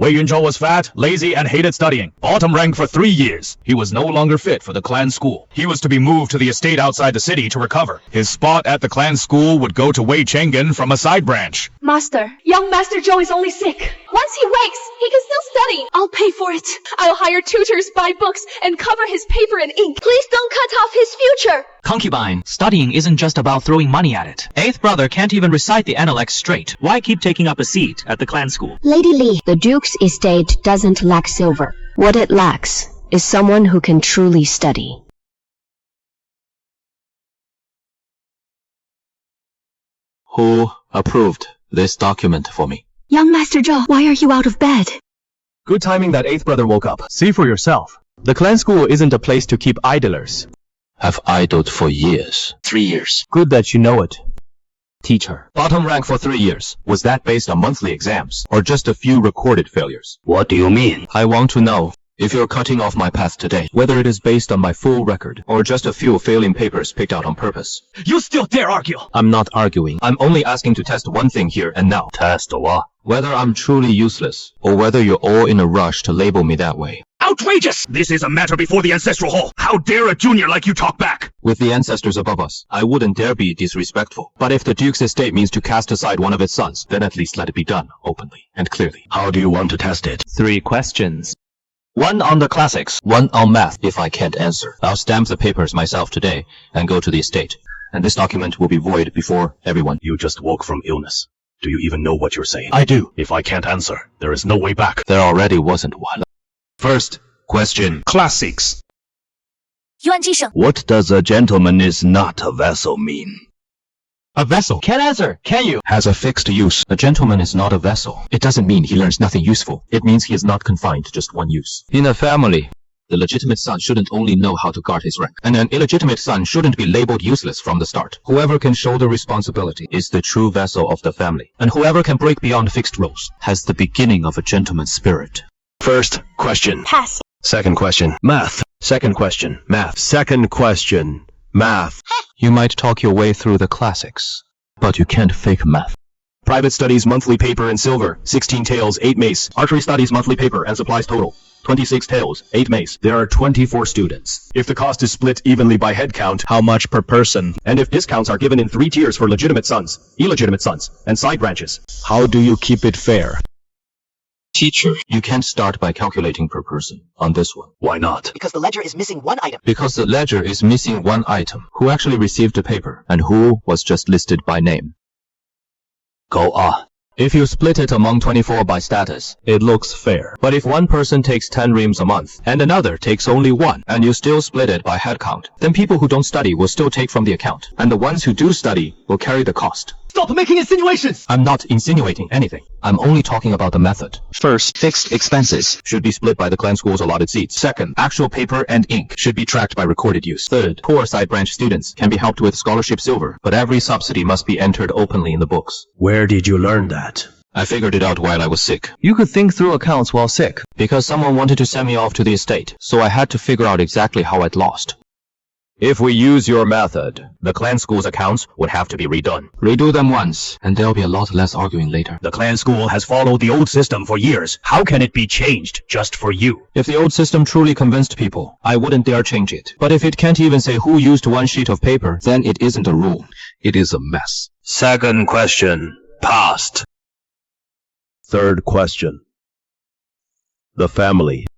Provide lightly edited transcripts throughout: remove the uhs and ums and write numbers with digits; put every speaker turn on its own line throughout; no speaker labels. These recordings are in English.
Wei Yunzhou was fat, lazy, and hated studying. Bottom rank for 3 years. He was no longer fit for the clan school. He was to be moved to the estate outside the city to recover. His spot at the clan school would go to Wei Chenggen from a side branch.
Master, young Master Zhou is only sick. Once he wakes, he can still study. I'll pay for it. I'll hire tutors, buy books, and cover his paper and ink. Please don't cut off his future.
Concubine, studying isn't just about throwing money at it. Eighth brother can't even recite the Analects straight. Why keep taking up a seat at the clan school?
Lady Li, the Duke's estate doesn't lack silver. What it lacks is someone who can truly study.
Who approved this document for me?
Young Master Zhou, why are you out of bed?
Good timing that eighth brother woke up. See for yourself. The clan school isn't a place to keep idlers.
I've idled for years. 3 years.
Good that you know it. Teacher.
Bottom rank for 3 years. Was that based on monthly exams, or just a few recorded failures?
What do you mean? I want to know if you're cutting off my path today, whether it is based on my full record, or just a few failing papers picked out on purpose.
You still dare argue?
I'm not arguing. I'm only asking to test one thing here and now. Test what? Whether I'm truly useless, or whether you're all in a rush to label me that way.
Outrageous! This is a matter before the Ancestral Hall. How dare a junior like you talk back?
With the ancestors above us, I wouldn't dare be disrespectful. But if the Duke's estate means to cast aside one of its sons, then at least let it be done openly and clearly.
How do you want to test it?
3 questions.
1 on the classics, 1 on math. If I can't answer, I'll stamp the papers myself today and go to the estate. And this document will be void before everyone.
You just woke from illness. Do you even know what you're saying?
I do.
If I can't answer, there is no way back.
There already wasn't one.
First question. Classics.
yuan ji生
What does a gentleman is not a vessel mean?
A vessel. Can't answer, can you?
Has a fixed use.
A gentleman is not a vessel. It doesn't mean he learns nothing useful. It means he is not confined to just one use. In a family, the legitimate son shouldn't only know how to guard his rank, and an illegitimate son shouldn't be labeled useless from the start. Whoever can shoulder responsibility is the true vessel of the family, and whoever can break beyond fixed roles has the beginning of a gentleman's spirit.
First question.
Pass.
Second question. Math. Second question. Math. Second question. Math.
You might talk your way through the classics, but you can't fake math.
Private studies monthly paper and silver, 16 taels, 8 mace. Archery studies monthly paper and supplies total, 26 taels, 8 mace. There are 24 students. If the cost is split evenly by head count, how much per person? And if discounts are given in 3 tiers for legitimate sons, illegitimate sons, and side branches, how do you keep it fair?
Teacher, you can't start by calculating per person on this one.
Why not?
Because the ledger is missing one item.
Because the ledger is missing one item. Who actually received the paper, and who was just listed by name.
Go on.
If you split it among 24 by status, it looks fair. But if one person takes 10 reams a month, and another takes only 1, and you still split it by head count, then people who don't study will still take from the account, and the ones who do study will carry the cost.
Stop making insinuations!
I'm not insinuating anything. I'm only talking about the method. First, fixed expenses should be split by the clan school's allotted seats. Second, actual paper and ink should be tracked by recorded use. Third, poor side branch students can be helped with scholarship silver, but every subsidy must be entered openly in the books.
Where did you learn that?
I figured it out while I was sick.
You could think through accounts while sick.
Because someone wanted to send me off to the estate, so I had to figure out exactly how I'd lost.
If we use your method, the clan school's accounts would have to be redone.
Redo them once, and there'll be a lot less arguing later.
The clan school has followed the old system for years. How can it be changed just for you?
If the old system truly convinced people, I wouldn't dare change it. But if it can't even say who used one sheet of paper, then it isn't a rule. It is a mess.
Second question. Passed. Third question. The family.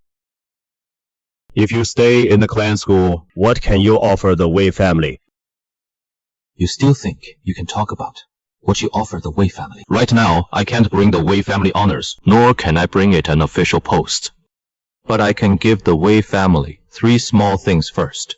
If you stay in the clan school, what can you offer the Wei family?
You still think you can talk about what you offer the Wei family? Right now, I can't bring the Wei family honors, nor can I bring it an official post. But I can give the Wei family 3 small things first.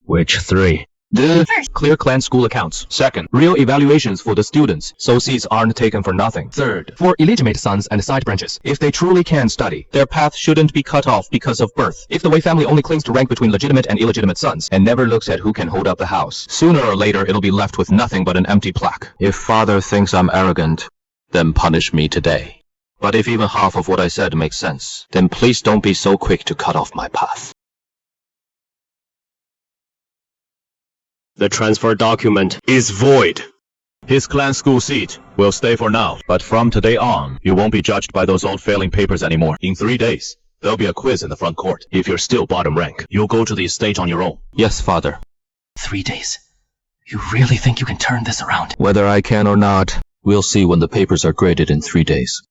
Which 3?
First, clear clan school accounts. Second, real evaluations for the students, so seats aren't taken for nothing. Third, for illegitimate sons and side branches, if they truly can study, their path shouldn't be cut off because of birth. If the Wei family only clings to rank between legitimate and illegitimate sons, and never looks at who can hold up the house, sooner or later it'll be left with nothing but an empty plaque. If father thinks I'm arrogant, then punish me today. But if even half of what I said makes sense, then please don't be so quick to cut off my path.
The transfer document is void. His clan school seat will stay for now, but from today on, you won't be judged by those old failing papers anymore. In 3 days, there'll be a quiz in the front court. If you're still bottom rank, you'll go to the estate on your own.
Yes, father.
3 days. You really think you can turn this around?
Whether I can or not, we'll see when the papers are graded in 3 days.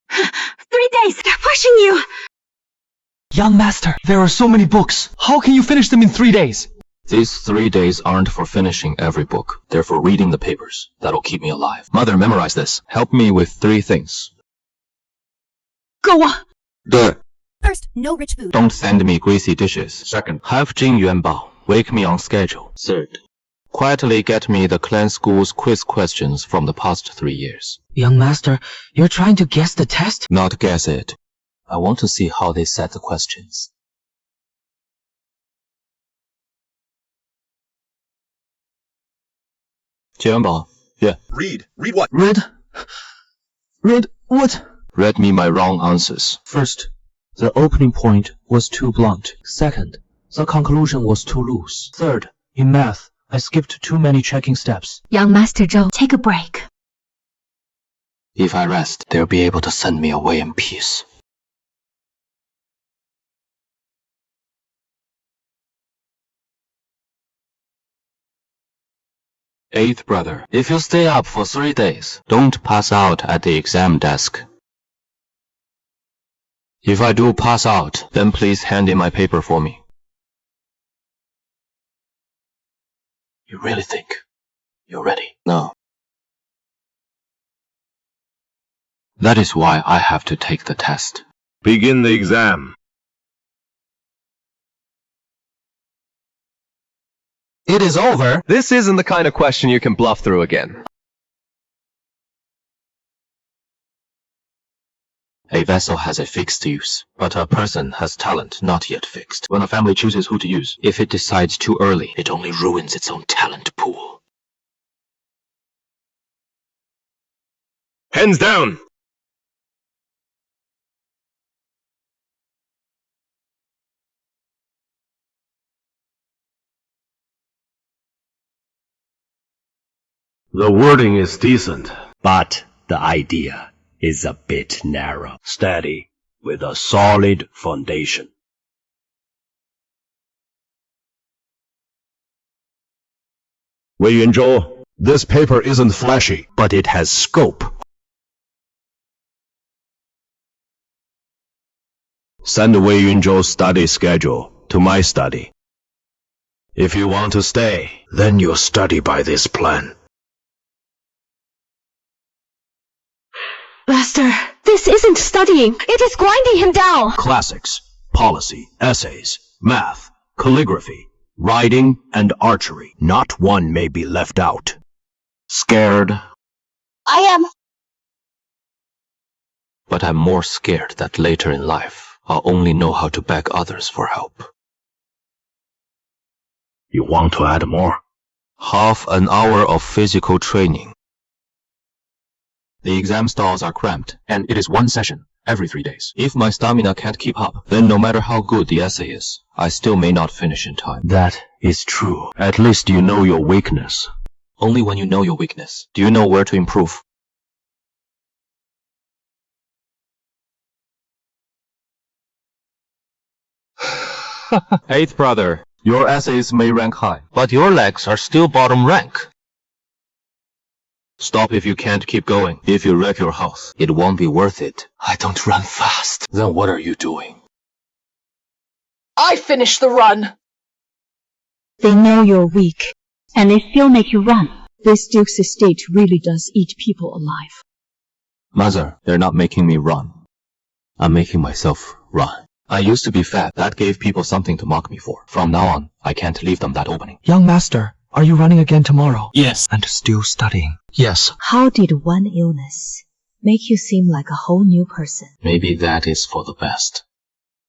3 days! They're pushing you!
Young master, there are so many books. How can you finish them in 3 days?
These 3 days aren't for finishing every book. They're for reading the papers. That'll keep me alive. Mother, memorize this. Help me with 3 things.
Go on!
First, no rich food.
Don't send me greasy dishes.
Second,
Have Jing Yuan Bao. Wake me on schedule. Third, quietly get me the clan school's quiz questions from the past 3 years.
Young master, you're trying to guess the test?
Not guess it. I want to see how they set the questions. Jianbao, yeah.
read. Read what?
Read what?
Read me my wrong answers.
First, the opening point was too blunt. Second, the conclusion was too loose. Third, in math, I skipped too many checking steps.
Young Master Zhou, take a break.
If I rest, they'll be able to send me away in peace. Eighth brother, if you stay up for 3 days, don't pass out at the exam desk. If I do pass out, then please hand in my paper for me. You really think you're ready? No. That is why I have to take the test.
Begin the exam.
It is over. This isn't the kind of question you can bluff through again.
A vessel has a fixed use, but a person has talent not yet fixed. When a family chooses who to use, if it decides too early, it only ruins its own talent pool.
Hands down!
The wording is decent, but the idea is a bit narrow. Steady, with a solid foundation.
Wei Yunzhou, this paper isn't flashy, but it has scope. Send Wei Yunzhou's study schedule to my study. If you want to stay, then you'll study by this plan.
Master, this isn't studying. It is grinding him down.
Classics, policy, essays, math, calligraphy, writing, and archery. Not one may be left out. Scared?
I am.
But I'm more scared that later in life, I'll only know how to beg others for help.
You want to add more?
Half an hour of physical training. The exam stalls are cramped, and it is 1 session every 3 days. If my stamina can't keep up, then no matter how good the essay is, I still may not finish in time.
That is true. At least you know your weakness.
Only when you know your weakness, do you know where to improve. Eighth brother, your essays may rank high, but your legs are still bottom rank. Stop if you can't keep going. If you wreck your health, it won't be worth it. I don't run fast. Then what are you doing?
I finished the run.
They know you're weak, and they still make you run. This Duke's estate really does eat people alive.
Mother, they're not making me run. I'm making myself run. I used to be fat. That gave people something to mock me for. From now on, I can't leave them that opening.
Young master, are you running again tomorrow?
Yes.
And still studying?
Yes.
How did one illness make you seem like a whole new person?
Maybe that is for the best.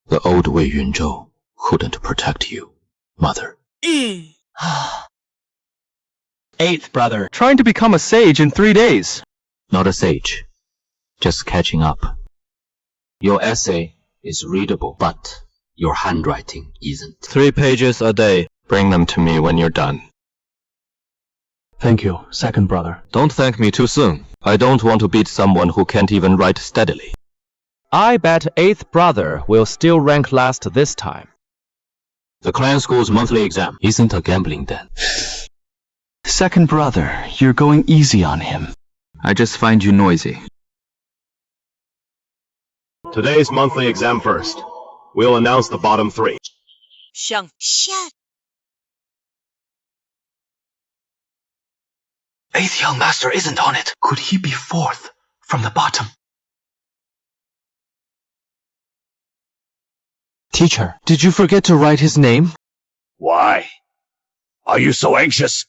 The old Wei Yunzhou couldn't protect you, Mother.
Eighth brother.
Trying to become a sage in 3 days.
Not a sage. Just catching up. Your essay is readable, but your handwriting isn't. 3 pages a day. Bring them to me when you're done.
Thank you, second brother.
Don't thank me too soon. I don't want to beat someone who can't even write steadily.
I bet 8th brother will still rank last this time.
The clan school's monthly exam
Isn't a gambling then.
Second brother, you're going easy on him.
I just find you noisy.
Today's monthly exam first. We'll announce the bottom 3.
省下
8th young master isn't on it. Could he be 4th from the bottom?
Teacher, did you forget to write his name?
Why? Are you so anxious?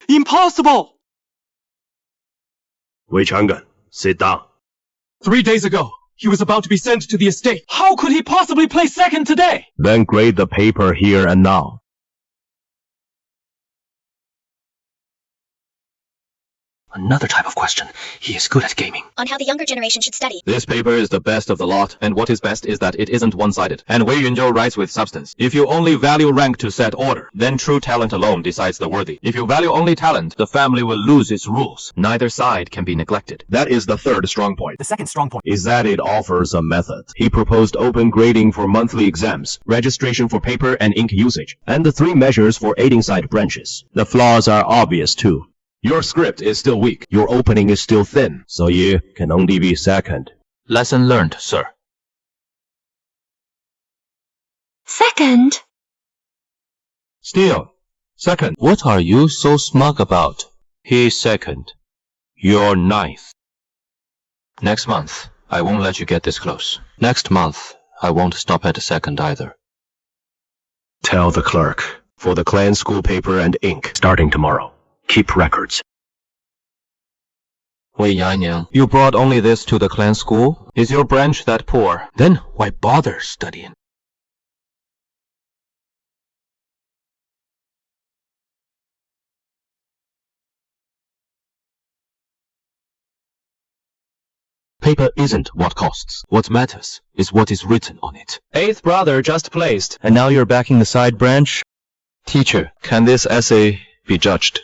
Impossible!
Wei Chang'an, sit down.
3 days ago, he was about to be sent to the estate. How could he possibly place second today?
Then grade the paper here and now.
Another type of question. He is good at gaming.
on how the younger generation should study.
This paper is the best of the lot, and what is best is that it isn't one-sided. And Wei Yunzhou writes with substance. If you only value rank to set order, then true talent alone decides the worthy. If you value only talent, the family will lose its rules. Neither side can be neglected.
That is the third strong point.
The second strong point
Is that it offers a method. He proposed open grading for monthly exams, registration for paper and ink usage, and the 3 measures for aiding side branches.
The flaws are obvious too.
Your script is still weak. Your opening is still thin.
So you can only be second.
Lesson learned, sir.
Second.
Still, second. What are you so smug about? He's second. You're ninth. Next month, I won't let you get this close. Next month, I won't stop at second either.
Tell the clerk.
For the clan school paper and ink.
Starting tomorrow. Keep records.
Wei Yanyang, you brought only this to the clan school? Is your branch that poor? Then why bother studying? Paper isn't what costs. What matters is what is written on it.
8th brother just placed, and now you're backing the side branch?
Teacher, can this essay be judged?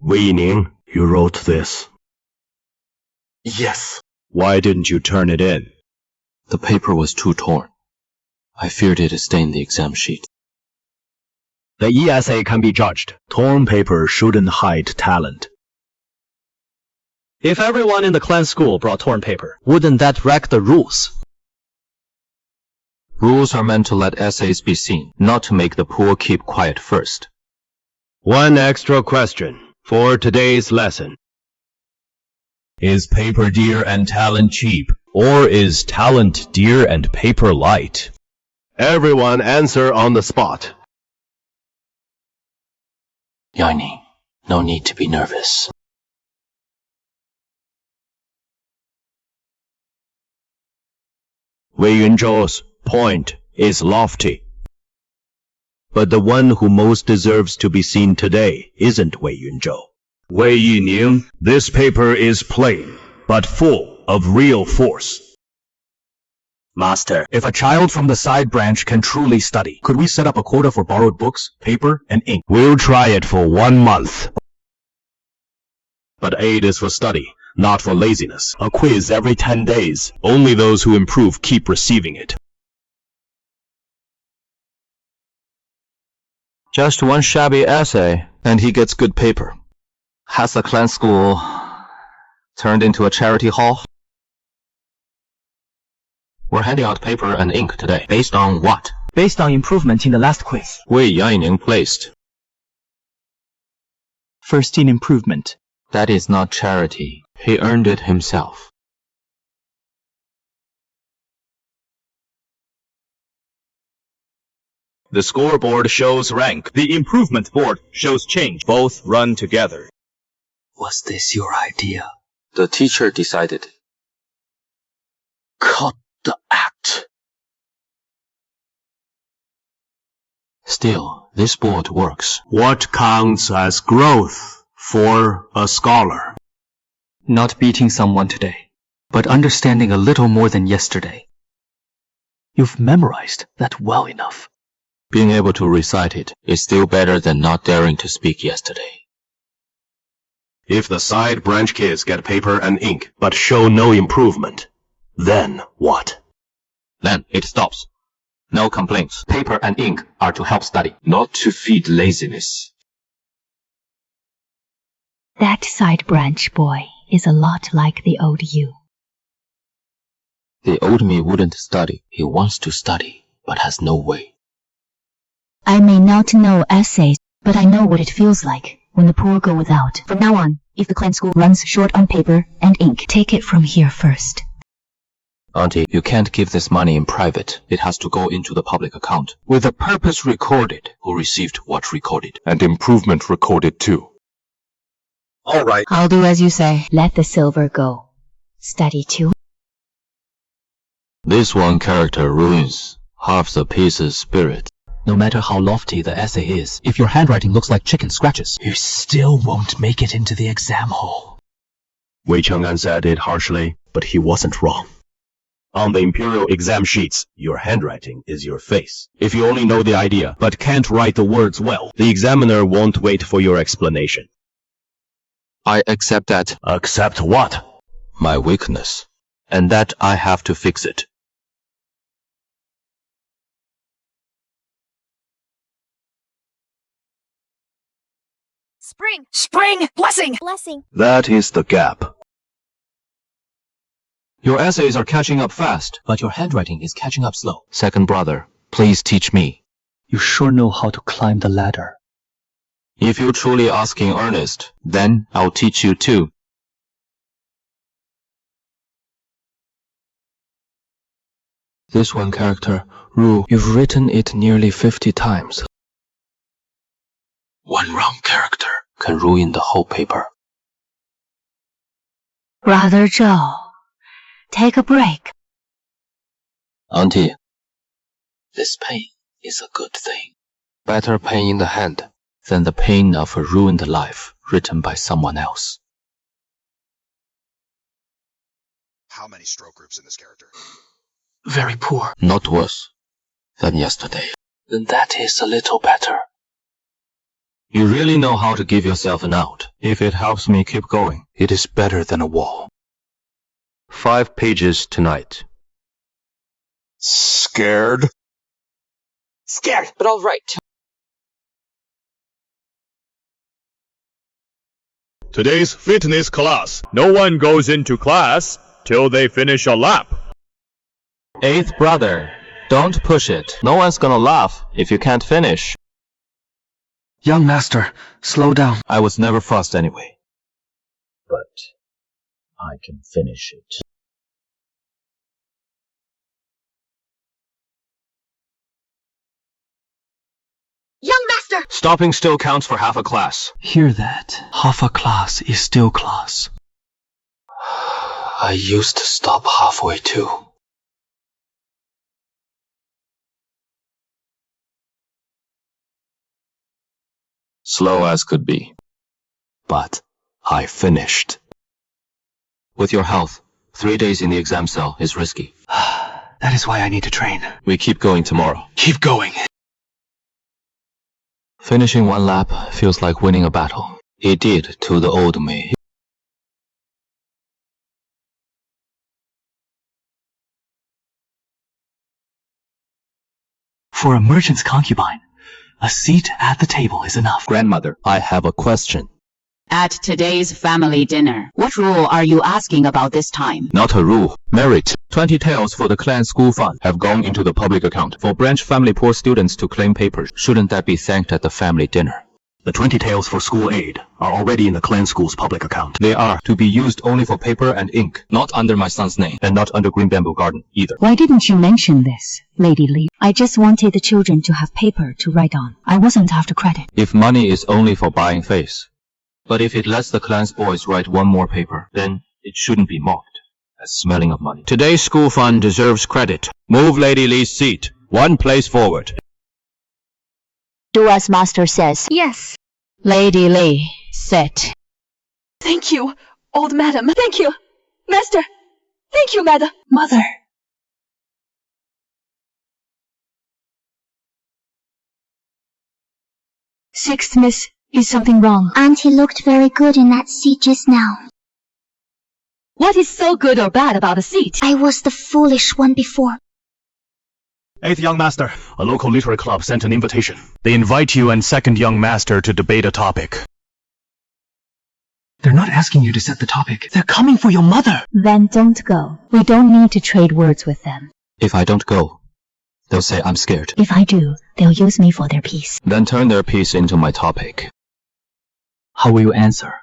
Wei Yining, you wrote this.
Yes.
Why didn't you turn it in?
The paper was too torn. I feared it stained the exam sheet.
The essay can be judged. Torn paper shouldn't hide talent.
If everyone in the clan school brought torn paper, wouldn't that wreck the rules?
Rules are meant to let essays be seen, not to make the poor keep quiet first.
One extra question for today's lesson.
Is paper dear and talent cheap? Or is talent dear and paper light?
Everyone answer on the spot.
Yanni, no need to be nervous.
Wei Yunzhou's point is lofty. But the one who most deserves to be seen today isn't Wei Yunzhou. Wei Yining, this paper is plain, but full of real force.
Master, if a child from the side branch can truly study, could we set up a quota for borrowed books, paper, and ink?
We'll try it for 1 month.
But aid is for study, not for laziness. A quiz every 10 days. Only those who improve keep receiving it.
Just one shabby essay, and he gets good paper. Has the clan school turned into a charity hall? We're handing out paper and ink today. Based on what?
Based on improvement in the last quiz.
Wei Yanning placed.
First in improvement.
That is not charity. He earned it himself.
The scoreboard shows rank. The improvement board shows change. Both run together.
Was this your idea?
The teacher decided.
Cut the act.
Still, this board works.
What counts as growth for a scholar?
Not beating someone today, but understanding a little more than yesterday. You've memorized that well enough.
Being able to recite it is still better than not daring to speak yesterday.
If the side branch kids get paper and ink but show no improvement, then what?
Then it stops. No complaints. Paper and ink are to help study, not to feed laziness.
That side branch boy is a lot like the old you.
The old me wouldn't study. He wants to study, but has no way.
I may not know essays, but I know what it feels like when the poor go without. From now on, if the clan school runs short on paper and ink, take it from here first.
Auntie, you can't give this money in private. It has to go into the public account. With the purpose recorded, who received what recorded. And improvement recorded too.
All right.
I'll do as you say. Let the silver go. Study too.
This one character ruins half the piece's spirit.
No matter how lofty the essay is, if your handwriting looks like chicken scratches, you still won't make it into the exam hall.
Wei Cheng'an said it harshly, but he wasn't wrong. On the imperial exam sheets, your handwriting is your face. If you only know the idea, but can't write the words well, the examiner won't wait for your explanation.
I accept that.
Accept what?
My weakness. And that I have to fix it.
Spring.
Spring! Blessing!
Blessing.
That is the gap.
Your essays are catching up fast,
but your handwriting is catching up slow.
Second brother, please teach me.
You sure know how to climb the ladder.
If you truly ask in earnest, then I'll teach you too. This one character, Ru, you've written it nearly 50 times. One wrong character can ruin the whole paper.
Brother Joe, take a break.
Auntie, this pain is a good thing. Better pain in the hand than the pain of a ruined life written by someone else.
How many stroke groups in this character?
Very poor.
Not worse than yesterday.
Then that is a little better.
You really know how to give yourself an out. If it helps me keep going, it is better than a wall.
5 pages tonight.
Scared?
Scared, but all right.
Today's fitness class. No one goes into class till they finish a lap.
Eighth brother, don't push it. No one's gonna laugh if you can't finish.
Young master, slow down.
I was never fast anyway.
But I can finish it.
Young master!
Stopping still counts for half a class.
Hear that? Half a class is still class.
I used to stop halfway too. Slow as could be. But I finished. With your health, 3 days in the exam cell is risky.
That is why I need to train.
We keep going tomorrow.
Keep going.
Finishing one lap feels like winning a battle. It did to the old me.
For a merchant's concubine, a seat at the table is enough.
Grandmother, I have a question.
At today's family dinner, what rule are you asking about this time?
Not a rule. Merit. 20 taels for the clan school fund have gone into the public account for branch family poor students to claim papers. Shouldn't that be thanked at the family dinner?
The 20 taels for school aid are already in the clan school's public account.
They are to be used only for paper and ink, not under my son's name, and not under Green Bamboo Garden either.
Why didn't you mention this, Lady Li? I just wanted the children to have paper to write on. I wasn't after credit.
If money is only for buying face, but if it lets the clan's boys write one more paper, then it shouldn't be mocked as smelling of money. Today's school fund deserves credit. Move Lady Li's seat 1 place forward.
Do as master says.
Yes.
Lady Li, sit.
Thank you, old madam. Thank you, master. Thank you, madam.
Mother. Sixth, miss, is something wrong?
Auntie looked very good in that seat just now.
What is so good or bad about a seat?
I was the foolish one before.
8th young master, a local literary club sent an invitation. They invite you and 2nd young master to debate a topic.
They're not asking you to set the topic. They're coming for your mother.
Then don't go. We don't need to trade words with them.
If I don't go, they'll say I'm scared.
If I do, they'll use me for their piece.
Then turn their piece into my topic.
How will you answer?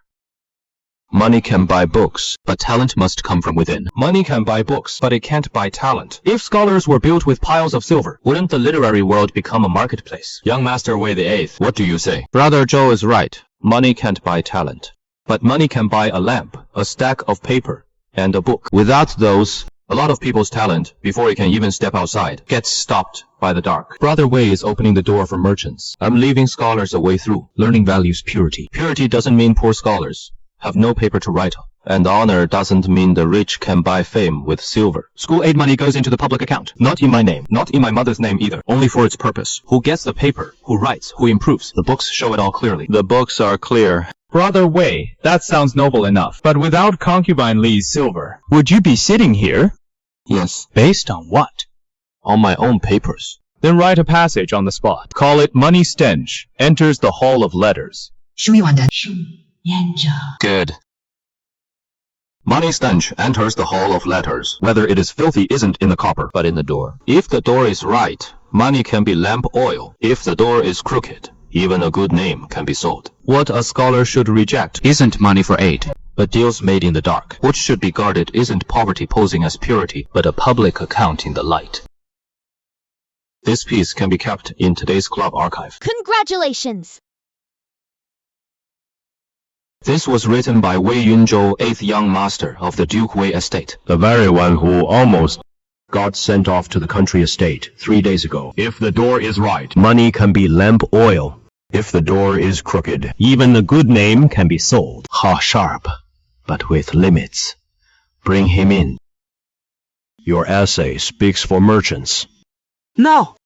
Money can buy books, but talent must come from within. Money can buy books, but it can't buy talent. If scholars were built with piles of silver, wouldn't the literary world become a marketplace? Young Master Wei the 8th, what do you say? Brother Zhou is right. Money can't buy talent. But money can buy a lamp, a stack of paper, and a book. Without those, a lot of people's talent, before it can even step outside, gets stopped by the dark. Brother Wei is opening the door for merchants. I'm leaving scholars a way through. Learning values purity. Purity doesn't mean poor scholars have no paper to write on. And honor doesn't mean the rich can buy fame with silver. School aid money goes into the public account. Not in my name. Not in my mother's name either. Only for its purpose. Who gets the paper? Who writes? Who improves? The books show it all clearly. The books are clear.
Brother Wei, that sounds noble enough. But without concubine Li's silver, would you be sitting here?
Yes.
Based on what?
On my own papers.
Then write a passage on the spot. Call it Money Stench enters the Hall of Letters.
Good. Money stench enters the hall of letters. Whether it is filthy isn't in the copper, but in the door. If the door is right, money can be lamp oil. If the door is crooked, even a good name can be sold. What a scholar should reject isn't money for aid, but deals made in the dark. What should be guarded isn't poverty posing as purity, but a public account in the light. This piece can be kept in today's club archive.
Congratulations!
This was written by Wei Yunzhou, 8th young master of the Duke Wei estate.
The very one who almost got sent off to the country estate 3 days ago.
If the door is right,
Money can be lamp oil. If the door is crooked, even a good name can be sold. Ha sharp, but with limits. Bring him in. Your essay speaks for merchants.
No.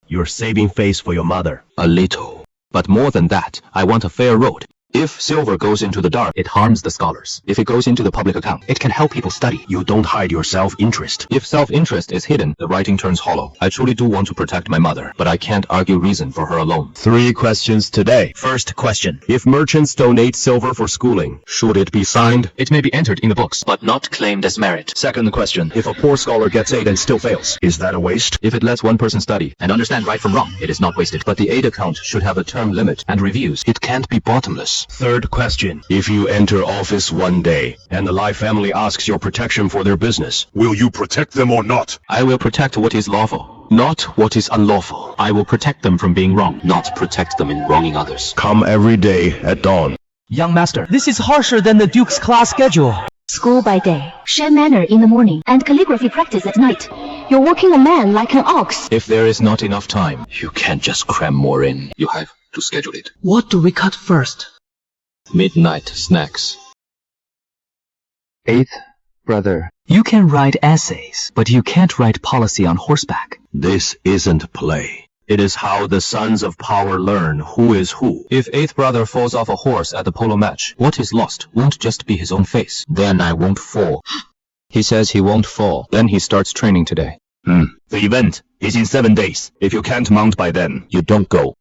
You're saving face for your mother.
A little. But more than that, I want a fair road. If silver goes into the dark, it harms the scholars. If it goes into the public account, it can help people study.
You don't hide your self-interest.
If self-interest is hidden, the writing turns hollow. I truly do want to protect my mother, but I can't argue reason for her alone.
3 questions today.
First question. If merchants donate silver for schooling, should it be signed?
It may be entered in the books, but not claimed as merit.
Second question. If a poor scholar gets aid and still fails, is that a waste?
If it lets one person study and understand right from wrong, it is not wasted. But the aid account should have a term limit and reviews. It can't be bottomless.
Third question. If you enter office one day and the Lai family asks your protection for their business,
will you protect them or not?
I will protect what is lawful, not what is unlawful. I will protect them from being wrong, not protect them in wronging others.
Come every day at dawn.
Young master, this is harsher than the Duke's class schedule.
School by day, Shen manner in the morning, and calligraphy practice at night. You're working a man like an ox.
If there is not enough time, you can't just cram more in. You have to schedule it.
What do we cut first?
Midnight snacks.
8th brother, you can write essays, but you can't write policy on horseback.
This isn't play. It is how the sons of power learn who is who.
If 8th brother falls off a horse at the polo match, what is lost won't just be his own face. Then I won't fall. He says he won't fall. Then he starts training today.
The event is in 7 days. If you can't mount by then, you don't go.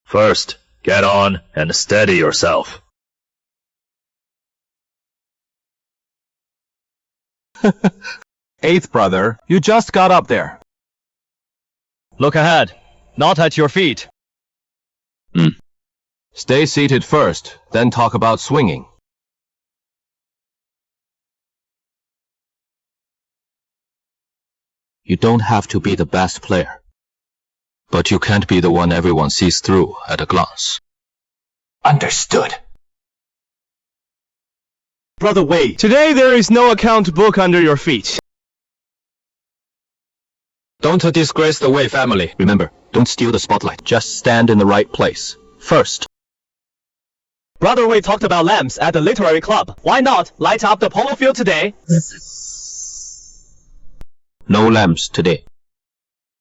First, get on and steady yourself.
8th brother, you just got up there. Look ahead, not at your feet.
Stay seated first, then talk about swinging. You don't have to be the best player, but you can't be the one everyone sees through at a glance.
Understood. Brother Wei,
Today there is no account book under your feet.
Don't disgrace the Wei family. Remember, don't steal the spotlight. Just stand in the right place. First.
Brother Wei talked about lamps at the literary club. Why not light up the polo field today?
No lamps today.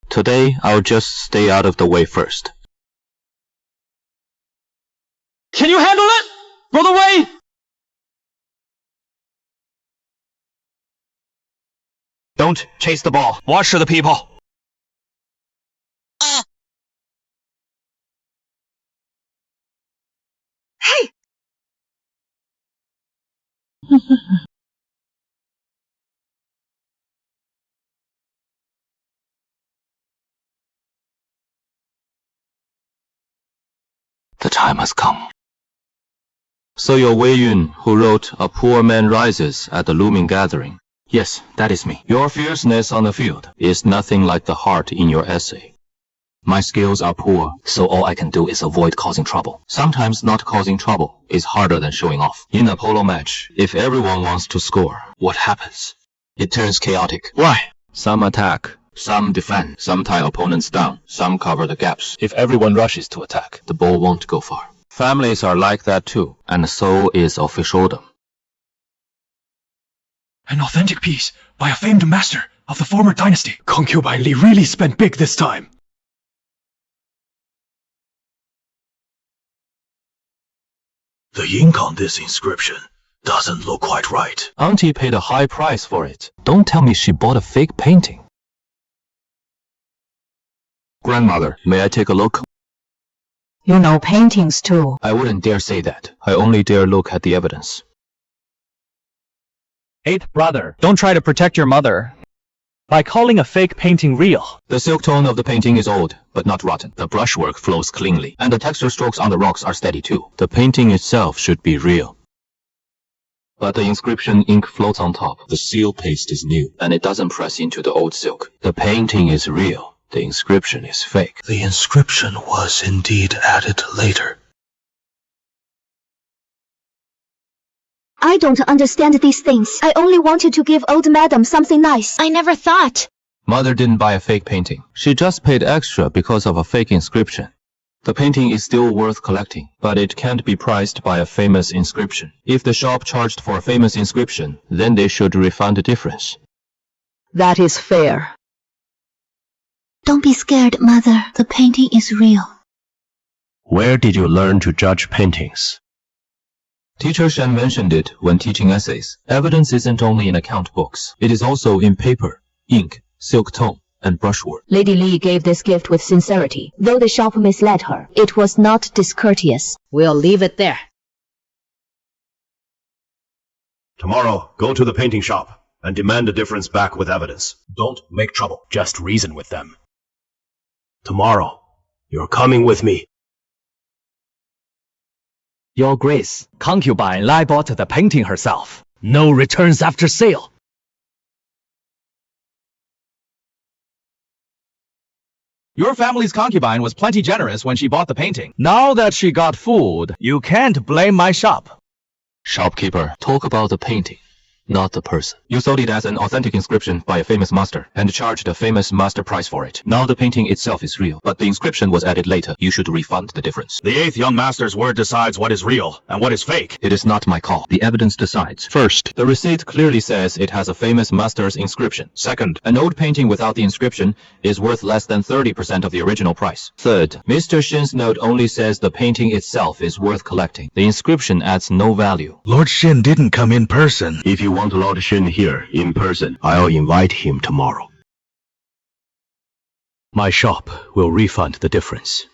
Today, I'll just stay out of the way first.
Can you handle it? Brother Wei?
Don't chase the ball. Watch the people.
Hey!
The time has come. So you're Wei Yun, who wrote A Poor Man Rises at the Looming Gathering. Yes, that is me. Your fierceness on the field is nothing like the heart in your essay. My skills are poor, so all I can do is avoid causing trouble. Sometimes not causing trouble is harder than showing off. In a polo match, if everyone wants to score, what happens? It turns chaotic. Why? Some attack, some defend, some tie opponents down, some cover the gaps. If everyone rushes to attack, the ball won't go far. Families are like that too, and so is officialdom.
An authentic piece by a famed master of the former dynasty. Concubine Li really spent big this time. The ink on this inscription doesn't look quite right.
Auntie paid a high price for it. Don't tell me she bought a fake painting. Grandmother, may I take a look?
You know paintings too.
I wouldn't dare say that. I only dare look at the evidence.
Eighth brother, don't try to protect your mother by calling a fake painting real.
The silk tone of the painting is old, but not rotten. The brushwork flows cleanly, and the texture strokes on the rocks are steady too. The painting itself should be real. But the inscription ink floats on top. The seal paste is new, and it doesn't press into the old silk. The painting is real. The inscription is fake.
The inscription was indeed added later.
I don't understand these things. I only wanted to give old madam something nice. I never thought.
Mother didn't buy a fake painting. She just paid extra because of a fake inscription. The painting is still worth collecting, but it can't be priced by a famous inscription. If the shop charged for a famous inscription, then they should refund the difference.
That is fair.
Don't be scared, mother. The painting is real.
Where did you learn to judge paintings?
Teacher Shen mentioned it when teaching essays. Evidence isn't only in account books. It is also in paper, ink, silk tone, and brushwork.
Lady Li gave this gift with sincerity. Though the shop misled her, it was not discourteous.
We'll leave it there.
Tomorrow, go to the painting shop and demand the difference back with evidence. Don't make trouble. Just reason with them. Tomorrow, you're coming with me.
Your Grace, concubine Lai bought the painting herself. No returns after sale.
Your family's concubine was plenty generous when she bought the painting.
Now that she got fooled, you can't blame my shop.
Shopkeeper, talk about the painting, not the person. You sold it as an authentic inscription by a famous master and charged a famous master price for it. Now the painting itself is real, but the inscription was added later. You should refund the difference.
The 8th young master's word decides what is real and what is fake.
It is not my call. The evidence decides. First, the receipt clearly says it has a famous master's inscription. Second, an old painting without the inscription is worth less than 30% of the original price. Third, Mr. Shin's note only says the painting itself is worth collecting. The inscription adds no value.
Lord Shin didn't come in person. If you want Lord Shin here in person, I'll invite him tomorrow.
My shop will refund the difference.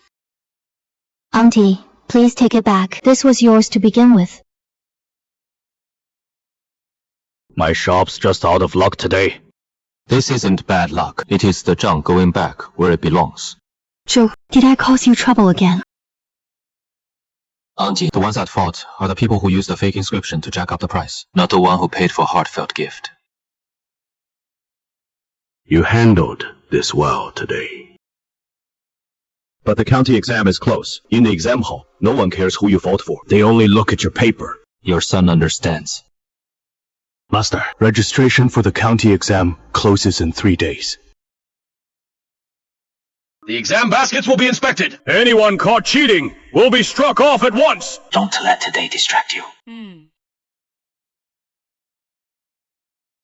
Auntie, please take it back. This was yours to begin with.
My shop's just out of luck today.
This isn't bad luck. It is the junk going back where it belongs.
Joe, did I cause you trouble again?
Auntie, the ones at fault are the people who used a fake inscription to jack up the price, not the one who paid for a heartfelt gift.
You handled this well today. But the county exam is close. In the exam hall, no one cares who you fought for. They only look at your paper.
Your son understands.
Master, registration for the county exam closes in 3 days. The exam baskets will be inspected.
Anyone caught cheating will be struck off at once.
Don't let today distract you.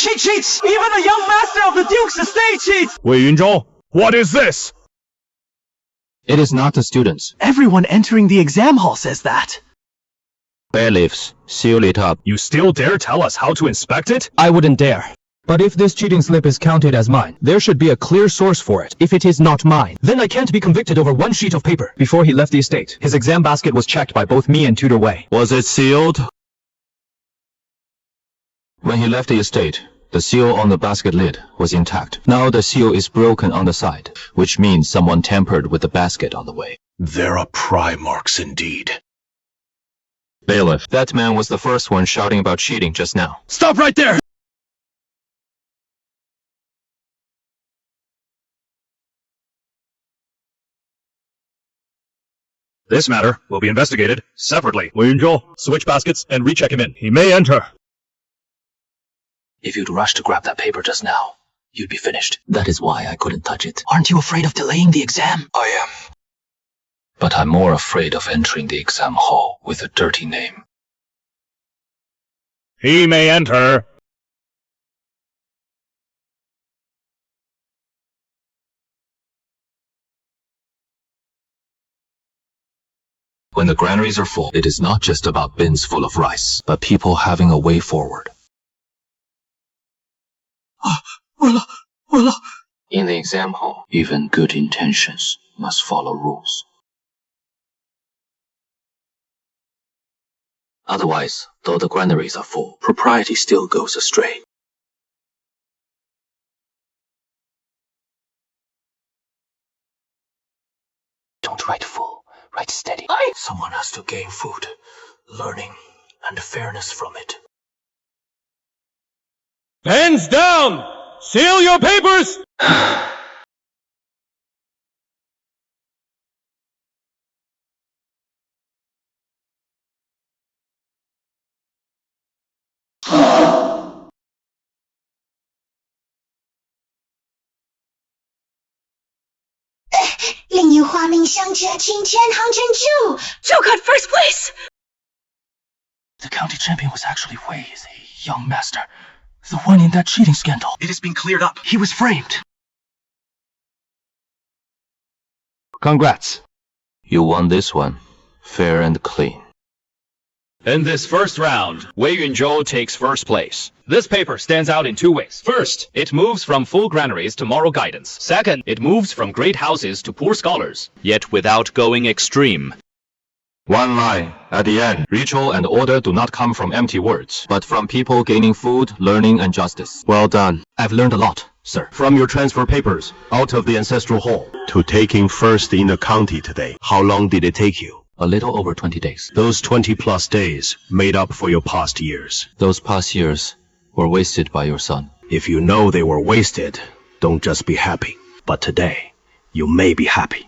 She cheats! Even the young master of the Duke's estate cheats!
Wei Yunzhou, what is this?
It is not the students.
Everyone entering the exam hall says that.
Bailiffs, seal it up.
You still dare tell us how to inspect it?
I wouldn't dare. But if this cheating slip is counted as mine, there should be a clear source for it. If it is not mine, then I can't be convicted over one sheet of paper. Before he left the estate, his exam basket was checked by both me and Tutor Wei.
Was it sealed?
When he left the estate, the seal on the basket lid was intact. Now the seal is broken on the side, which means someone tampered with the basket on the way.
There are pry marks indeed.
Bailiff, that man was the first one shouting about cheating just now.
Stop right there! This matter will be investigated separately.
Wei Yunzhou,
Switch baskets and recheck him in.
he may enter.
If you'd rushed to grab that paper just now, you'd be finished. That is why I couldn't touch it. Aren't you afraid of delaying the exam?
I am.
But I'm more afraid of entering the exam hall with a dirty name.
He may enter.
When the granaries are full, it is not just about bins full of rice, but people having a way forward. In the exam hall, even good intentions must follow rules. Otherwise, though the granaries are full, propriety still goes astray. Don't write full, write steady. Someone has to gain food, learning, and fairness from it.
Pens down! Seal your papers!
Joe got first place!
The county champion was actually Wei, the young master. The one in that cheating scandal.
It has been cleared up.
He was framed.
Congrats.
You won this one. Fair and clean.
In this first round, Wei Yunzhou takes first place. This paper stands out in two ways. First, it moves from full granaries to moral guidance. Second, it moves from great houses to poor scholars, yet without going extreme.
One line at the end. Ritual and order do not come from empty words, but from people gaining food, learning, and justice.
Well done.
I've learned a lot, sir.
From your transfer papers, out of the ancestral hall,
To taking first in the county today. How long did it take you?
A little over 20 days.
Those 20+ days made up for your past years.
Those past years were wasted by your son.
If you know they were wasted, don't just be happy. But today, you may be happy.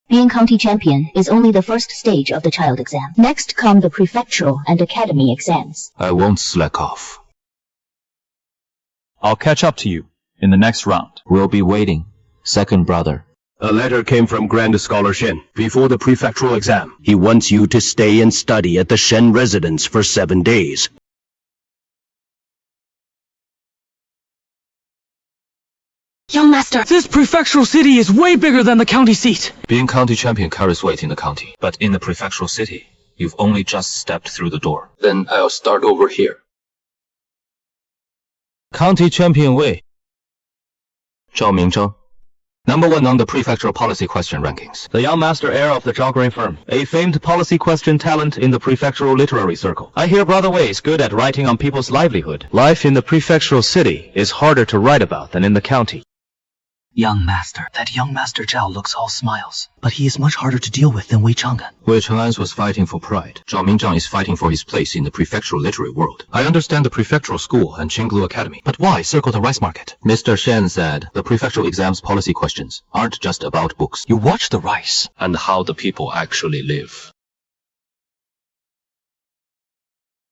Being county champion is only the first stage of the child exam. Next come the prefectural and academy exams.
I won't slack off.
I'll catch up to you in the next round.
We'll be waiting. Second brother.
A letter came from Grand Scholar Shen before the prefectural exam. He wants you to stay and study at the Shen residence for 7 days.
Young master,
This prefectural city is way bigger than the county seat.
Being county champion carries weight in the county, but in the prefectural city, you've only just stepped through the door. Then I'll start over here.
County champion Wei.
Zhao Mingzheng.
Number 1 on the prefectural policy question rankings. The young master heir of the Zhao grain firm. A famed policy question talent in the prefectural literary circle. I hear Brother Wei is good at writing on people's livelihood.
Life in the prefectural city is harder to write about than in the county.
Young master. That young master Zhao looks all smiles, but he is much harder to deal with than Wei Chang'an.
Wei Chang'an was fighting for pride. Zhao Mingzheng is fighting for his place in the prefectural literary world. I understand the prefectural school and Qinglu Academy, but why circle the rice market? Mr. Shen said the prefectural exams policy questions aren't just about books.
You watch the rice.
And how the people actually live.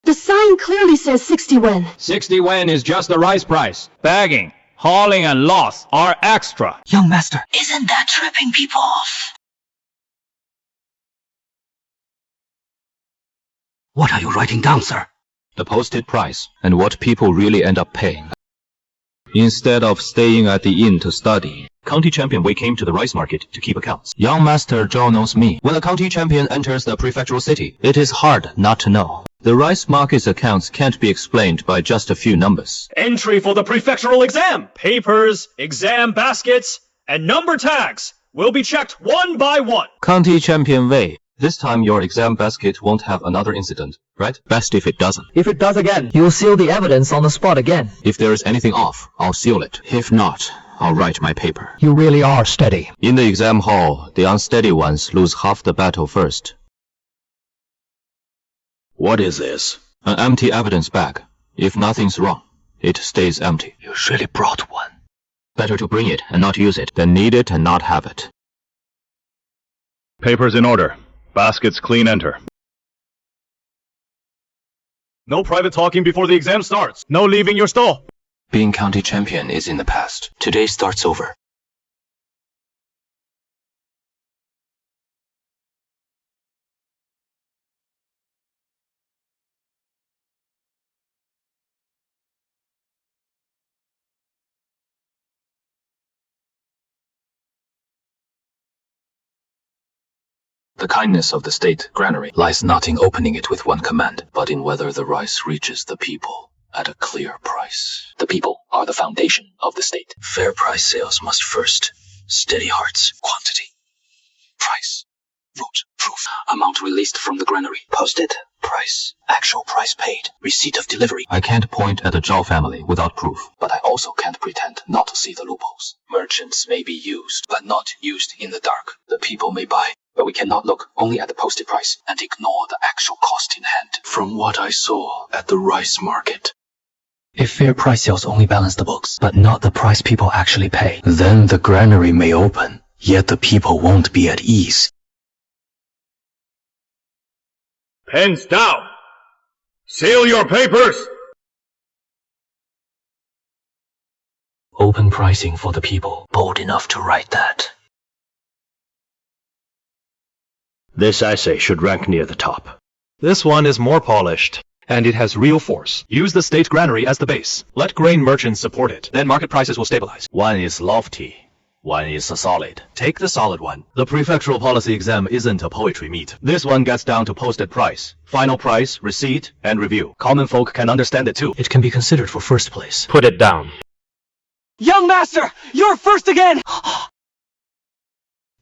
the sign clearly says 60 wen.
60 wen is just the rice price. Bagging, hauling, and loss are extra.
Young master.
Isn't that tripping people off?
What are you writing down, sir?
The posted price and what people really end up paying. instead of staying at the inn to study.
County champion Wei came to the rice market to keep accounts.
Young Master Zhao knows me. When a county champion enters the prefectural city, it is hard not to know. The rice market's accounts can't be explained by just a few numbers.
Entry for the prefectural exam. Papers, exam baskets, and number tags will be checked one by one.
County champion Wei, this time your exam basket won't have another incident, right? Best if it doesn't.
If it does again, you'll seal the evidence on the spot again.
If there is anything off, I'll seal it. If not, I'll write my paper.
You really are steady.
In the exam hall, the unsteady ones lose half the battle first.
What is this?
An empty evidence bag. If nothing's wrong, it stays empty.
You really brought one.
Better to bring it and not use it than need it and not have it.
Papers in order. Baskets clean enter. No private talking before the exam starts. No leaving your stall.
Being county champion is in the past. Today starts over. The kindness of the state granary lies not in opening it with one command, but in whether the rice reaches the people at a clear price. The people are the foundation of the state. Fair price sales must first steady hearts. Quantity, price, vote, proof, amount released from the granary, posted, price, actual price paid, receipt of delivery. I can't point at the Zhao family without proof, but I also can't pretend not to see the loopholes. Merchants may be used, but not used in the dark. The people may buy, but we cannot look only at the posted price and ignore the actual cost in hand. From what I saw at the rice market,
if fair price sales only balance the books, but not the price people actually pay, then the granary may open, yet the people won't be at ease.
Pens down. Seal your papers.
Open pricing for the people. Bold enough to write that.
This essay should rank near the top.
This one is more polished, and it has real force. Use the state granary as the base. Let grain merchants support it. Then market prices will stabilize.
One is lofty. One is solid.
Take the solid one.
The prefectural policy exam isn't a poetry meet. This one gets down to posted price, final price, receipt, and review. Common folk can understand it too.
It can be considered for first place.
Put it down.
Young master, you're first again!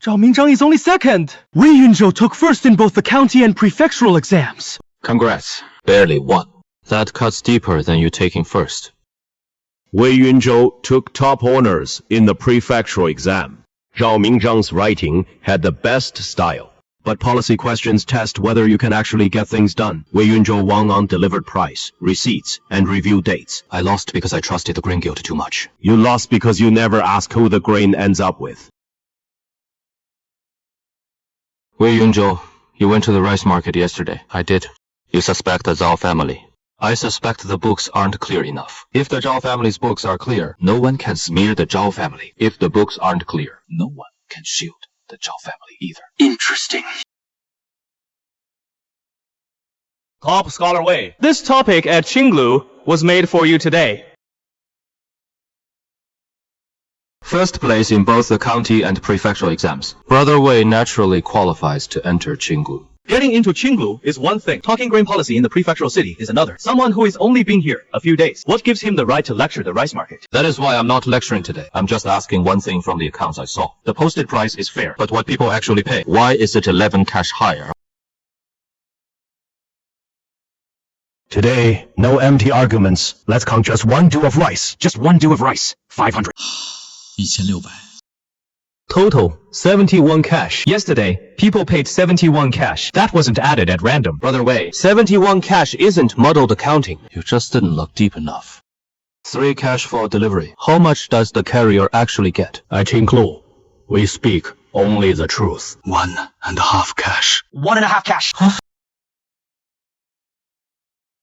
Zhao Mingzhang is only second. Wei Yunzhou took first in both the county and prefectural exams.
Congrats. Barely won. That cuts deeper than you taking first.
Wei Yunzhou took top honors in the prefectural exam. Zhao Mingzhang's writing had the best style.
But policy questions test whether you can actually get things done. Wei Yunzhou won on delivered price, receipts, and review dates.
I lost because I trusted the grain guild too much.
You lost because you never ask who the grain ends up with.
Wei Yunzhou, you went to the rice market yesterday. I did. You suspect the Zhao family. I suspect the books aren't clear enough. If the Zhao family's books are clear, no one can smear the Zhao family. If the books aren't clear, no one can shield the Zhao family either.
Interesting.
Top Scholar Wei.
This topic at Qinglu was made for you today.
First place in both the county and prefectural exams. Brother Wei naturally qualifies to enter Qinglu.
Getting into Qinglu is one thing. Talking grain policy in the prefectural city is another. Someone who has only been here a few days. What gives him the right to lecture the rice market?
That is why I'm not lecturing today. I'm just asking one thing from the accounts I saw. The posted price is fair, but what people actually pay, why is it 11 cash higher?
Today, no empty arguments. Let's count just one dew of rice. Just one dew of rice. 500.
1600.
Total, 71 cash. Yesterday, people paid 71 cash. That wasn't added at random. Brother Wei,
71 cash isn't muddled accounting. You just didn't look deep enough. 3 cash for delivery. How much does the carrier actually get?
At Qinglu, we speak only the truth.
1.5 cash. 1.5 cash.
Huh?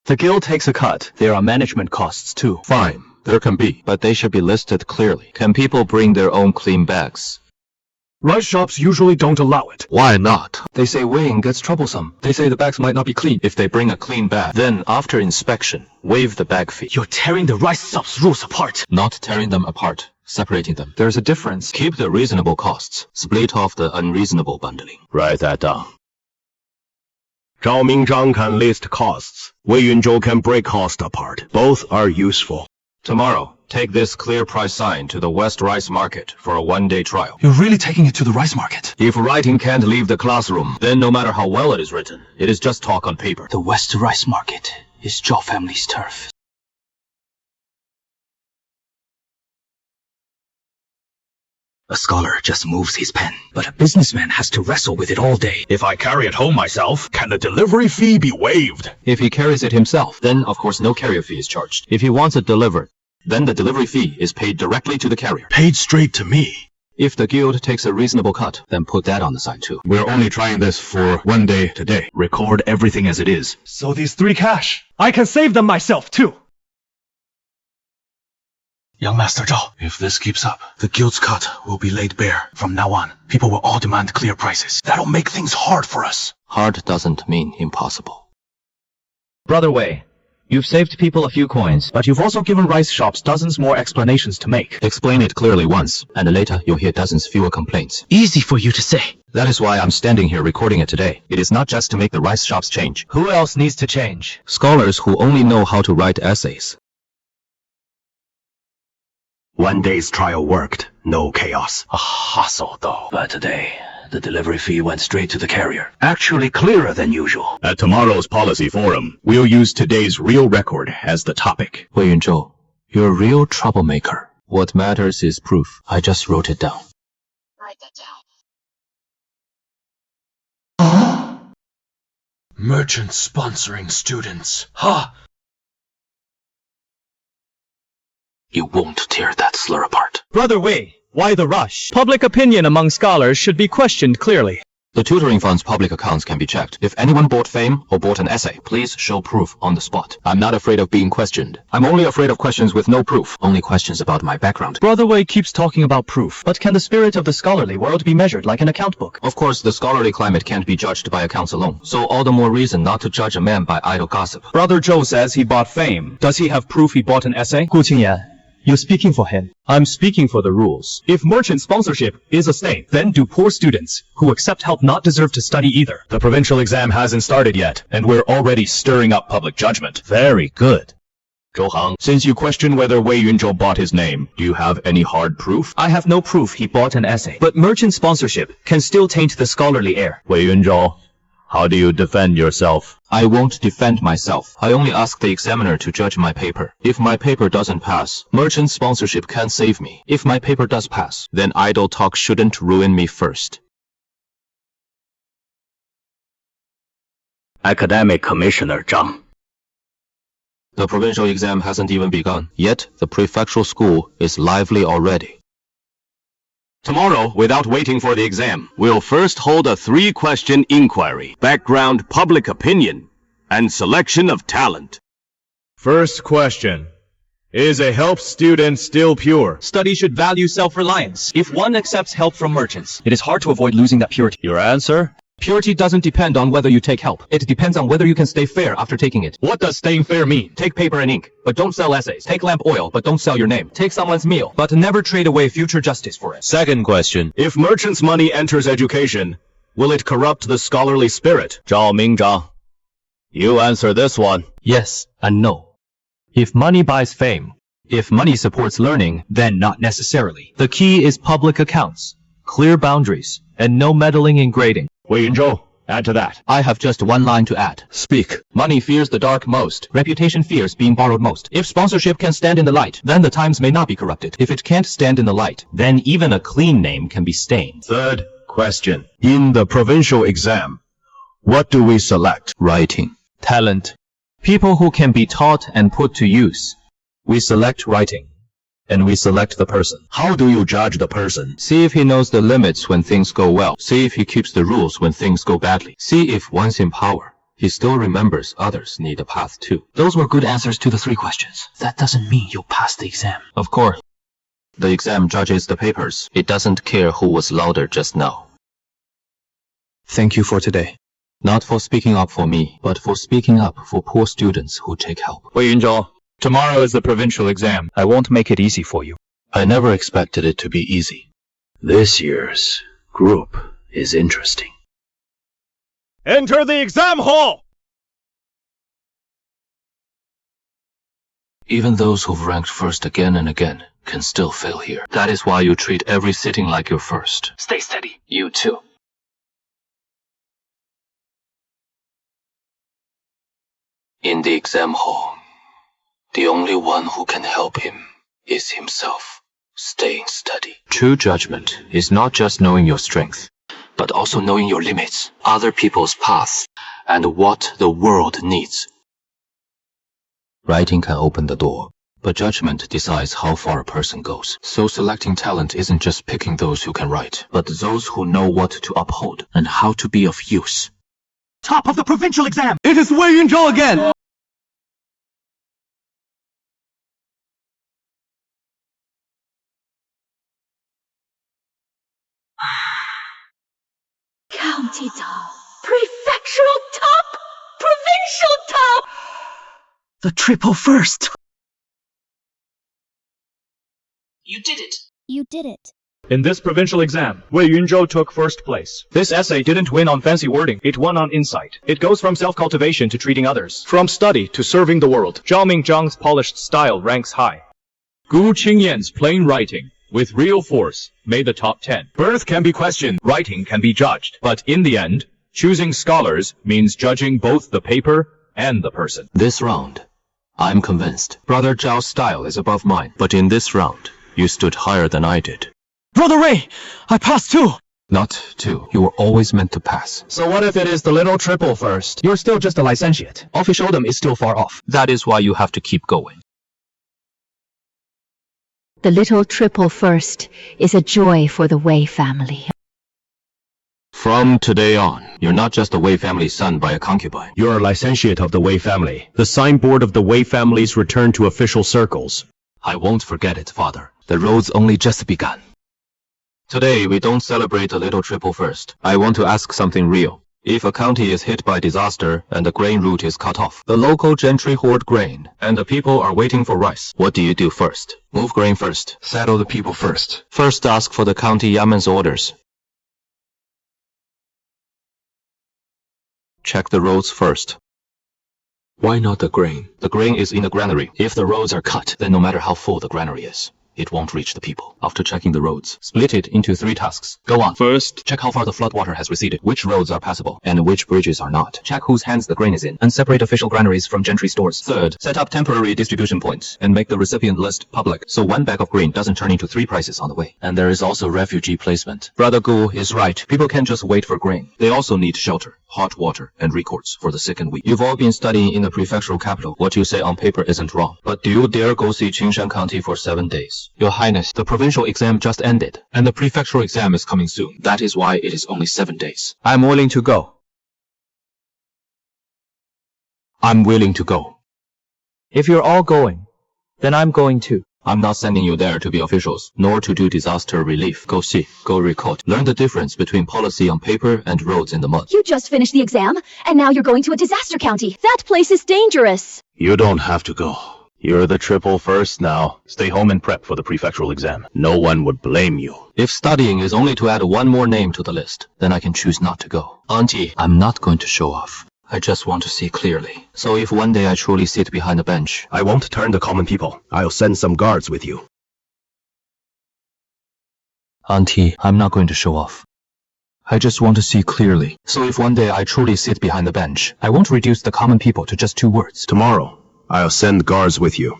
The guild takes a cut. There are management costs too.
Fine, there can be, but they should be listed clearly. Can people bring their own clean bags?
Rice shops usually don't allow it.
Why not?
They say weighing gets troublesome. They say the bags might not be clean.
If they bring a clean bag, then after inspection, waive the bag fee.
You're tearing the rice shop's rules apart.
Not tearing them apart, separating them.
There's a difference.
Keep the reasonable costs. Split off the unreasonable bundling.
Write that down. Zhao Mingzhang can list costs. Wei Yunzhou can break cost apart. Both are useful.
Tomorrow, take this clear price sign to the West Rice Market for a one-day trial.
You're really taking it to the rice market?
If writing can't leave the classroom, then no matter how well it is written, it is just talk on paper.
The West Rice Market is Zhao family's turf. A scholar just moves his pen, but a businessman has to wrestle with it all day.
If I carry it home myself, can the delivery fee be waived?
If he carries it himself, then of course no carrier fee is charged. If he wants it delivered, then the delivery fee is paid directly to the carrier.
Paid straight to me.
If the guild takes a reasonable cut, then put that on the side too.
We're only trying this for one day today. Record everything as it is. So these 3 cash, I can save them myself too.
Young Master Zhao, if this keeps up, the guild's cut will be laid bare. From now on, people will all demand clear prices. That'll make things hard for us.
Hard doesn't mean impossible.
Brother Wei, you've saved people a few coins, but you've also given rice shops dozens more explanations to make.
Explain it clearly once, and later you'll hear dozens fewer complaints.
Easy for you to say.
That is why I'm standing here recording it today. It is not just to make the rice shops change.
Who else needs to change?
Scholars who only know how to write essays.
One day's trial worked. No chaos.
A hassle, though. But today, the delivery fee went straight to the carrier. Actually clearer than usual.
At tomorrow's policy forum, we'll use today's real record as the topic.
Wei Yunzhou, you're a real troublemaker. What matters is proof. I just wrote it down.
Write that down.
Merchant sponsoring students. Ha! You won't tear that slur apart.
Brother Wei, why the rush? Public opinion among scholars should be questioned clearly.
The tutoring fund's public accounts can be checked. If anyone bought fame or bought an essay, please show proof on the spot. I'm not afraid of being questioned. I'm only afraid of questions with no proof. Only questions about my background.
Brother Wei keeps talking about proof, but can the spirit of the scholarly world be measured like an account book?
Of course, the scholarly climate can't be judged by accounts alone. So all the more reason not to judge a man by idle gossip.
Brother Zhou says he bought fame. Does he have proof he bought an essay? Gu Qingyan, you're speaking for him. I'm speaking for the rules. If merchant sponsorship is a stain, then do poor students who accept help not deserve to study either?
The provincial exam hasn't started yet, and we're already stirring up public judgment. Very good. Zhou Hang, since you question whether Wei Yunzhou bought his name, do you have any hard proof?
I have no proof he bought an essay, but merchant sponsorship can still taint the scholarly air.
Wei Yunzhou, how do you defend yourself?
I won't defend myself. I only ask the examiner to judge my paper. If my paper doesn't pass, merchant sponsorship can save me. If my paper does pass, then idle talk shouldn't ruin me first.
Academic Commissioner Zhang.
The provincial exam hasn't even begun, yet the prefectural school is lively already.
Tomorrow, without waiting for the exam, we'll first hold a 3-question inquiry. Background, public opinion, and selection of talent.
First question. Is a help student still pure?
Study should value self-reliance. If one accepts help from merchants, it is hard to avoid losing that purity.
Your answer?
Purity doesn't depend on whether you take help. It depends on whether you can stay fair after taking it.
What does staying fair mean?
Take paper and ink, but don't sell essays. Take lamp oil, but don't sell your name. Take someone's meal, but never trade away future justice for it.
Second question.
If merchant's money enters education, will it corrupt the scholarly spirit?
Zhao Mingzhang, you answer this one.
Yes and no. If money buys fame, if money supports learning, then not necessarily. The key is public accounts, clear boundaries, and no meddling in grading.
Wei Yunzhou, add to that.
I have just one line to add.
Speak.
Money fears the dark most. Reputation fears being borrowed most. If sponsorship can stand in the light, then the times may not be corrupted. If it can't stand in the light, then even a clean name can be stained.
Third question. In the provincial exam, what do we select?
Writing.
Talent. People who can be taught and put to use. We select writing. And we select the person.
How do you judge the person?
See if he knows the limits when things go well. See if he keeps the rules when things go badly. See if once in power, he still remembers others need a path too.
Those were good answers to the 3 questions. That doesn't mean you'll pass the exam.
Of course. The exam judges the papers. It doesn't care who was louder just now.
Thank you for today.
Not for speaking up for me, but for speaking up for poor students who take help.
Wei Yunzhou, tomorrow is the provincial exam. I won't make it easy for you.
I never expected it to be easy.
This year's group is interesting.
Enter the exam hall!
Even those who've ranked first again and again can still fail here. That is why you treat every sitting like your first.
Stay steady.
You too. In the exam hall, the only one who can help him is himself. Staying steady. True judgment is not just knowing your strength, but also knowing your limits, other people's paths, and what the world needs. Writing can open the door, but judgment decides how far a person goes. So selecting talent isn't just picking those who can write, but those who know what to uphold and how to be of use.
Top of the provincial exam!
It is Wei Yunzhou again!
County top, prefectural top, provincial top!
The triple first!
You did it!
You did it.
In this provincial exam, Wei Yunzhou took first place.
This essay didn't win on fancy wording, it won on insight. It goes from self-cultivation to treating others, from study to serving the world. Zhao Mingzhang's polished style ranks high. Gu Qingyan's plain writing, with real force, made the top 10. Birth can be questioned, writing can be judged, but in the end, choosing scholars means judging both the paper and the person.
This round, I'm convinced. Brother Zhao's style is above mine, but in this round, you stood higher than I did.
Brother Ray, I passed too!
Not two. You were always meant to pass.
So what if it is the little triple first? You're still just a licentiate. Officialdom is still far off.
That is why you have to keep going.
The little triple first is a joy for the Wei family.
From today on, you're not just a Wei family's son by a concubine.
You're a licentiate of the Wei family. The signboard of the Wei family's return to official circles.
I won't forget it, father. The road's only just begun. Today, we don't celebrate the little triple first. I want to ask something real. If a county is hit by disaster and the grain route is cut off, the local gentry hoard grain, and the people are waiting for rice, what do you do first? Move grain first.
Settle the people first.
First ask for the county yaman's orders. Check the roads first.
Why not the grain?
The grain is in the granary. If the roads are cut, then no matter how full the granary is, it won't reach the people. After checking the roads, split it into 3 tasks. Go on. First, check how far the floodwater has receded, which roads are passable, and which bridges are not. Check whose hands the grain is in, and separate official granaries from gentry stores. Third, set up temporary distribution points, and make the recipient list public, so 1 bag of grain doesn't turn into 3 prices on the way. And there is also refugee placement. Brother Gu is right. People can't just wait for grain. They also need shelter, hot water, and recourse for the sick and weak. You've all been studying in the prefectural capital. What you say on paper isn't wrong. But do you dare go see Qingshan County for 7 days? Your Highness, the provincial exam just ended, and the prefectural exam is coming soon. That is why it is only 7 days.
I'm willing to go.
I'm willing to go.
If you're all going, then I'm going too.
I'm not sending you there to be officials, nor to do disaster relief. Go see, go record. Learn the difference between policy on paper and roads in the mud.
You just finished the exam, and now you're going to a disaster county. That place is dangerous.
You don't have to go. You're the triple first now. Stay home and prep for the prefectural exam. No one would blame you.
If studying is only to add 1 more name to the list, then I can choose not to go. Auntie, I'm not going to show off. I just want to see clearly. So if one day I truly sit behind a bench,
I won't turn the common people. I'll send some guards with you.
Auntie, I'm not going to show off. I just want to see clearly. So if one day I truly sit behind the bench, I won't reduce the common people to just 2 words.
Tomorrow, I'll send guards with you.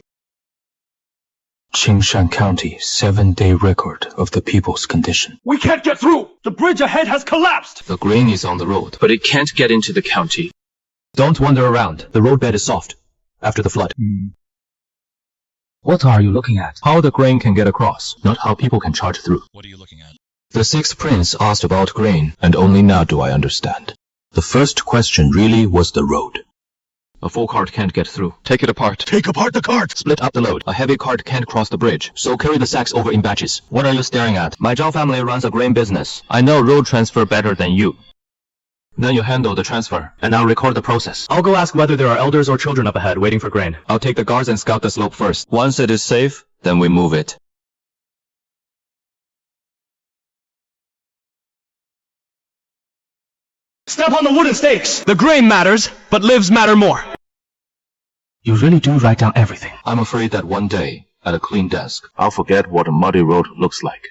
Qingshan County 7-day record of the people's condition.
We can't get through! The bridge ahead has collapsed!
The grain is on the road, but it can't get into the county.
Don't wander around. The roadbed is soft. After the flood.
What are you looking at?
How the grain can get across, not how people can charge through.
What are you looking at?
The 6th prince asked about grain, and only now do I understand. The first question really was the road. A full cart can't get through.
Take it apart.
Take apart the cart!
Split up the load. A heavy cart can't cross the bridge, so carry the sacks over in batches. What are you staring at? My Zhao family runs a grain business. I know road transfer better than you. Then you handle the transfer, and I'll record the process.
I'll go ask whether there are elders or children up ahead waiting for grain.
I'll take the guards and scout the slope first. Once it is safe, then we move it.
Step on the wooden stakes! The grain matters, but lives matter more.
You really do write down everything.
I'm afraid that one day, at a clean desk,
I'll forget what a muddy road looks like.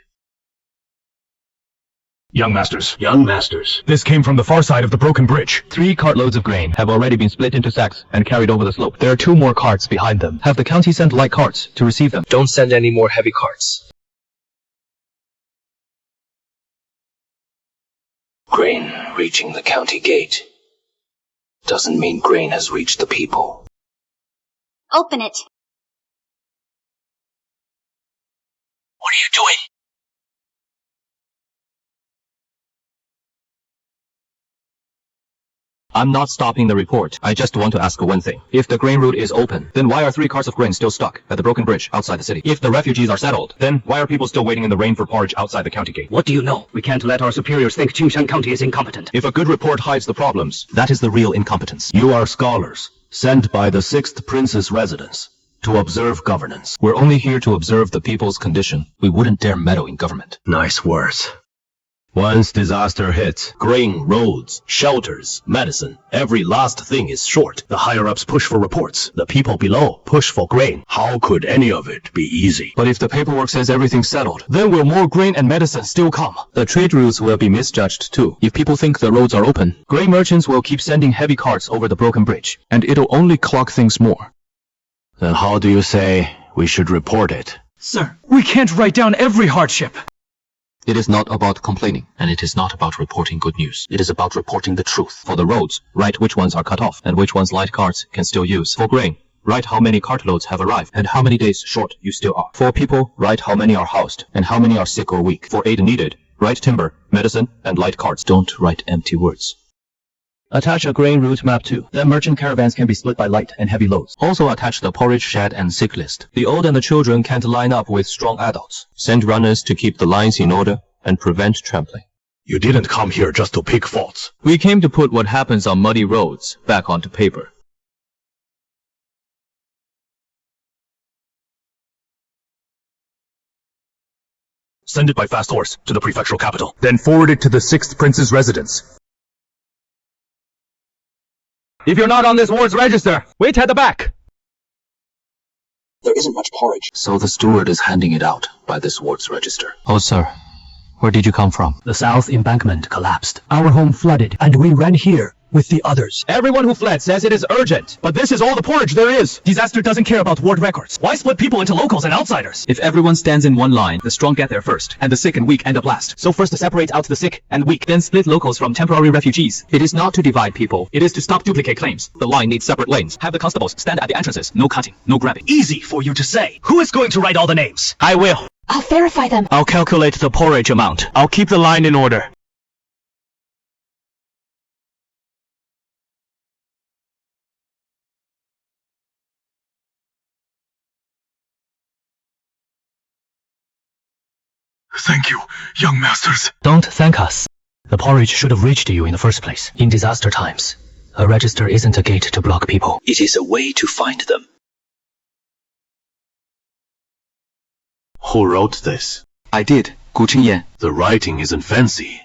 Young masters, this came from the far side of the broken bridge.
3 cartloads of grain have already been split into sacks and carried over the slope. There are 2 more carts behind them. Have the county send light carts to receive them.
Don't send any more heavy carts. Grain reaching the county gate doesn't mean grain has reached the people.
Open it.
What are you doing?
I'm not stopping the report. I just want to ask one thing. If the grain route is open, then why are 3 carts of grain still stuck at the broken bridge outside the city? If the refugees are settled, then why are people still waiting in the rain for porridge outside the county gate?
What do you know? We can't let our superiors think Qingshan County is incompetent.
If a good report hides the problems, that is the real incompetence.
You are scholars, sent by the 6th Prince's residence to observe governance.
We're only here to observe the people's condition. We wouldn't dare meddle in government.
Nice words. Once disaster hits, grain, roads, shelters, medicine, every last thing is short. The higher-ups push for reports. The people below push for grain. How could any of it be easy?
But if the paperwork says everything's settled, then will more grain and medicine still come? The trade routes will be misjudged too. If people think the roads are open, grain merchants will keep sending heavy carts over the broken bridge, and it'll only clog things more.
Then how do you say we should report it?
Sir, we can't write down every hardship.
It is not about complaining, and it is not about reporting good news. It is about reporting the truth. For the roads, write which ones are cut off, and which ones light carts can still use. For grain, write how many cartloads have arrived, and how many days short you still are. For people, write how many are housed, and how many are sick or weak. For aid needed, write timber, medicine, and light carts. Don't write empty words.
Attach a grain route map too. Then merchant caravans can be split by light and heavy loads.
Also attach the porridge shed and sick list. The old and the children can't line up with strong adults. Send runners to keep the lines in order and prevent trampling.
You didn't come here just to pick faults.
We came to put what happens on muddy roads back onto paper.
Send it by fast horse to the prefectural capital. Then forward it to the 6th Prince's residence.
If you're not on this ward's register, wait at the back.
There isn't much porridge.
So the steward is handing it out by this ward's register.
Oh, sir. Where did you come from?
The south embankment collapsed. Our home flooded, and we ran here with the others.
Everyone who fled says it is urgent, but this is all the porridge there is. Disaster doesn't care about ward records. Why split people into locals and outsiders?
If everyone stands in one line, the strong get there first, and the sick and weak end up last. So first to separate out the sick and weak, then split locals from temporary refugees. It is not to divide people. It is to stop duplicate claims. The line needs separate lanes. Have the constables stand at the entrances. No cutting, no grabbing.
Easy for you to say. Who is going to write all the names?
I will.
I'll verify them.
I'll calculate the porridge amount. I'll keep the line in order.
Thank you, young masters.
Don't thank us. The porridge should have reached you in the first place. In disaster times, a register isn't a gate to block people.
It is a way to find them.
Who wrote this?
I did, Gu Qingyan.
The writing isn't fancy,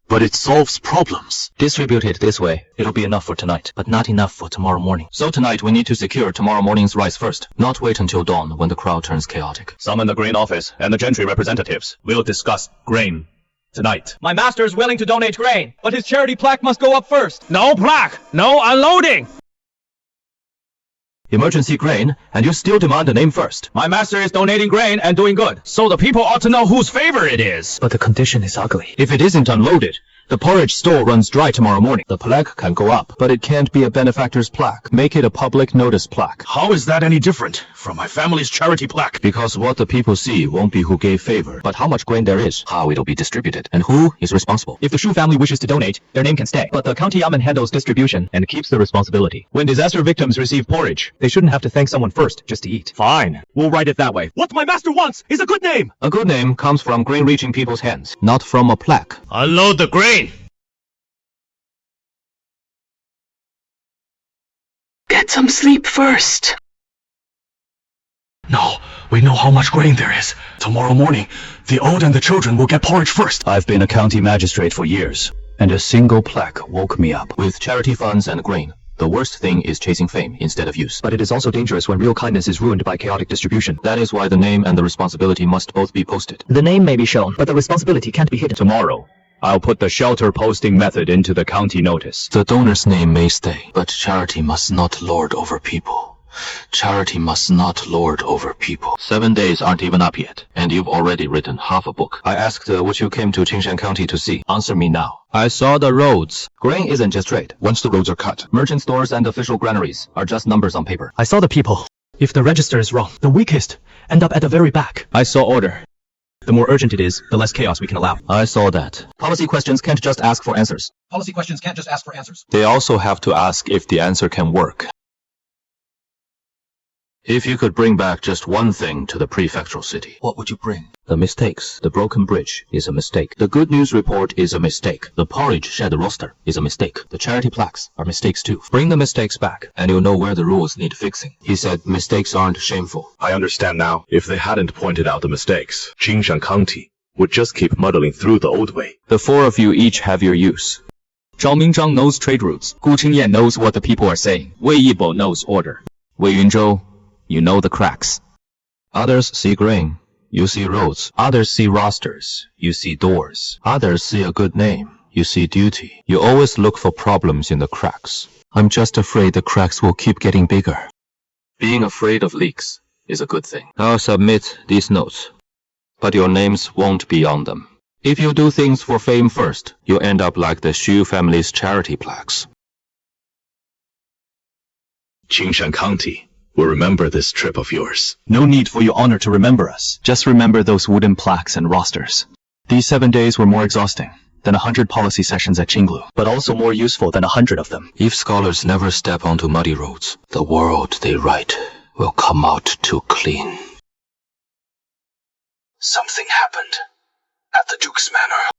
but it solves problems.
Distribute it this way. It'll be enough for tonight, but not enough for tomorrow morning.
So tonight we need to secure tomorrow morning's rice first, not wait until dawn when the crowd turns chaotic.
Summon the grain office and the gentry representatives. We'll discuss grain tonight.
My master's willing to donate grain, but his charity plaque must go up first. No plaque! No unloading!
Emergency grain, and you still demand a name first.
My master is donating grain and doing good, so the people ought to know whose favor it is.
But the condition is ugly.
If it isn't unloaded, the porridge store runs dry tomorrow morning. The plaque can go up, but it can't be a benefactor's plaque. Make it a public notice plaque.
How is that any different from
from my family's charity plaque.
Because what the people see won't be who gave favor, but how much grain there is, how it'll be distributed, and who is responsible.
If the Shu family wishes to donate, their name can stay, but the county yamen handles distribution and keeps the responsibility. When disaster victims receive porridge, they shouldn't have to thank someone first just to eat.
Fine, we'll write it that way. What my master wants is a good name!
A good name comes from grain reaching people's hands, not from a plaque.
Unload the grain!
Get some sleep first. No, we know how much grain there is. Tomorrow morning, the old and the children will get porridge first.
I've been a county magistrate for years, and a single plaque woke me up.
With charity funds and grain, the worst thing is chasing fame instead of use.
But it is also dangerous when real kindness is ruined by chaotic distribution.
That is why the name and the responsibility must both be posted.
The name may be shown, but the responsibility can't be hidden.
Tomorrow, I'll put the shelter posting method into the county notice.
The donor's name may stay, but charity must not lord over people. Charity must not lord over people. 7 days aren't even up yet, and you've already written half a book. I asked what you came to Qingshan County to see. Answer me now.
I saw the roads.
Grain isn't just trade. Once the roads are cut, merchant stores and official granaries are just numbers on paper.
I saw the people. If the register is wrong, the weakest end up at the very back.
I saw order. The more urgent it is, the less chaos we can allow.
I saw that. Policy questions can't just ask for answers.
Policy questions can't just ask for answers.
They also have to ask if the answer can work. If you could bring back just one thing to the prefectural city, what would you bring? The mistakes. The broken bridge is a mistake. The good news report is a mistake. The porridge shed roster is a mistake. The charity plaques are mistakes too. Bring the mistakes back, and you'll know where the rules need fixing. He said mistakes aren't shameful.
I understand now. If they hadn't pointed out the mistakes, Qingshan County would just keep muddling through the old way.
The four of you each have your use. Zhao Mingzhang knows trade routes. Gu Qingyan knows what the people are saying. Wei Yibo knows order. Wei Yunzhou, you know the cracks.
Others see grain. You see roads. Others see rosters. You see doors. Others see a good name. You see duty. You always look for problems in the cracks. I'm just afraid the cracks will keep getting bigger. Being afraid of leaks is a good thing. I'll submit these notes, but your names won't be on them. If you do things for fame first, you'll end up like the Xu family's charity plaques.
Qingshan County will remember this trip of yours.
No need for your honor to remember us. Just remember those wooden plaques and rosters. These 7 days were more exhausting than 100 policy sessions at Qinglu, but also more useful than 100 of them.
If scholars never step onto muddy roads, the world they write will come out too clean.
Something happened at the Duke's Manor.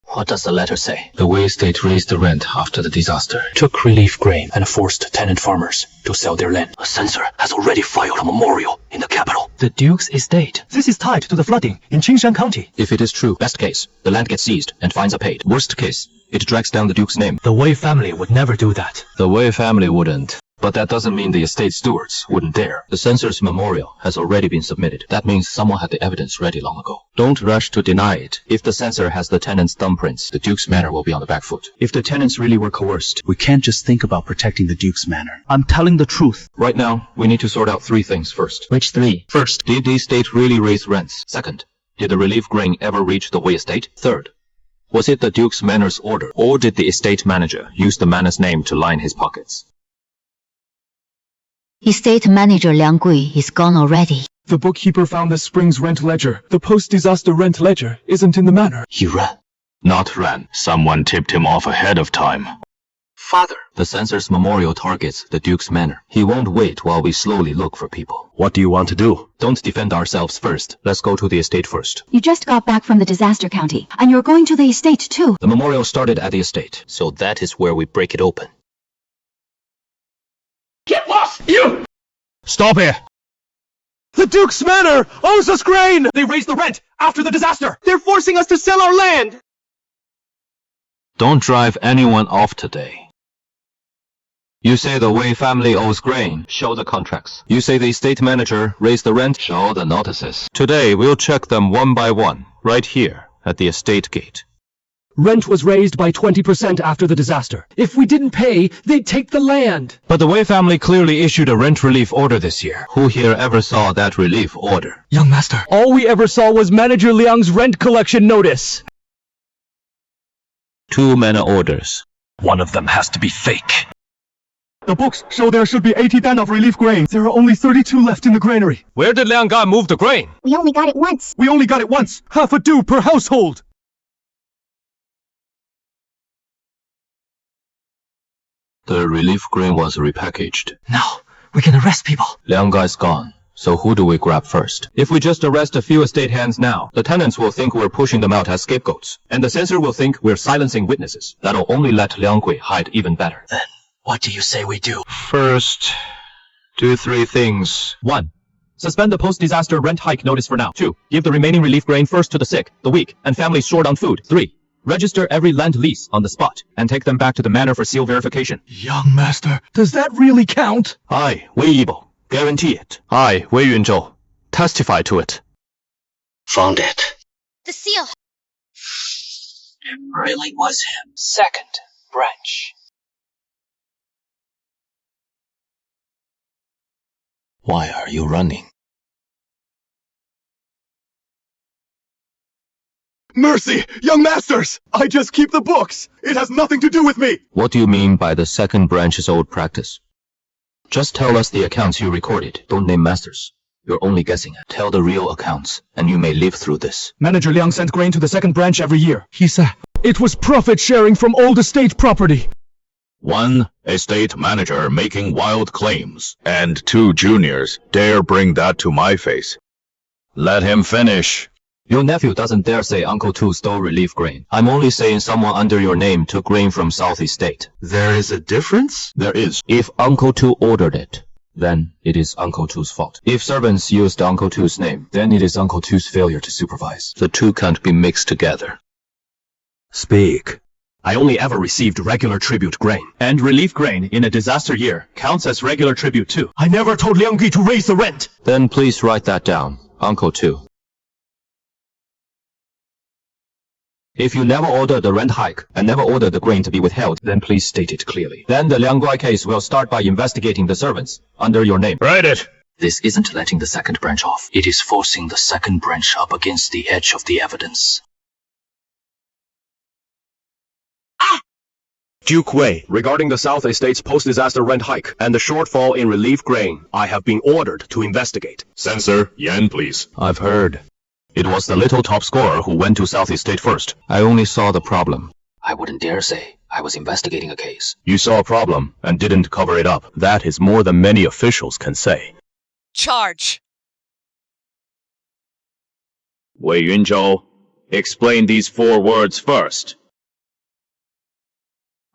What does the letter say?
The Wei State raised the rent after the disaster.
Took relief grain and forced tenant farmers to sell their land.
A censor has already filed a memorial in the capital.
The Duke's estate.
This is tied to the flooding in Qingshan County.
If it is true, best case, the land gets seized and fines are paid. Worst case, it drags down the Duke's name.
The Wei family would never do that.
The Wei family wouldn't. But that doesn't mean the estate stewards wouldn't dare. The censor's memorial has already been submitted. That means someone had the evidence ready long ago. Don't rush to deny it. If the censor has the tenants' thumbprints, the Duke's Manor will be on the back foot.
If the tenants really were coerced, we can't just think about protecting the Duke's Manor. I'm telling the truth.
Right now, we need to sort out 3 things first.
Which 3?
First, did the estate really raise rents? Second, did the relief grain ever reach the Wei estate? Third, was it the Duke's Manor's order, or did the estate manager use the manor's name to line his pockets?
Estate manager Liang Gui is gone already.
The bookkeeper found the spring's rent ledger. The post-disaster rent ledger isn't in the manor.
He ran.
Not ran. Someone tipped him off ahead of time.
Father.
The censor's memorial targets the Duke's Manor. He won't wait while we slowly look for people.
What do you want to do?
Don't defend ourselves first. Let's go to the estate first.
You just got back from the disaster county, and you're going to the estate too.
The memorial started at the estate, so that is where we break it open.
Get lost, you!
Stop it!
The Duke's Manor owes us grain! They raised the rent after the disaster! They're forcing us to sell our land!
Don't drive anyone off today. You say the Wei family owes grain. Show the contracts. You say the estate manager raised the rent. Show the notices. Today we'll check them one by one, right here at the estate gate.
Rent was raised by 20% after the disaster. If we didn't pay, they'd take the land.
But the Wei family clearly issued a rent relief order this year.
Who here ever saw that relief order?
Young master. All we ever saw was Manager Liang's rent collection notice.
2 manor orders.
One of them has to be fake.
The books show there should be 80 dan of relief grain. There are only 32 left in the granary.
Where did Liang Gai move the grain?
We only got it once.
We only got it once. Half a due per household.
The relief grain was repackaged.
Now, we can arrest people.
Liang Gai's gone. So who do we grab first?
If we just arrest a few estate hands now, the tenants will think we're pushing them out as scapegoats, and the censor will think we're silencing witnesses.
That'll only let Liang Gui hide even better.
Then, what do you say we do?
First, do 3 things. 1. Suspend the post-disaster rent hike notice for now. 2. Give the remaining relief grain first to the sick, the weak, and families short on food. 3. Register every land lease on the spot, and take them back to the manor for seal verification.
Young master, does that really count?
I, Wei Yibo, guarantee it.
I, Wei Yunzhou, testify to it.
Found it.
The seal.
It really was him. Second branch.
Why are you running?
Mercy, young masters! I just keep the books. It has nothing to do with me.
What do you mean by the second branch's old practice? Just tell us the accounts you recorded. Don't name masters. You're only guessing. Tell the real accounts, and you may live through this.
Manager Liang sent grain to the second branch every year. He said it was profit sharing from old estate property.
1 estate manager making wild claims, and 2 juniors dare bring that to my face. Let him finish.
Your nephew doesn't dare say Uncle Tu stole relief grain. I'm only saying someone under your name took grain from South Estate.
There is a difference?
There is. If Uncle Tu ordered it, then it is Uncle Tu's fault. If servants used Uncle Tu's name, then it is Uncle Tu's failure to supervise. The two can't be mixed together.
Speak.
I only ever received regular tribute grain. And relief grain in a disaster year counts as regular tribute too.
I never told Liang Gui to raise the rent.
Then please write that down, Uncle Tu. If you never ordered the rent hike and never ordered the grain to be withheld, then please state it clearly. Then the Liang Guai case will start by investigating the servants under your name.
Write it!
This isn't letting the second branch off. It is forcing the second branch up against the edge of the evidence.
Duke Wei, regarding the South Estate's post-disaster rent hike and the shortfall in relief grain, I have been ordered to investigate.
Censor, Yan, please.
I've heard. It was the little top scorer who went to South Estate first. I only saw the problem.
I wouldn't dare say. I was investigating a case.
You saw a problem and didn't cover it up. That is more than many officials can say.
Charge!
Wei Yunzhou, explain these 4 words first.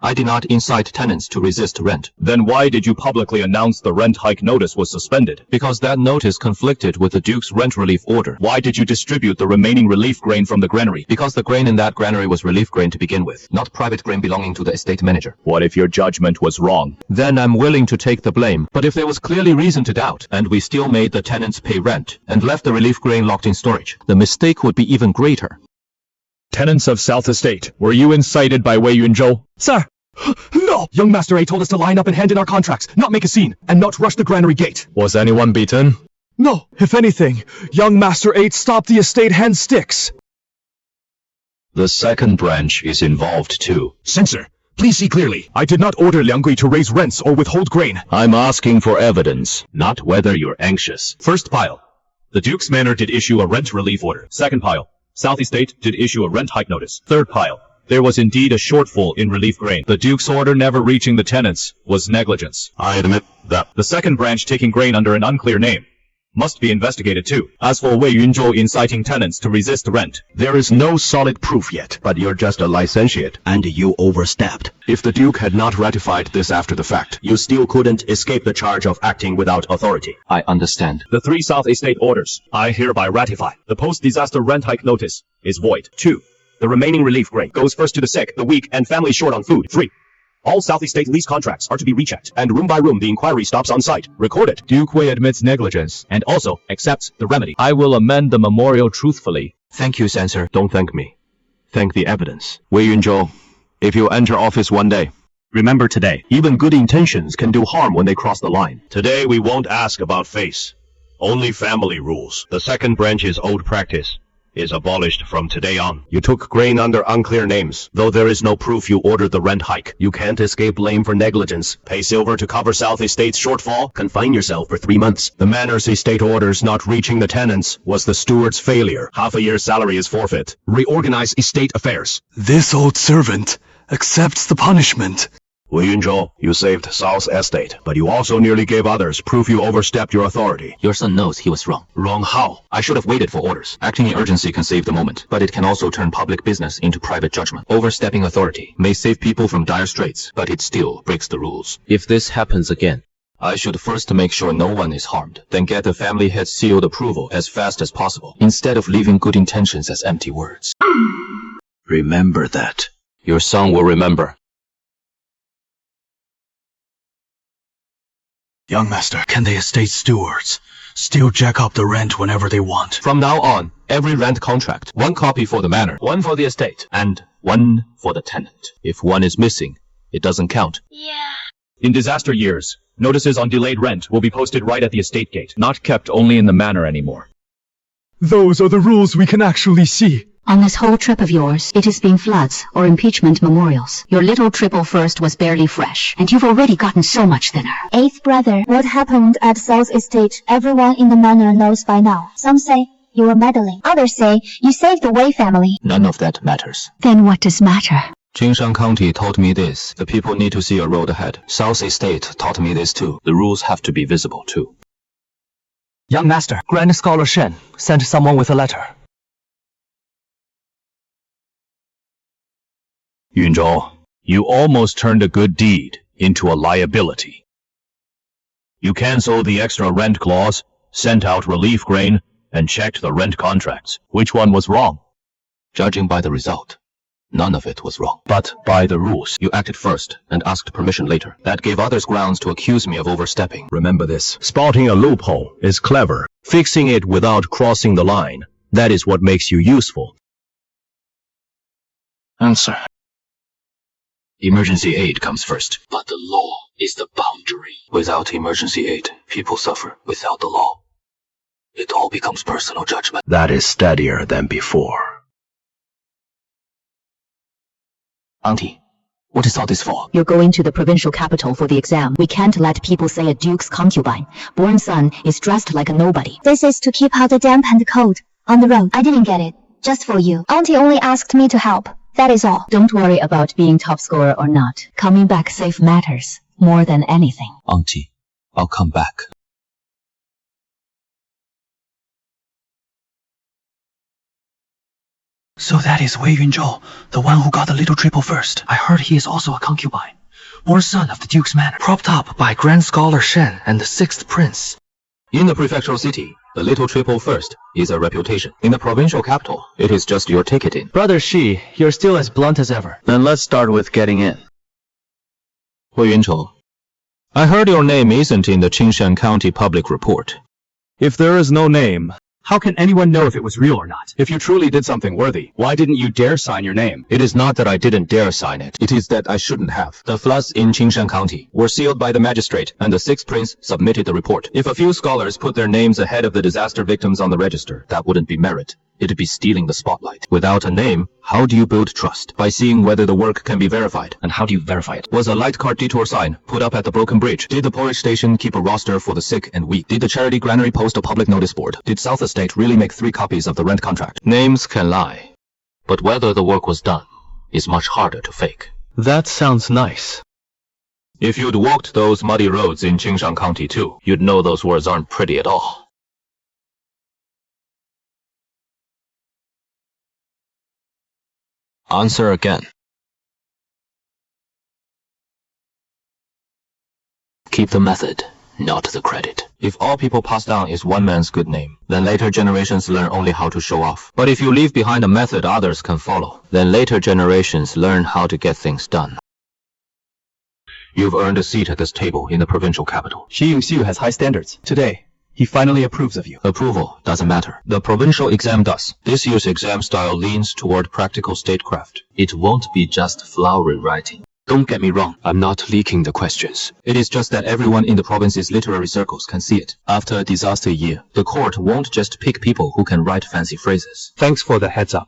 I did not incite tenants to resist rent. Then why did you publicly announce the rent hike notice was suspended? Because that notice conflicted with the Duke's rent relief order. Why did you distribute the remaining relief grain from the granary? Because the grain in that granary was relief grain to begin with, not private grain belonging to the estate manager.
What if your judgment was wrong?
Then I'm willing to take the blame. But if there was clearly reason to doubt, and we still made the tenants pay rent, and left the relief grain locked in storage, the mistake would be even greater.
Tenants of South Estate, were you incited by Wei Yunzhou?
Sir! No! Young Master A told us to line up and hand in our contracts, not make a scene, and not rush the granary gate.
Was anyone beaten?
No. If anything, Young Master 8 stopped the estate hand sticks.
The second branch is involved too.
Censor, please see clearly. I did not order Liang Gui to raise rents or withhold grain.
I'm asking for evidence, not whether you're anxious.
First pile. The Duke's Manor did issue a rent relief order. Second pile. South Estate did issue a rent hike notice. Third pile. There was indeed a shortfall in relief grain. The Duke's order never reaching the tenants was negligence.
I admit that.
The second branch taking grain under an unclear name must be investigated too. As for Wei Yunzhou inciting tenants to resist rent,
there is no solid proof yet, but you're just a licentiate, and you overstepped. If the Duke had not ratified this after the fact, you still couldn't escape the charge of acting without authority.
I understand.
The 3 South Estate orders, I hereby ratify. The post-disaster rent hike notice is void. 2. The remaining relief grain goes first to the sick, the weak, and families short on food. 3. All South Estate lease contracts are to be rechecked, and room by room the inquiry stops on site. Recorded.
Duke Wei admits negligence, and also accepts the remedy. I will amend the memorial truthfully.
Thank you, Censor.
Don't thank me. Thank the evidence. Wei Yunzhou, if you enter office one day, remember today, even good intentions can do harm when they cross the line. Today we won't ask about face. Only family rules. The second branch's old practice
is abolished from today on.
You took grain under unclear names. Though there is no proof you ordered the rent hike, you can't escape blame for negligence. Pay silver to cover South Estate's shortfall. Confine yourself for 3 months. The Manor's estate orders not reaching the tenants was the steward's failure. Half a year's salary is forfeit. Reorganize estate affairs.
This old servant accepts the punishment.
Wei Yunzhou, you saved South Estate, but you also nearly gave others proof you overstepped your authority.
Your son knows he was wrong.
Wrong how?
I should have waited for orders. Acting in urgency can save the moment, but it can also turn public business into private judgment. Overstepping authority may save people from dire straits, but it still breaks the rules.
If this happens again,
I should first make sure no one is harmed, then get the family head's sealed approval as fast as possible, instead of leaving good intentions as empty words.
Remember that.
Your son will remember.
Young master, can the estate stewards still jack up the rent whenever they want?
From now on, every rent contract, 1 copy for the manor, 1 for the estate, and 1 for the tenant. If one is missing, it doesn't count.
Yeah.
In disaster years, notices on delayed rent will be posted right at the estate gate, not kept only in the manor anymore.
Those are the rules we can actually see.
On this whole trip of yours, it has been floods or impeachment memorials. Your little triple first was barely fresh, and you've already gotten so much thinner.
Eighth brother, what happened at South Estate, everyone in the manor knows by now. Some say you were meddling. Others say you saved the Wei family.
None of that matters.
Then what does matter?
Jingshan County taught me this. The people need to see a road ahead. South Estate taught me this too. The rules have to be visible too.
Young master, Grand Scholar Shen sent someone with a letter.
Yunzhou, you almost turned a good deed into a liability. You canceled the extra rent clause, sent out relief grain, and checked the rent contracts. Which one was wrong?
Judging by the result, none of it was wrong.
But by the rules.
You acted first and asked permission later. That gave others grounds to accuse me of overstepping.
Remember this. Spotting a loophole is clever. Fixing it without crossing the line, that is what makes you useful.
Answer.
Emergency aid comes first, but the law is the boundary. Without emergency aid, people suffer. Without the law, it all becomes personal judgment.
That is steadier than before.
Auntie, what is all this for?
You're going to the provincial capital for the exam. We can't let people say a duke's concubine, born son, is dressed like a nobody.
This is to keep out the damp and cold on the road. I didn't get it. Just for you. Auntie only asked me to help. That is all.
Don't worry about being top scorer or not. Coming back safe matters more than anything.
Auntie, I'll come back.
So that is Wei Yunzhou, the one who got the little triple first. I heard he is also a concubine, born son of the Duke's manor, propped up by Grand Scholar Shen and the 6th Prince.
In the prefectural city, the little triple first is a reputation. In the provincial capital, it is just your ticket in.
Brother Shi, you're still as blunt as ever.
Then let's start with getting in.
Hui Yunzhou, I heard your name isn't in the Qingshan County public report.
If there is no name,
How can anyone know if it was real or not?
if you truly did something worthy, why didn't you dare sign your name?
It is not that I didn't dare sign it. It is that I shouldn't have. The floods in Qingshan County were sealed by the magistrate, and the 6th Prince submitted the report. If a few scholars put their names ahead of the disaster victims on the register, that wouldn't be merit. It'd be stealing the spotlight. Without a name, how do you build trust? By seeing whether the work can be verified.
And how do you verify it?
Was a light cart detour sign put up at the broken bridge? Did the porridge station keep a roster for the sick and weak? Did the charity granary post a public notice board? Did South Estate really make 3 copies of the rent contract? Names can lie, but whether the work was done is much harder to fake.
That sounds nice.
If you'd walked those muddy roads in Qingshan County too, you'd know those words aren't pretty at all. Answer again. Keep the method, not the credit. If all people pass down is one man's good name, then later generations learn only how to show off. But if you leave behind a method others can follow, then later generations learn how to get things done. You've earned a seat at this table in the provincial capital.
Shi Yingxiu has high standards. Today, he finally approves of you.
Approval doesn't matter. The provincial exam does. This year's exam style leans toward practical statecraft. It won't be just flowery writing. Don't get me wrong, I'm not leaking the questions. It is just that everyone in the province's literary circles can see it. After a disaster year, the court won't just pick people who can write fancy phrases.
Thanks for the heads up.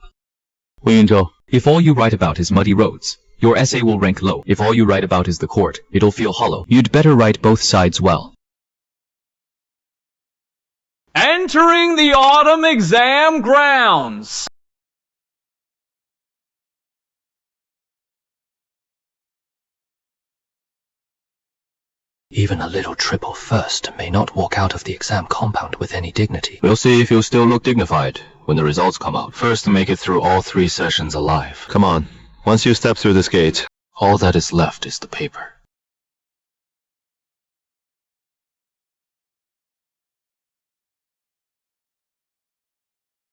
Wei Yunzhou,
If all you write about is muddy roads, your essay will rank low. If all you write about is the court, it'll feel hollow. You'd better write both sides well.
Entering the autumn exam grounds.
Even a little triple first may not walk out of the exam compound with any dignity.
We'll see if you'll still look dignified when the results come out. First, make it through all 3 sessions alive.
come on. Once you step through this gate,
All that is left is the paper.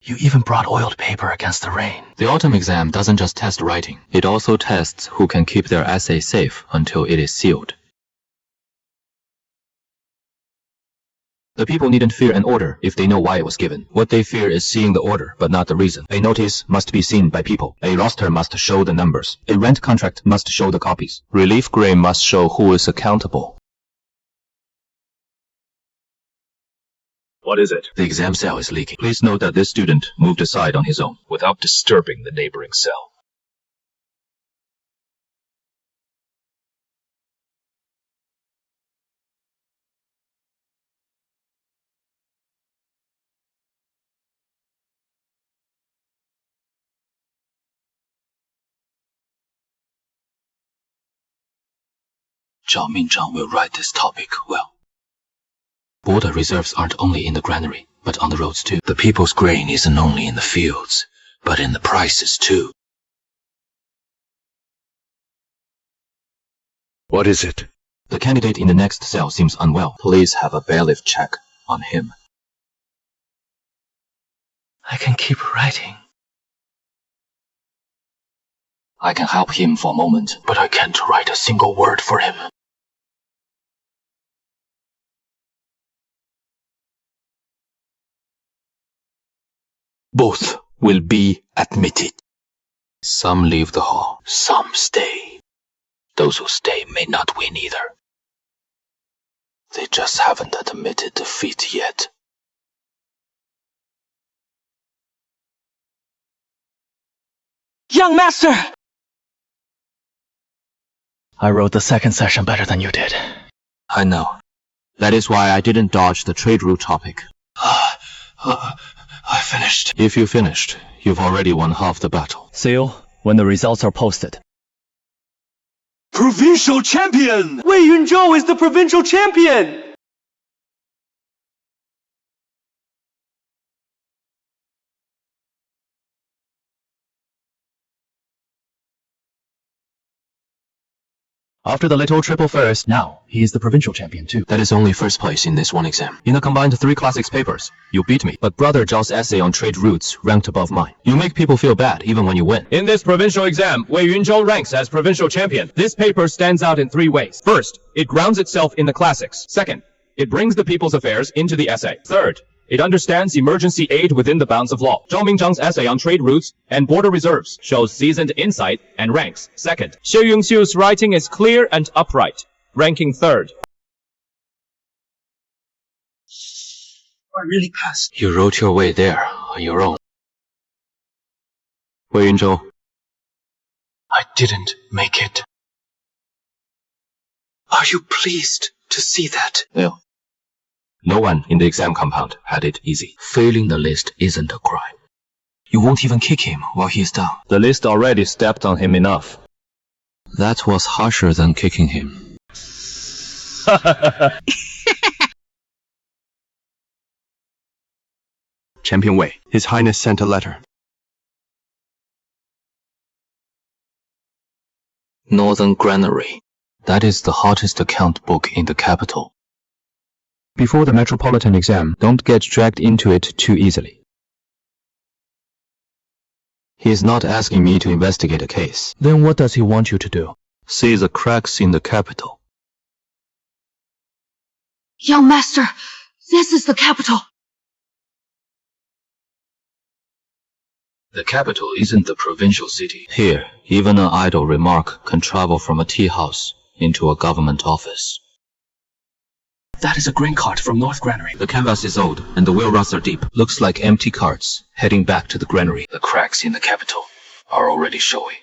You even brought oiled paper against the rain.
The autumn exam doesn't just test writing. It also tests who can keep their essay safe until it is sealed. The people needn't fear an order if they know why it was given. What they fear is seeing the order, but not the reason. A notice must be seen by people. A roster must show the numbers. A rent contract must show the copies. Relief gray must show who is accountable.
What is it?
The exam cell is leaking. Please note that this student moved aside on his own, without disturbing the neighboring cell.
Zhao Mingzhang will write this topic well.
Border reserves aren't only in the granary, but on the roads too.
The people's grain isn't only in the fields, but in the prices too.
what is it?
The candidate in the next cell seems unwell. Please have a bailiff check on him.
I can keep writing,
I can help him for a moment.
but I can't write a single word for him.
Both will be admitted. Some leave the hall.
Some stay.
Those who stay may not win either. They just haven't admitted defeat yet.
Young master!
I wrote the second session better than you did.
I know. That is why I didn't dodge the trade route topic.
I finished.
If you finished, you've already won half the battle.
Seal when the results are posted.
Provincial champion! Wei Yunzhou is the provincial champion!
After the little triple first, now he is the provincial champion too.
That is only first place in this one exam. In the combined 3 classics papers, you beat me. But Brother Zhao's essay on trade routes ranked above mine. You make people feel bad even when you win.
In this provincial exam, Wei Yunzhou ranks as provincial champion. This paper stands out in 3 ways. First, it grounds itself in the classics. Second, it brings the people's affairs into the essay. Third, it understands emergency aid within the bounds of law. Zhao Mingzhang's essay on trade routes and border reserves shows seasoned insight and ranks second. Xie Yongxiu's writing is clear and upright, ranking third.
I really passed.
You wrote your way there on your own. Wei Yunzhou,
I didn't make it. Are you pleased to see that?
no. No one in the exam compound had it easy. Failing the list isn't a crime.
You won't even kick him while he is down.
The list already stepped on him enough.
That was harsher than kicking him.
Champion Wei, His Highness sent a letter.
Northern Granary. That is the hottest account book in the capital.
Before the metropolitan exam, don't get dragged into it too easily.
He is not asking me to investigate a case.
Then what does he want you to do?
See the cracks in the capital.
Young master, this is the capital.
The capital isn't the provincial city. Here, even an idle remark can travel from a tea house into a government office.
That is a grain cart from North Granary.
The canvas is old, and the wheel ruts are deep. Looks like empty carts heading back to the granary. The cracks in the capital are already showing.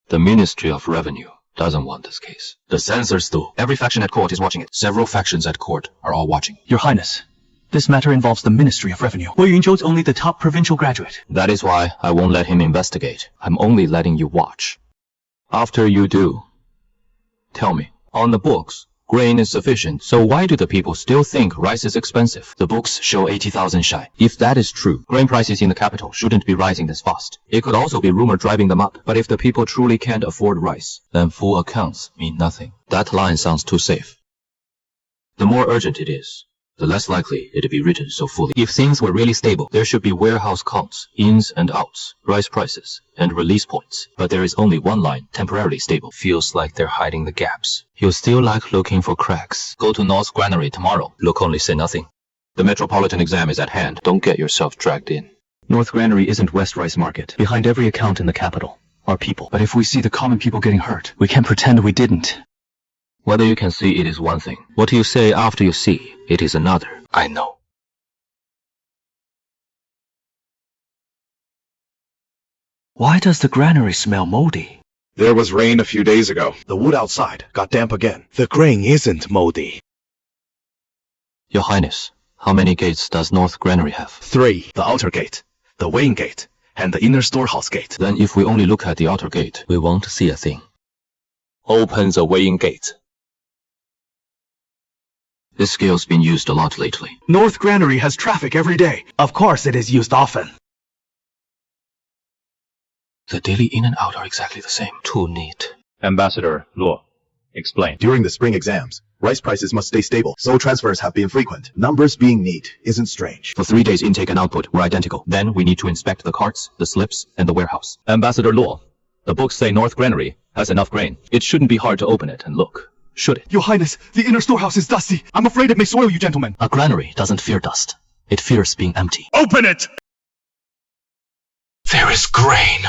The Ministry of Revenue doesn't want this case. The censors do.
Every faction at court is watching it.
Several factions at court are all watching.
Your Highness, this matter involves the Ministry of Revenue. Wei Yunzhou is only the top provincial graduate.
That is why I won't let him investigate. I'm only letting you watch. After you do, tell me, on the books, grain is sufficient, so why do the people still think rice is expensive? The books show 80,000 shai. If that is true, grain prices in the capital shouldn't be rising this fast. It could also be rumor driving them up. But if the people truly can't afford rice, then full accounts mean nothing. That line sounds too safe. The more urgent it is, the less likely it'd be written so fully. If things were really stable, there should be warehouse counts, ins and outs, rice prices, and release points. But there is only one line, temporarily stable. Feels like they're hiding the gaps. You'll still like looking for cracks. Go to North Granary tomorrow. Look only, say nothing. The metropolitan exam is at hand. Don't get yourself dragged in.
North Granary isn't West Rice Market. Behind every account in the capital are people. But if we see the common people getting hurt, we can't pretend we didn't.
Whether you can see it is one thing. What you say after you see it is another. I know.
Why does the granary smell moldy?
There was rain a few days ago. The wood outside got damp again. The grain isn't moldy.
Your Highness, how many gates does North Granary have?
3. The outer gate, the weighing gate, and the inner storehouse gate.
Then if we only look at the outer gate, we won't see a thing. Open the weighing gate. This scale's been used a lot lately.
North Granary has traffic every day. Of course it is used often.
The daily in and out are exactly the same. Too neat.
Ambassador Luo, explain.
During the spring exams, rice prices must stay stable, so transfers have been frequent. Numbers being neat isn't strange.
For 3 days, intake and output were identical. Then we need to inspect the carts, the slips, and the warehouse. Ambassador Luo, the books say North Granary has enough grain. It shouldn't be hard to open it and look, should it?
Your Highness, the inner storehouse is dusty. I'm afraid it may soil you, gentlemen.
A granary doesn't fear dust. It fears being empty.
Open it!
There is grain.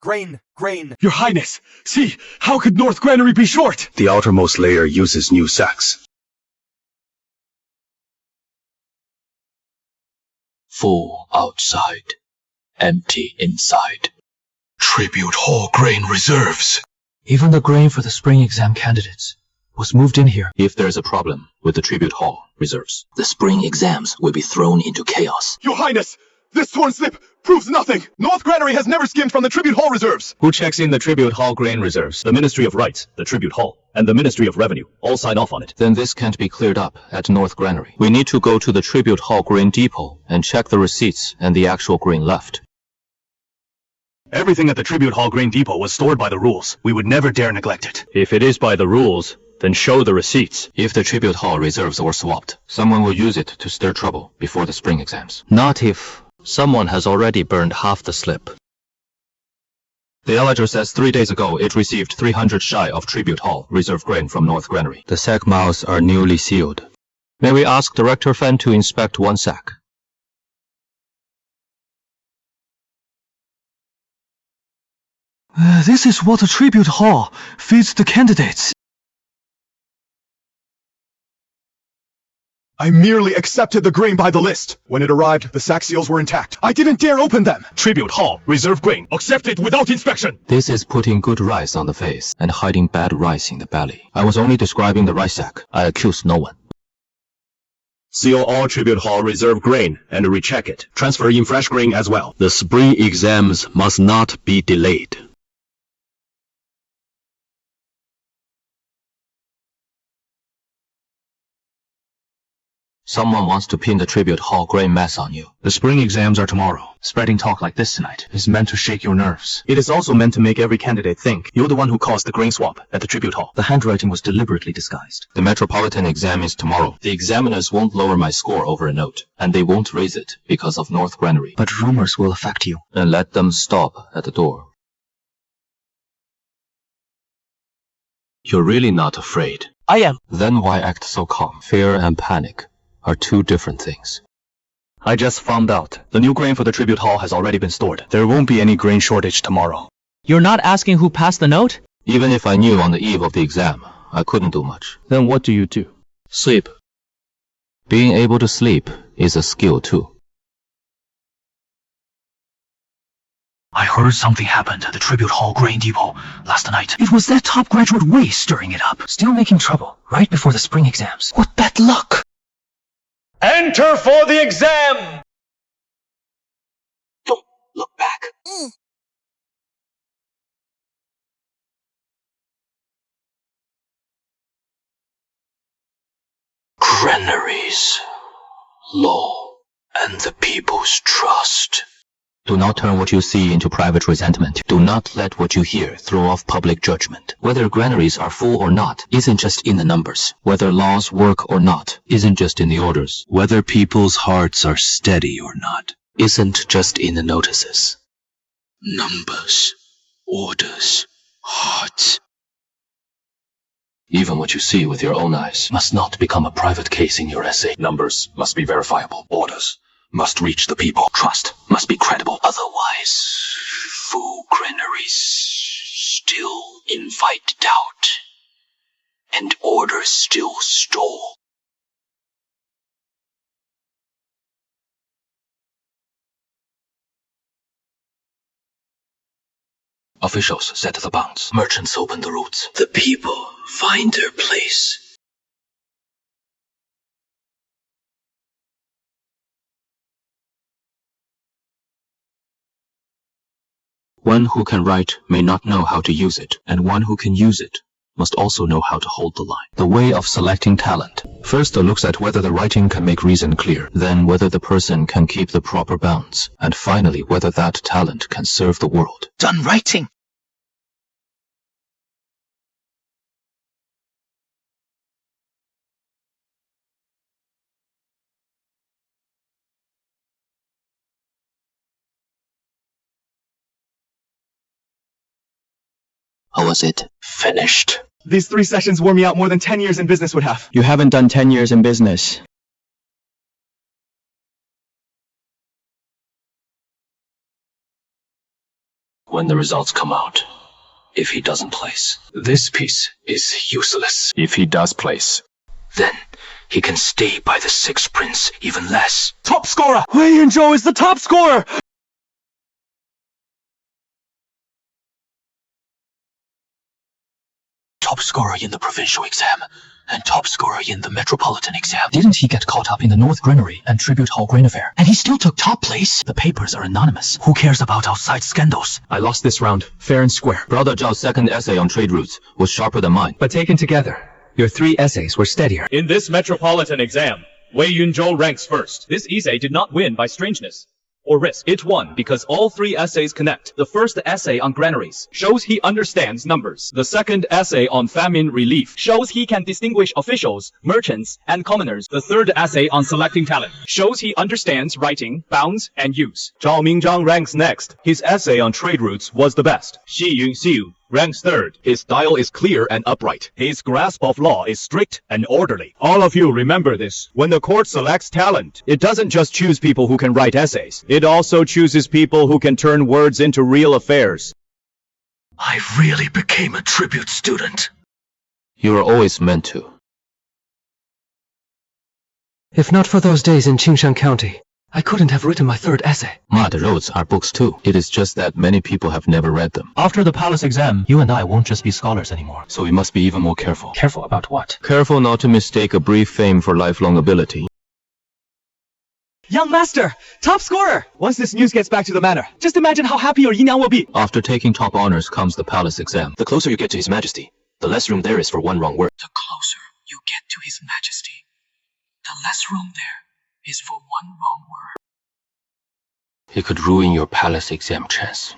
Grain. Your Highness, see, how could North Granary be short?
The outermost layer uses new sacks.
Full outside, empty inside. Tribute Hall grain reserves.
Even the grain for the spring exam candidates was moved in here.
If there's a problem with the Tribute Hall reserves,
the spring exams will be thrown into chaos.
Your Highness, this torn slip proves nothing. North Granary has never skimmed from the Tribute Hall reserves.
Who checks in the Tribute Hall grain reserves? The Ministry of Rights, the Tribute Hall, and the Ministry of Revenue all sign off on it.
Then this can't be cleared up at North Granary. We need to go to the Tribute Hall grain depot and check the receipts and the actual grain left.
Everything at the Tribute Hall grain depot was stored by the rules. We would never dare neglect it. If it is by the rules, then show the receipts.
If the Tribute Hall reserves were swapped, someone will use it to stir trouble before the spring exams.
Not if someone has already burned half the slip.
The eleger says 3 days ago it received 300 shai of Tribute Hall reserve grain from North Granary.
The sack mouths are newly sealed. May we ask Director Fan to inspect one sack?
This is what the Tribute Hall feeds the candidates.
I merely accepted the grain by the list. When it arrived, the sack seals were intact. I didn't dare open them.
Tribute Hall, reserve grain, accepted without inspection.
This is putting good rice on the face and hiding bad rice in the belly. I was only describing the rice sack. I accuse no one.
Seal all Tribute Hall reserve grain and recheck it. Transfer in fresh grain as well.
The spring exams must not be delayed.
Someone wants to pin the Tribute Hall grain mess on you.
The spring exams are tomorrow. Spreading talk like this tonight is meant to shake your nerves.
It is also meant to make every candidate think you're the one who caused the grain swap at the Tribute Hall.
The handwriting was deliberately disguised.
The metropolitan exam is tomorrow. The examiners won't lower my score over a note, and they won't raise it because of North Granary.
But rumors will affect you.
And let them stop at the door. You're really not afraid.
I am.
Then why act so calm? Fear and panic are two different things.
I just found out. The new grain for the tribute hall has already been stored. There won't be any grain shortage tomorrow.
You're not asking who passed the note?
Even if I knew on the eve of the exam, I couldn't do much.
Then what do you do?
Sleep. Being able to sleep is a skill too.
I heard something happened at the Tribute Hall Grain Depot last night. It was that top graduate Wei stirring it up. Still making trouble, right before the spring exams. What bad luck!
Enter for the exam!
Don't look back.
Granaries, law, and the people's trust. Do not turn what you see into private resentment. Do not let what you hear throw off public judgment. Whether granaries are full or not isn't just in the numbers. Whether laws work or not isn't just in the orders.
Whether people's hearts are steady or not
isn't just in the notices. Numbers, orders, hearts. Even what you see with your own eyes must not become a private case in your essay.
Numbers must be verifiable. Orders must reach the people.
Trust must be credible. Otherwise, full granaries still invite doubt, and orders still stall. Officials set the bounds. Merchants open the routes. The people find their place. One who can write may not know how to use it, and one who can use it must also know how to hold the line. The way of selecting talent. First looks at whether the writing can make reason clear, then whether the person can keep the proper bounds, and finally whether that talent can serve the world.
Done writing!
How was it? Finished.
These 3 sessions wore me out more than 10 years in business would have.
You haven't done 10 years in business.
When the results come out, if he doesn't place, this piece is useless.
If he does place,
then he can stay by the 6th prince even less.
Top scorer! Wei Yunzhou is the top scorer!
Top scorer in the provincial exam, and top scorer in the metropolitan exam. Didn't he get caught up in the North Granary and Tribute Hall grain affair? And he still took top place? The papers are anonymous. Who cares about outside scandals?
I lost this round, fair and square.
Brother Zhao's second essay on trade routes was sharper than mine.
But taken together, your 3 essays were steadier.
In this metropolitan exam, Wei Yunzhou ranks first. This essay did not win by strangeness or risk. It won because all 3 essays connect. The first essay on granaries shows he understands numbers. The second essay on famine relief shows he can distinguish officials, merchants, and commoners. The third essay on selecting talent shows he understands writing, bounds, and use.
Zhao Mingzhang ranks next. His essay on trade routes was the best. Xi Yunxiu ranks third. His style is clear and upright. His grasp of law is strict and orderly. All of you remember this. When the court selects talent, it doesn't just choose people who can write essays. It also chooses people who can turn words into real affairs.
I really became a tribute student.
You were always meant to.
If not for those days in Qingshan County, I couldn't have written my 3rd essay.
Mud roads are books too. It is just that many people have never read them.
After the palace exam, you and I won't just be scholars anymore.
So we must be even more careful.
Careful about what?
Careful not to mistake a brief fame for lifelong ability.
Young master! Top scorer! Once this news gets back to the manor, just imagine how happy your Yiniao will be!
After taking top honors comes the palace exam. The closer you get to His Majesty, the less room there is for one wrong word.
The closer you get to His Majesty, the less room there is for one wrong word.
It could ruin your palace exam chance.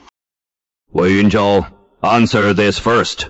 Wei Yunzhou, answer this first.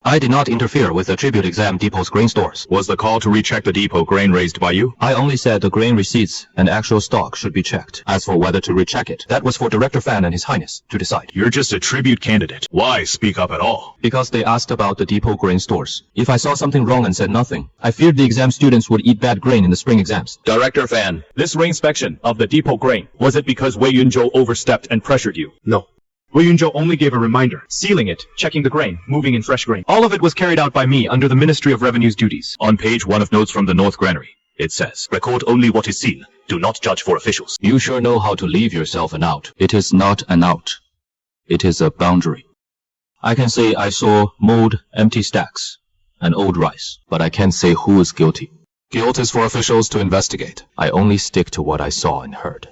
I did not interfere with the tribute exam depot's grain stores.
Was the call to recheck the depot grain raised by you?
I only said the grain receipts and actual stock should be checked. As for whether to recheck it, that was for Director Fan and His Highness to decide.
You're just a tribute candidate. Why speak up at all?
Because they asked about the depot grain stores. If I saw something wrong and said nothing, I feared the exam students would eat bad grain in the spring exams.
Director Fan, this reinspection of the depot grain, was it because Wei Yunzhou overstepped and pressured you?
No. Wei Yunzhou only gave a reminder.
Sealing it, checking the grain, moving in fresh grain. All of it was carried out by me under the Ministry of Revenue's duties.
On page 1 of notes from the North Granary, it says, record only what is seen. Do not judge for officials.
You sure know how to leave yourself an out. It is not an out. It is a boundary. I can say I saw mold, empty stacks, and old rice, but I can't say who is guilty.
Guilt is for officials to investigate.
I only stick to what I saw and heard.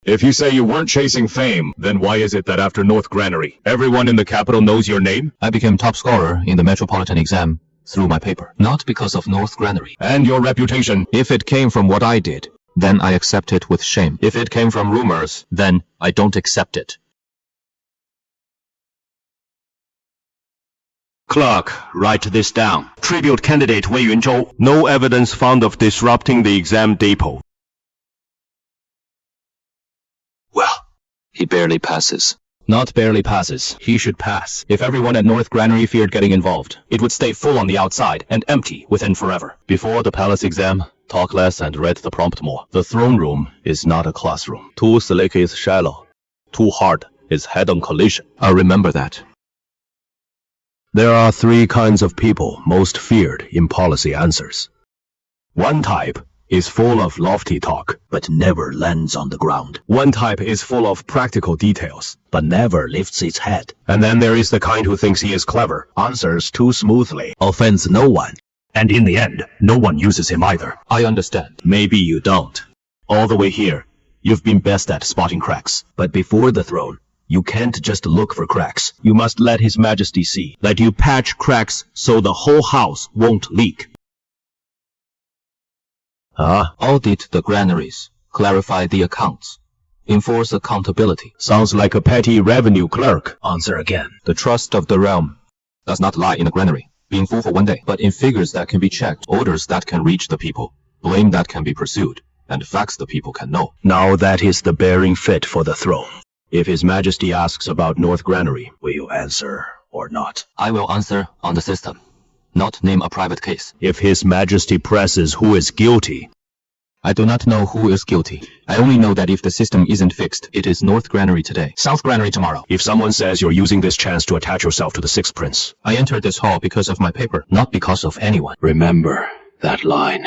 If you say you weren't chasing fame, then why is it that after North Granary, everyone in the capital knows your name?
I became top scorer in the metropolitan exam through my paper, not because of North Granary.
And your reputation?
If it came from what I did, then I accept it with shame. If it came from rumors, then I don't accept it.
Clerk, write this down. Tribute candidate Wei Yunzhou. No evidence found of disrupting the exam depot.
Well, he barely passes.
Not barely passes. He should pass. If everyone at North Granary feared getting involved, it would stay full on the outside and empty within forever.
Before the palace exam, talk less and read the prompt more. The throne room is not a classroom. Too slick is shallow. Too hard is head-on collision.
I'll remember that.
There are 3 kinds of people most feared in policy answers. One type is full of lofty talk, but never lands on the ground. One type is full of practical details, but never lifts its head. And then there is the kind who thinks he is clever, answers too smoothly, offends no one, and in the end, no one uses him either.
I understand.
Maybe you don't. All the way here, you've been best at spotting cracks, but before the throne, you can't just look for cracks. You must let His Majesty see that you patch cracks so the whole house won't leak.
Audit the granaries, clarify the accounts, enforce accountability.
Sounds like a petty revenue clerk. Answer again.
The trust of the realm does not lie in a granary, being full for one day, but in figures that can be checked, orders that can reach the people, blame that can be pursued, and facts the people can know.
Now that is the bearing fit for the throne. If His Majesty asks about North Granary, will you answer or not?
I will answer on the system, not name a private case.
If His Majesty presses who is guilty,
I do not know who is guilty. I only know that if the system isn't fixed, it is North Granary today, South Granary tomorrow.
If someone says you're using this chance to attach yourself to the 6th prince,
I entered this hall because of my paper, not because of anyone.
Remember that line.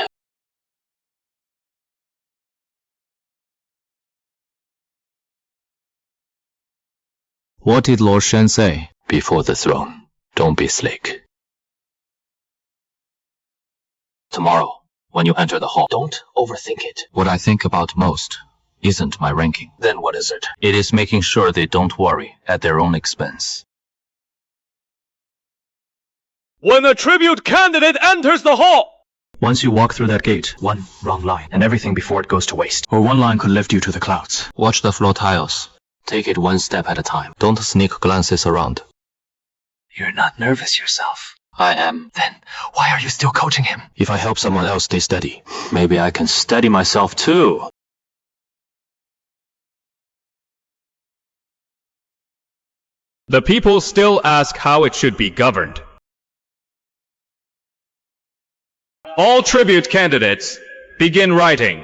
What did Lord Shen say? Before the throne, don't be slick. Tomorrow, when you enter the hall, don't overthink it. What I think about most isn't my ranking.
Then what is it?
It is making sure they don't worry at their own expense.
When a tribute candidate enters the hall!
Once you walk through that gate, one wrong line, and everything before it goes to waste. Or one line could lift you to the clouds.
Watch the floor tiles. Take it one step at a time. Don't sneak glances around.
You're not nervous yourself.
I am.
Then why are you still coaching him?
If I help someone else stay steady, maybe I can steady myself too.
The people still ask how it should be governed. All tribute candidates, begin writing.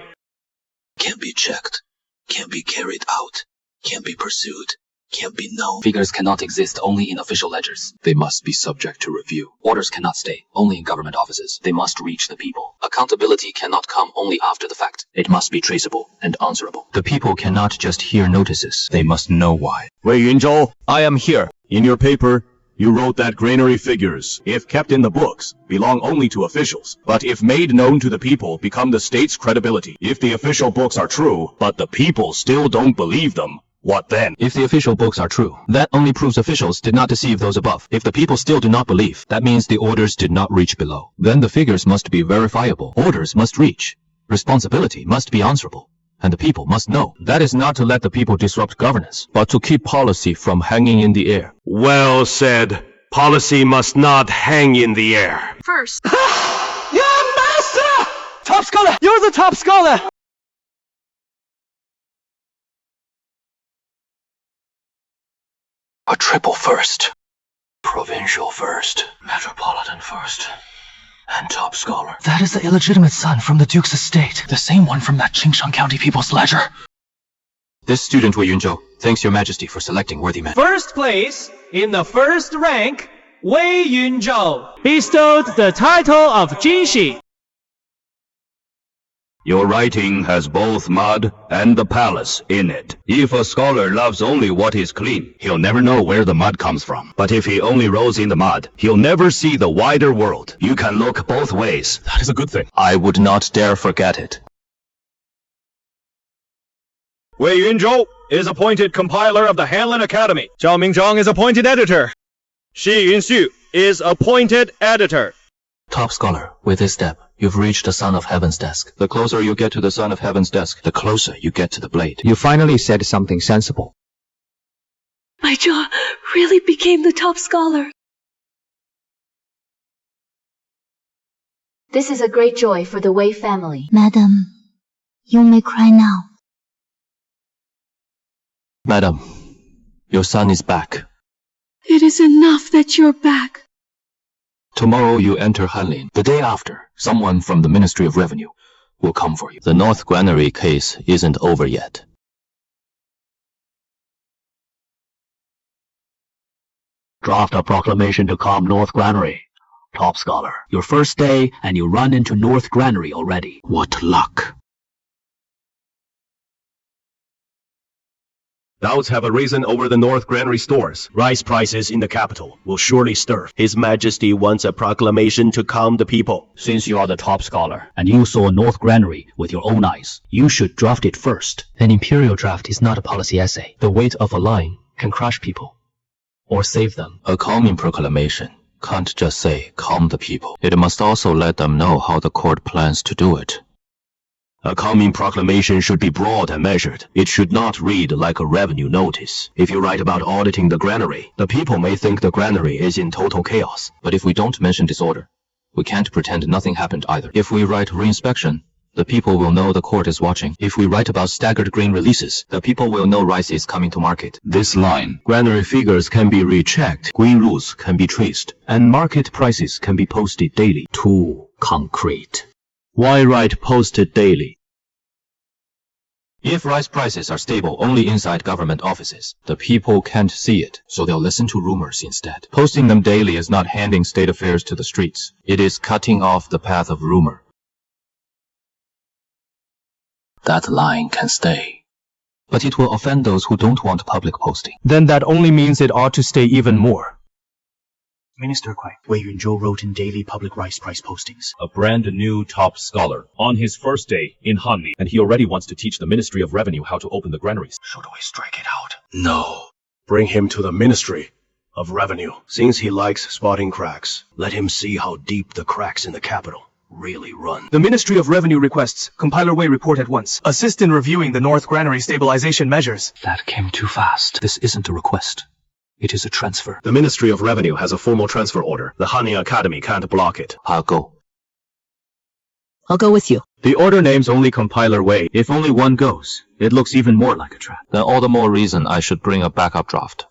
Can't be checked. Can't be carried out. Can't be pursued. Can't be known.
Figures cannot exist only in official ledgers. They must be subject to review. Orders cannot stay only in government offices. They must reach the people. Accountability cannot come only after the fact. It must be traceable and answerable. The people cannot just hear notices. They must know why.
Wei Yunzhou,
I am here.
in your paper, you wrote that granary figures, if kept in the books, belong only to officials, but if made known to the people, become the state's credibility. If the official books are true, but the people still don't believe them, what then?
If the official books are true, that only proves officials did not deceive those above. If the people still do not believe, that means the orders did not reach below. Then the figures must be verifiable. Orders must reach. Responsibility must be answerable. And the people must know. That is not to let the people disrupt governance, but to keep policy from hanging in the air.
Well said. Policy must not hang in the air.
First.
Yeah, master! Top scholar! You're the top scholar!
A triple first. Provincial first. Metropolitan first. And top scholar.
That is the illegitimate son from the Duke's estate.
The same one from that Qingshan County People's Ledger.
This student Wei Yunzhou thanks your majesty for selecting worthy men.
First place, in the first rank, Wei Yunzhou, bestowed the title of Jinshi.
Your writing has both mud and the palace in it. If a scholar loves only what is clean, he'll never know where the mud comes from. But if he only rolls in the mud, he'll never see the wider world. You can look both ways.
That is a good thing.
I would not dare forget it.
Wei Yunzhou is appointed compiler of the Hanlin Academy. Zhao Mingzhang is appointed editor. Shi Yunxu is appointed editor.
Top scholar, with this step, you've reached the Son of Heaven's desk. The closer you get to the Son of Heaven's desk, the closer you get to the blade.
You finally said something sensible.
My jaw really became the top scholar.
This is a great joy for the Wei family.
Madam, you may cry now.
Madam, your son is back.
It is enough that you're back.
Tomorrow you enter Hanlin. The day after, someone from the Ministry of Revenue will come for you. The North Granary case isn't over yet.
Draft a proclamation to calm North Granary. Top scholar, your first day and you run into North Granary already. What luck.
Doubts have arisen over the North Granary stores. Rice prices in the capital will surely stir. His Majesty wants a proclamation to calm the people.
Since you are the top scholar, and you saw North Granary with your own eyes, you should draft it first.
An imperial draft is not a policy essay. The weight of a line can crush people. Or save them.
A calming proclamation can't just say, calm the people. It must also let them know how the court plans to do it.
A calming proclamation should be broad and measured. It should not read like a revenue notice. If you write about auditing the granary, the people may think the granary is in total chaos.
But if we don't mention disorder, we can't pretend nothing happened either. If we write reinspection, the people will know the court is watching. If we write about staggered grain releases, the people will know rice is coming to market.
This line, granary figures can be rechecked, grain rules can be traced, and market prices can be posted daily.
Too concrete.
Why write posted daily?
If rice prices are stable only inside government offices, the people can't see it, so they'll listen to rumors instead. Posting them daily is not handing state affairs to the streets. It is cutting off the path of rumor. That line can stay. But it will offend those who don't want public posting.
Then that only means it ought to stay even more.
Minister Kwai, Wei Yunzhou wrote in daily public rice price postings.
A brand new top scholar on his first day in Hanli, and he already wants to teach the Ministry of Revenue how to open the granaries.
Should we strike it out?
No.
Bring him to the Ministry of Revenue.
Since he likes spotting cracks, let him see how deep the cracks in the capital really run.
The Ministry of Revenue requests Compiler Wei report at once. Assist in reviewing the North Granary stabilization measures.
That came too fast. This isn't a request. It is a transfer.
The Ministry of Revenue has a formal transfer order. The Hanning Academy can't block it.
I'll go.
I'll go with you.
The order names only Compiler Wei. If only one goes, it looks even more like a trap.
Then all the more reason I should bring a backup draft.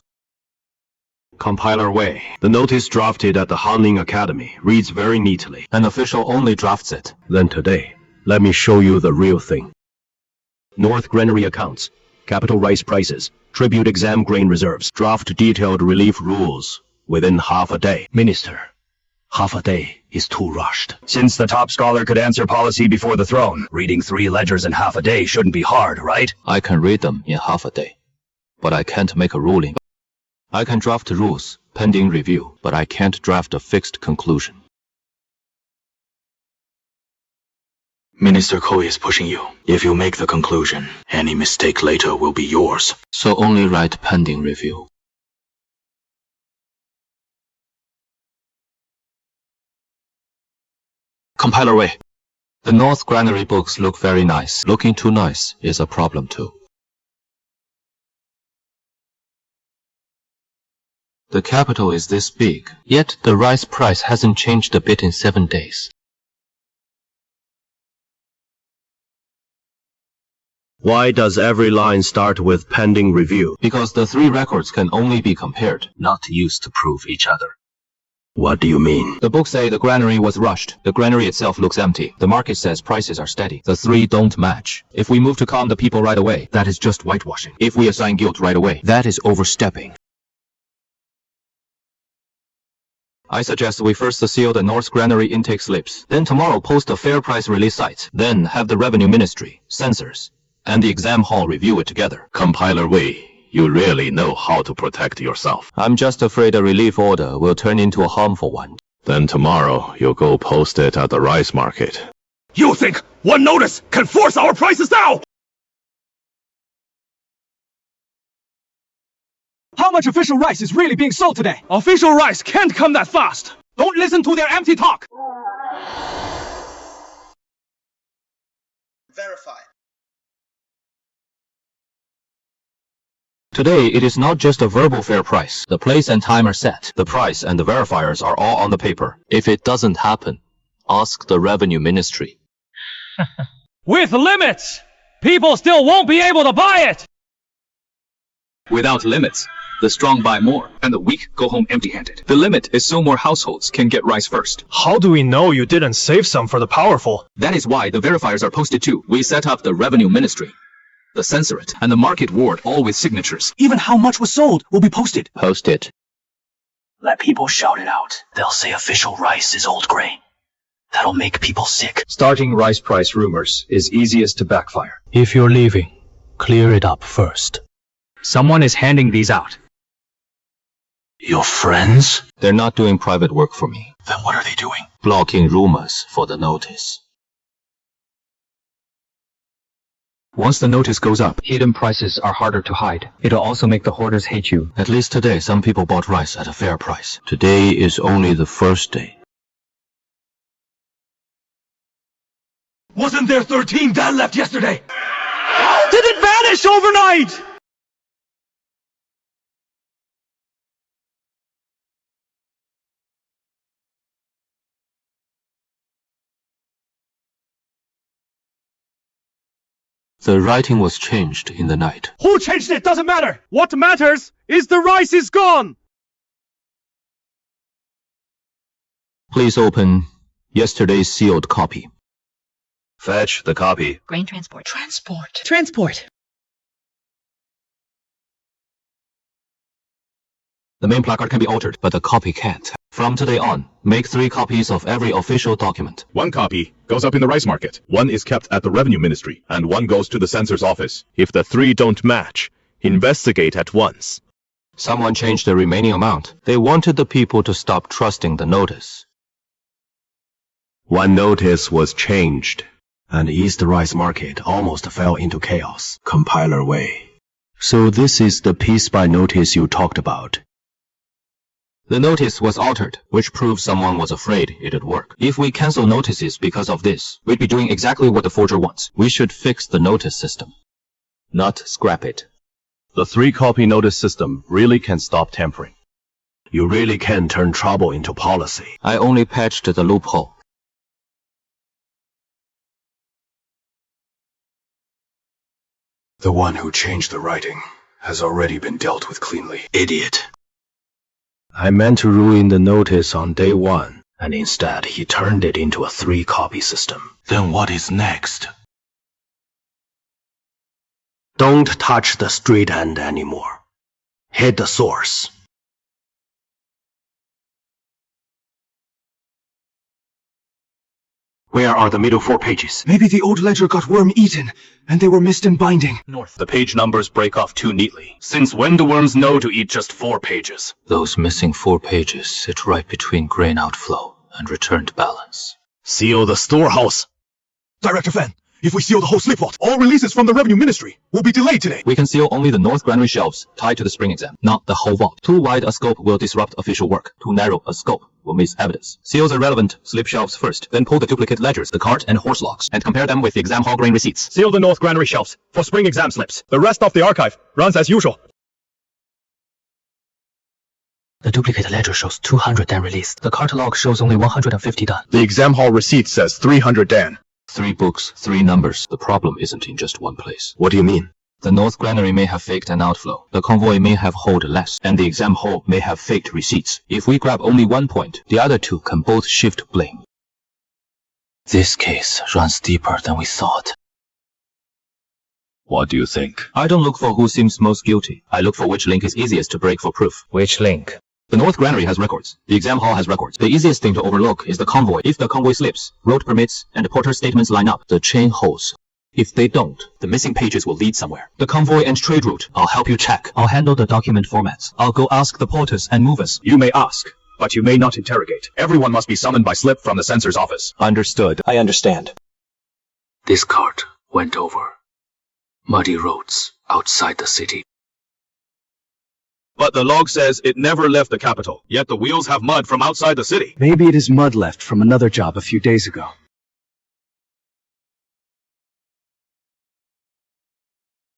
Compiler Wei. The notice drafted at the Hanning Academy reads very neatly.
An official only drafts it.
Then today, let me show you the real thing. North Granary accounts, capital rice prices, tribute exam grain reserves, draft detailed relief rules within half a day.
Minister, half a day is too rushed.
Since the top scholar could answer policy before the throne, reading 3 ledgers in half a day shouldn't be hard, right?
I can read them in half a day, but I can't make a ruling. I can draft rules, pending review, but I can't draft a fixed conclusion.
Minister Ko is pushing you. If you make the conclusion, any mistake later will be yours.
So only write pending review. Compiler Wei. The North Granary books look very nice. Looking too nice is a problem too. The capital is this big, yet the rice price hasn't changed a bit in 7 days.
Why does every line start with pending review?
Because the 3 records can only be compared, not used to prove each other.
What do you mean?
The books say the granary was rushed. The granary itself looks empty. The market says prices are steady. The 3 don't match. If we move to calm the people right away, that is just whitewashing. If we assign guilt right away, that is overstepping. I suggest we first seal the North Granary intake slips. Then tomorrow post the fair price release sites. Then have the Revenue Ministry, censors, and the exam hall review it together.
Compiler Wei, you really know how to protect yourself.
I'm just afraid a relief order will turn into a harmful one.
Then tomorrow, you'll go post it at the rice market.
You think one notice can force our prices down? How much official rice is really being sold today? Official rice can't come that fast. Don't listen to their empty talk.
Verify.
Today, it is not just a verbal fair price. The place and time are set. The price and the verifiers are all on the paper.
If it doesn't happen, ask the Revenue Ministry.
With limits, people still won't be able to buy it.
Without limits, the strong buy more, and the weak go home empty-handed. The limit is so more households can get rice first.
How do we know you didn't save some for the powerful?
That is why the verifiers are posted too. We set up the Revenue Ministry, the censorate, and the market ward, all with signatures.
Even how much was sold will be posted.
Post it.
Let people shout it out. They'll say official rice is old grain. That'll make people sick.
Starting rice price rumors is easiest to backfire.
If you're leaving, clear it up first.
Someone is handing these out.
Your friends?
They're not doing private work for me.
Then what are they doing?
Blocking rumors for the notice.
Once the notice goes up, hidden prices are harder to hide. It'll also make the hoarders hate you.
At least today, some people bought rice at a fair price. Today is only the first day.
Wasn't there 13 that left yesterday? How did it vanish overnight?
The writing was changed in the night.
Who changed it doesn't matter. What matters is the rice is gone.
Please open yesterday's sealed copy.
Fetch the copy.
Grain transport.
Transport.
The main placard can be altered,
But the copy can't.
from today on, make 3 copies of every official document.
1 copy goes up in the rice market. 1 is kept at the Revenue Ministry, and 1 goes to the censor's office. If the 3 don't match, investigate at once.
Someone changed the remaining amount.
They wanted the people to stop trusting the notice.
1 notice was changed, and East Rice Market almost fell into chaos. Compiler Wei. So this is the piece by notice you talked about.
The notice was altered, which proves someone was afraid it'd work. If we cancel notices because of this, we'd be doing exactly what the forger wants.
We should fix the notice system, not scrap it.
The 3-copy notice system really can stop tampering. You really can turn trouble into policy.
I only patched the loophole.
The one who changed the writing has already been dealt with cleanly. Idiot.
I meant to ruin the notice on day 1, and instead he turned it into a 3-copy system.
Then what is next?
Don't touch the straight end anymore. Hit the source.
Where are the middle 4 pages? Maybe the old ledger got worm-eaten, and they were missed in binding.
North. The page numbers break off too neatly. Since when do worms know to eat just 4 pages?
Those missing 4 pages sit right between grain outflow and returned balance.
Seal the storehouse.
Director Fan, if we seal the whole slip vault, all releases from the Revenue Ministry will be delayed today.
We can seal only the North Granary shelves tied to the spring exam, not the whole vault. Too wide a scope will disrupt official work. Too narrow a scope will miss evidence. Seal the relevant slip shelves first, then pull the duplicate ledgers, the cart and horse logs, and compare them with the exam hall grain receipts.
Seal the North Granary shelves for spring exam slips. The rest of the archive runs as usual.
The duplicate ledger shows 200 Dan released. The cart log shows only 150 done.
The exam hall receipt says 300 Dan.
3 books, 3 numbers. The problem isn't in just one place.
What do you mean?
The North Granary may have faked an outflow. The convoy may have hold less, and the exam hall may have faked receipts. If we grab only one point, the other two can both shift blame.
This case runs deeper than we thought.
What do you think?
I don't look for who seems most guilty. I look for which link is easiest to break for proof.
Which link?
The North Granary has records. The exam hall has records. The easiest thing to overlook is the convoy. If the convoy slips, road permits, and porter statements line up, the chain holds. If they don't, the missing pages will lead somewhere. The convoy and trade route, I'll help you check.
I'll handle the document formats. I'll go ask the porters and movers.
You may ask, but you may not interrogate. Everyone must be summoned by slip from the censor's office.
Understood. I understand.
This cart went over muddy roads outside the city.
But the log says it never left the capital, yet the wheels have mud from outside the city.
Maybe it is mud left from another job a few days ago.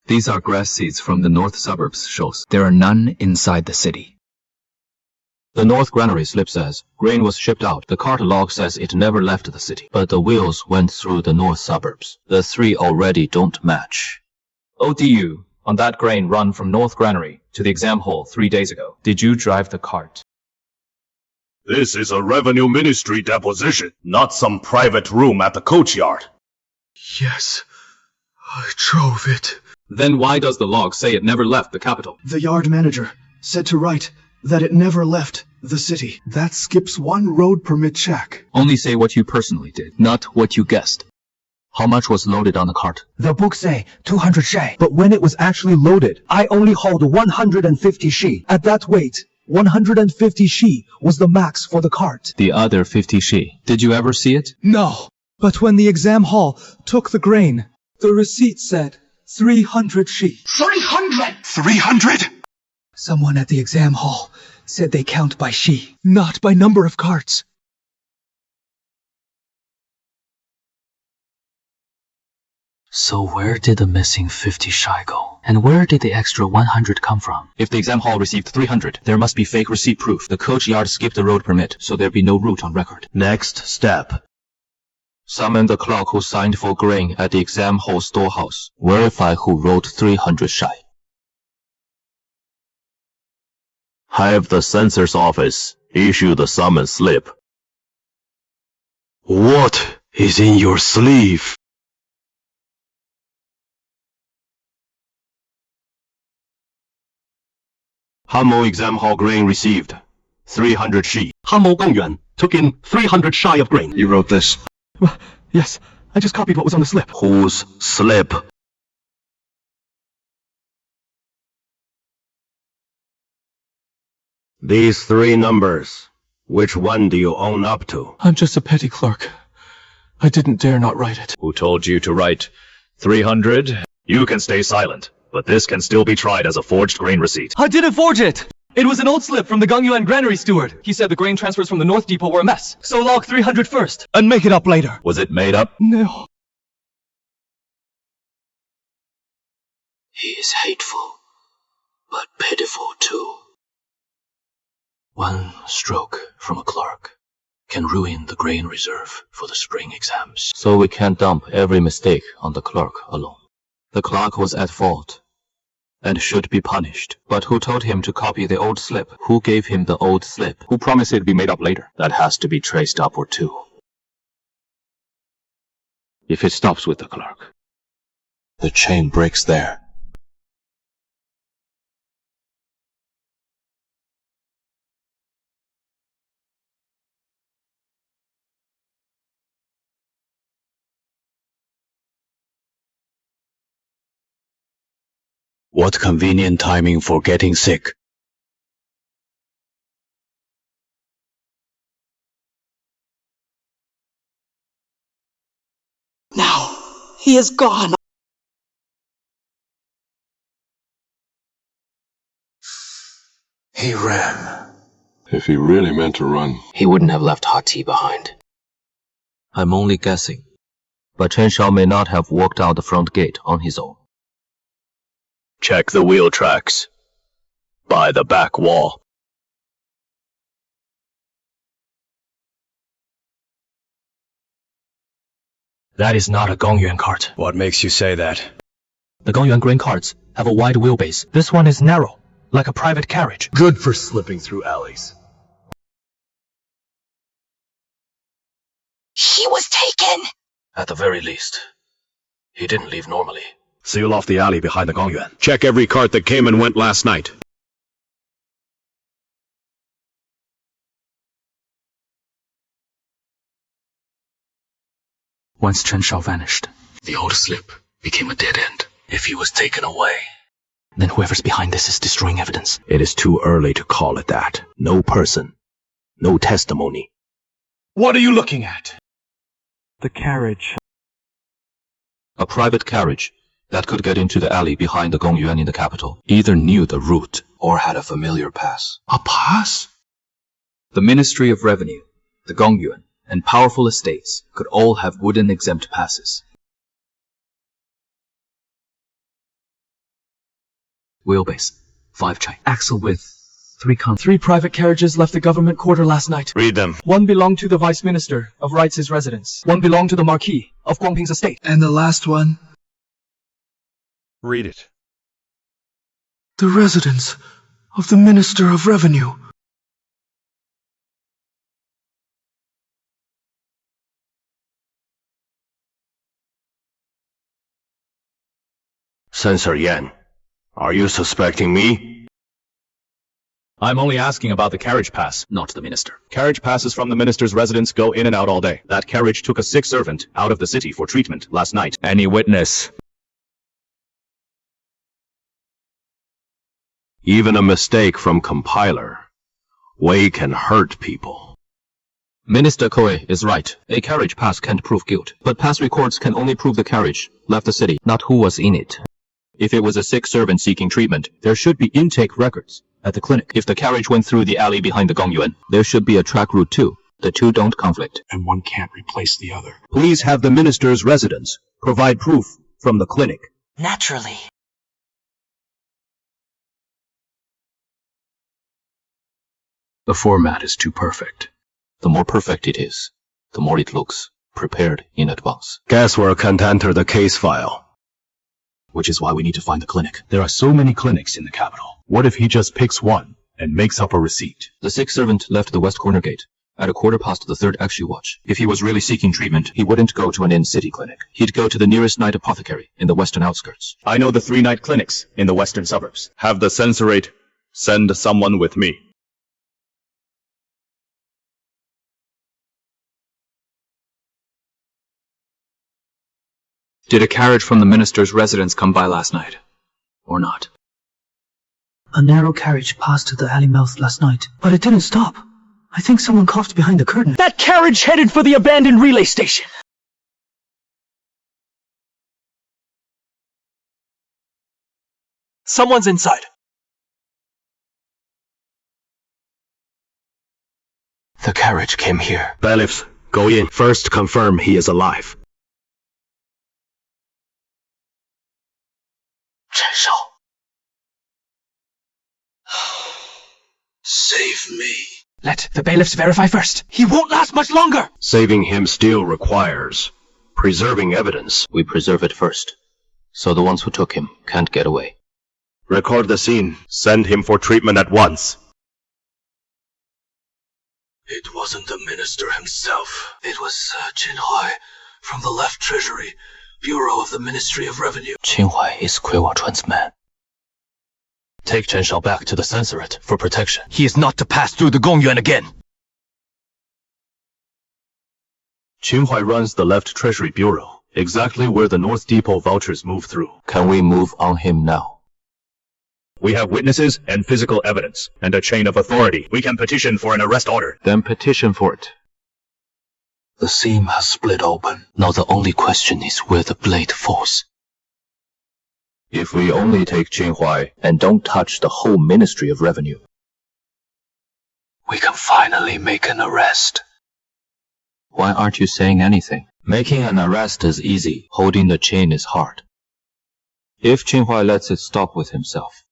These are grass seeds from the north suburbs shows. There are none inside the city.
The North Granary slip says grain was shipped out. The cart log says it never left the city, but the wheels went through the north suburbs. The 3 already don't match.
ODU, on that grain run from North Granary to the exam hall 3 days ago, did you drive the cart?
This is a revenue ministry deposition, not some private room at the coach yard.
Yes, I drove it.
Then why does the log say it never left the capital?
The yard manager said to write that it never left the city.
That skips one road permit check.
Only say what you personally did, not what you guessed.
How much was loaded on the cart?
The books say 200 shi, but when it was actually loaded, I only hauled 150 shi. At that weight, 150 shi was the max for the cart.
The other 50 shi. Did you ever see it?
No, but when the exam hall took the grain, the receipt said 300 shi.
300! 300?
Someone at the exam hall said they count by shi, not by number of carts.
So where did the missing 50 shi go? And where did the extra 100 come from?
If the exam hall received 300, there must be fake receipt proof. The coach yard skipped the road permit, so there'd be no route on record.
Next step.
Summon the clerk who signed for grain at the exam hall storehouse. Verify who wrote 300 shi.
Have the censor's office issue the summons slip. What is in your sleeve? Hanmo exam hall grain received 300 shi.
Hanmo Gongyuan took in 300 shi of grain.
You wrote this?
Yes, I just copied what was on the slip.
Whose slip? These 3 numbers, which one do you own up to?
I'm just a petty clerk. I didn't dare not write it.
Who told you to write 300? You can stay silent, but this can still be tried as a forged grain receipt.
I didn't forge it! It was an old slip from the Gongyuan granary steward. He said the grain transfers from the North Depot were a mess, so log 300 first.
And make it up later.
Was it made up?
No.
He is hateful, but pitiful too. One stroke from a clerk can ruin the grain reserve for the spring exams.
So we can't dump every mistake on the clerk alone. The clerk was at fault and should be punished. But who told him to copy the old slip? Who gave him the old slip?
Who promised it'd be made up later?
That has to be traced upward too.
If it stops with the clerk,
The chain breaks there.
what convenient timing for getting sick.
Now, he is gone.
He ran.
If he really meant to run,
he wouldn't have left hot tea behind. I'm only guessing, but Chen Shao may not have walked out the front gate on his own.
Check the wheel tracks by the back wall.
That is not a Gongyuan cart.
What makes you say that?
The Gongyuan grain carts have a wide wheelbase. This one is narrow, like a private carriage.
Good for slipping through alleys.
He was taken!
At the very least, he didn't leave normally.
Seal off the alley behind the Gongyuan. Check every cart that came and went last night.
Once Chen Shao vanished, the old slip became a dead end. If he was taken away, then whoever's behind this is destroying evidence.
It is too early to call it that. No person. No testimony.
What are you looking at?
The carriage.
A private carriage that could get into the alley behind the Gongyuan in the capital either knew the route or had a familiar pass.
A pass?
The Ministry of Revenue, the Gongyuan, and powerful estates could all have wooden exempt passes. Wheelbase, 5 chai. Axle width, 3 con.
3 private carriages left the government quarter last night.
Read them.
1 belonged to the Vice Minister of Rights' residence. 1 belonged to the Marquis of Guangping's estate.
And the last one?
Read it.
The residence of the Minister of Revenue.
Censor Yan, are you suspecting me?
I'm only asking about the carriage pass.
Not the minister.
Carriage passes from the minister's residence go in and out all day. That carriage took a sick servant out of the city for treatment last night.
Any witness?
Even a mistake from compiler. Wei can hurt people.
Minister Koei is right. A carriage pass can't prove guilt, but pass records can only prove the carriage left the city, not who was in it. If it was a sick servant seeking treatment, there should be intake records at the clinic. If the carriage went through the alley behind the Gongyuan, there should be a track route too. The two don't conflict.
And one can't replace the other.
Please have the minister's residence provide proof from the clinic.
Naturally.
The format is too perfect. The more perfect it is, the more it looks prepared in advance.
Guesswork can't enter the case file.
Which is why we need to find the clinic.
There are so many clinics in the capital. What if he just picks one and makes up a receipt?
The sick servant left the west corner gate at a quarter past the 3rd XU watch. If he was really seeking treatment, he wouldn't go to an in-city clinic. He'd go to the nearest night apothecary in the western outskirts.
I know the 3-night clinics in the western suburbs.
Have the censorate send someone with me.
Did a carriage from the minister's residence come by last night? Or not?
A narrow carriage passed the alley mouth last night, but it didn't stop. I think someone coughed behind the curtain.
That carriage headed for the abandoned relay station. Someone's inside.
The carriage came here.
Bailiffs, go in. First confirm he is alive.
Chen Shao. Save me.
Let the bailiffs verify first. He won't last much longer.
Saving him still requires preserving evidence.
We preserve it first, so the ones who took him can't get away.
Record the scene. Send him for treatment at once.
It wasn't the minister himself. It was Qin Huai from the Left Treasury, Bureau of the Ministry of Revenue.
Qin Huai is Kui Wangchuan's man. Take Chen Shao back to the censorate for protection.
He is not to pass through the Gongyuan again.
Qin Huai runs the Left Treasury Bureau, exactly where the North Depot vouchers move through.
Can we move on him now?
We have witnesses and physical evidence, and a chain of authority. We can petition for an arrest order.
Then petition for it.
The seam has split open.
Now the only question is where the blade falls.
If we only take Qin Huai and don't touch the whole Ministry of Revenue,
we can finally make an arrest.
Why aren't you saying anything? Making an arrest is easy. Holding the chain is hard. If Qin Huai lets it stop with himself,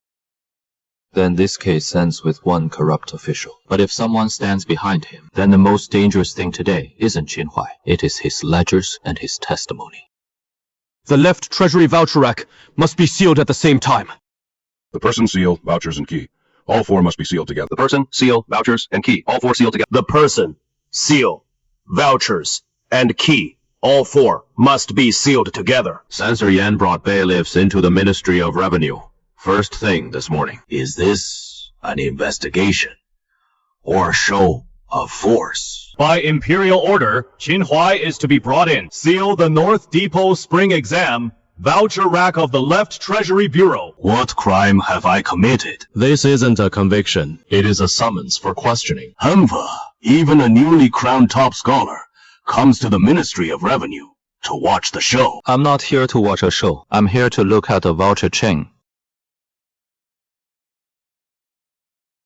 Then this case ends with one corrupt official. But if someone stands behind him, then the most dangerous thing today isn't Qinhuai. It is his ledgers and his testimony.
The left treasury voucher rack must be sealed at the same time.
The person, seal, vouchers, and key. All four must be sealed together.
The person, seal, vouchers, and key. All four sealed together. The person, seal, vouchers, and key. All four must be sealed together.
Censor Yan brought bailiffs into the Ministry of Revenue. First thing this morning. Is this an investigation? Or a show of force?
By imperial order, Qinhuai is to be brought in. Seal the North Depot Spring Exam, voucher rack of the Left Treasury Bureau.
What crime have I committed?
This isn't a conviction. It is a summons for questioning.
Humva, even a newly crowned top scholar, comes to the Ministry of Revenue to watch the show.
I'm not here to watch a show. I'm here to look at the voucher chain.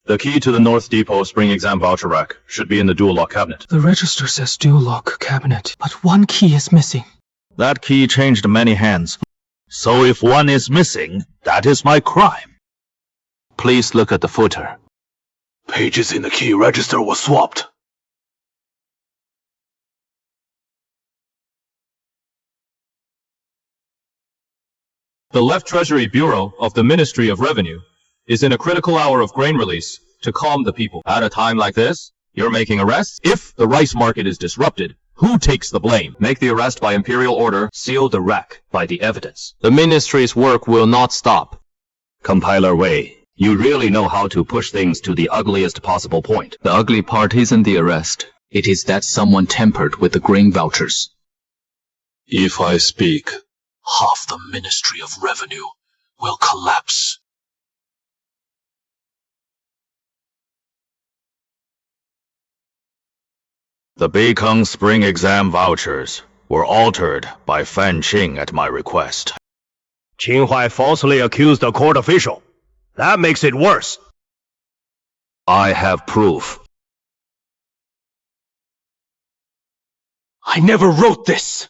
The key to the North Depot Spring Exam voucher rack should be in the dual lock cabinet.
The register says dual lock cabinet, but one key is missing.
That key changed many hands. So if one is missing, that is my crime.
Please look at the footer.
Pages in the key register were swapped.
The Left Treasury Bureau of the Ministry of Revenue is in a critical hour of grain release to calm the people. At a time like this, you're making arrests? If the rice market is disrupted, who takes the blame? Make the arrest by imperial order, seal the rack by the evidence.
The ministry's work will not stop.
Compiler Wei, you really know how to push things to the ugliest possible point.
The ugly part isn't the arrest. It is that someone tampered with the grain vouchers.
If I speak, half the Ministry of Revenue will collapse.
The Beikang Spring Exam vouchers were altered by Fan Qing at my request.
Qinhuai falsely accused a court official. That makes it worse.
I have proof.
I never wrote this!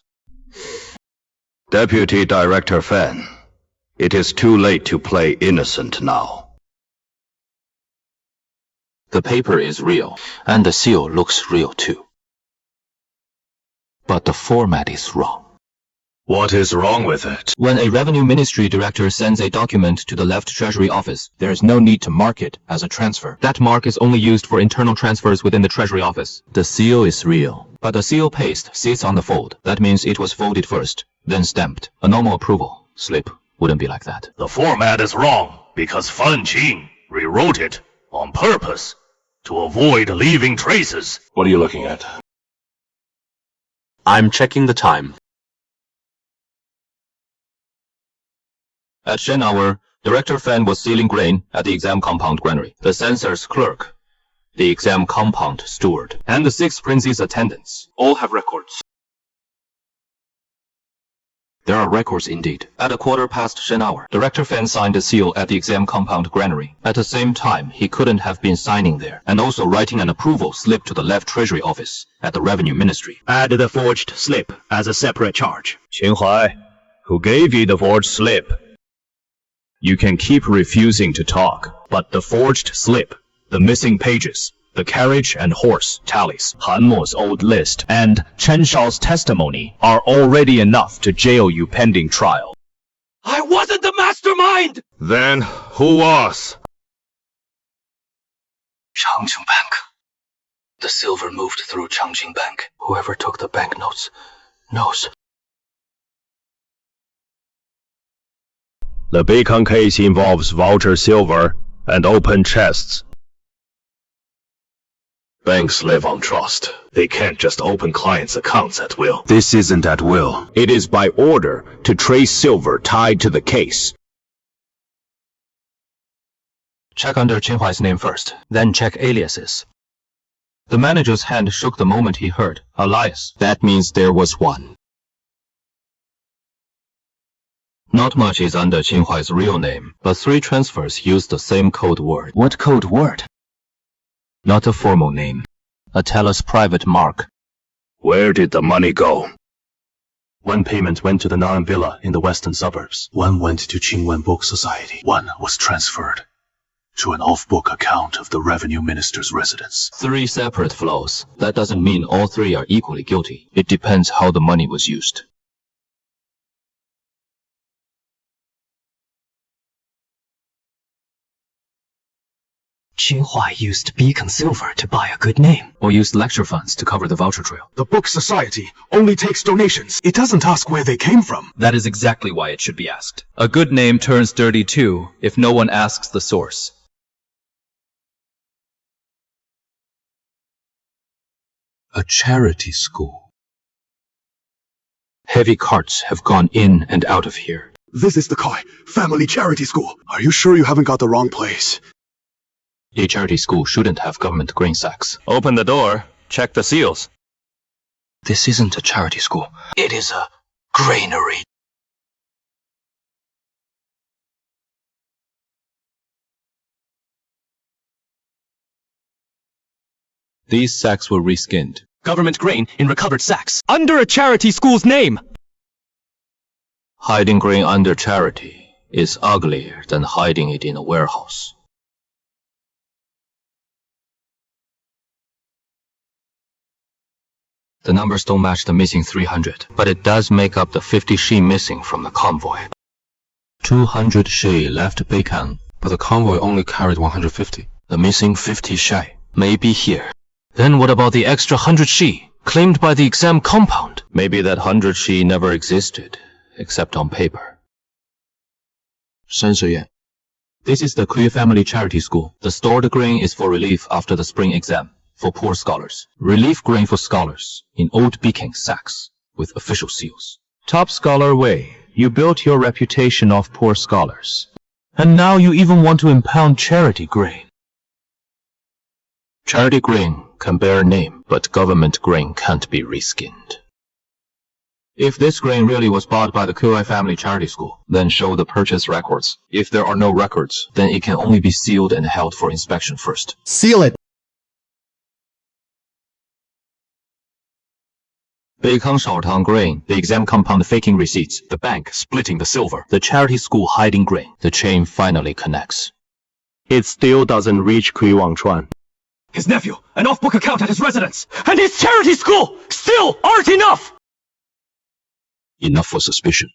Deputy Director Fan, it is too late to play innocent now.
The paper is real, and the seal looks real too. But the format is wrong.
What is wrong with it?
When a revenue ministry director sends a document to the left treasury office, there is no need to mark it as a transfer. That mark is only used for internal transfers within the treasury office. The seal is real, but the seal paste sits on the fold. That means it was folded first, then stamped. A normal approval slip wouldn't be like that.
The format is wrong because Fan Qing rewrote it on purpose to avoid leaving traces.
What are you looking at?
I'm checking the time. At Shen hour, Director Fan was sealing grain at the exam compound granary. The censor's clerk, the exam compound steward, and the 6 princes' attendants all have records. There are records indeed. At a 1/4 Shen hour, Director Fan signed a seal at the exam compound granary. At the same time, he couldn't have been signing there, and also writing an approval slip to the left treasury office at the revenue ministry.
Add the forged slip as a separate charge. Qinhuai, who gave you the forged slip? You can keep refusing to talk, but the forged slip, the missing pages, the carriage and horse tallies, Han Mo's old list, and Chen Shao's testimony are already enough to jail you pending trial.
I wasn't the mastermind!
Then who was?
Changqing Bank. The silver moved through Changqing Bank. Whoever took the banknotes knows.
The Beikang case involves voucher silver and open chests.
Banks live on trust. They can't just open clients' accounts at will.
This isn't at will. It is by order to trace silver tied to the case.
Check under Qinhuai's name first, then check aliases. The manager's hand shook the moment he heard alias. That means there was one. Not much is under Qinhuai's real name, but 3 transfers use the same code word.
What code word?
Not a formal name. A teller's private mark.
Where did the money go?
One payment went to the Naran Villa in the western suburbs. One went to Qingwen Book Society. One was transferred to an off-book account of the revenue minister's residence.
3 separate flows. That doesn't mean all 3 are equally guilty. It depends how the money was used.
Qinghua used beacon silver to buy a good name.
Or used lecture funds to cover the voucher trail.
The Book Society only takes donations. It doesn't ask where they came from.
That is exactly why it should be asked. A good name turns dirty too, if no one asks the source.
A charity school.
Heavy carts have gone in and out of here.
This is the Kai Family Charity School. Are you sure you haven't got the wrong place?
A charity school shouldn't have government grain sacks.
Open the door. Check the seals.
This isn't a charity school.
It is a granary.
These sacks were reskinned.
Government grain in recovered sacks. Under a charity school's name!
Hiding grain under charity is uglier than hiding it in a warehouse. The numbers don't match the missing 300, but it does make up the 50 she missing from the convoy. 200 she left Beicang, but the convoy only carried 150. The missing 50 she may be here. Then what about the extra 100 she claimed by the exam compound? Maybe that 100 she never existed, except on paper. 30元. This is the Kui Family Charity School. The stored grain is for relief after the spring exam. For poor scholars. Relief grain for scholars in old Beacon sacks with official seals.
Top Scholar Wei, you built your reputation off poor scholars. And now you even want to impound charity grain.
Charity grain can bear a name, but government grain can't be reskinned. If this grain really was bought by the Kui Family Charity School, then show the purchase records. If there are no records, then it can only be sealed and held for inspection first.
Seal it!
Beicang Shaotang grain, the exam compound faking receipts, the bank splitting the silver, the charity school hiding grain. The chain finally connects.
It still doesn't reach Kui Wangchuan.
His nephew, an off-book account at his residence, and his charity school still aren't enough!
Enough for suspicion.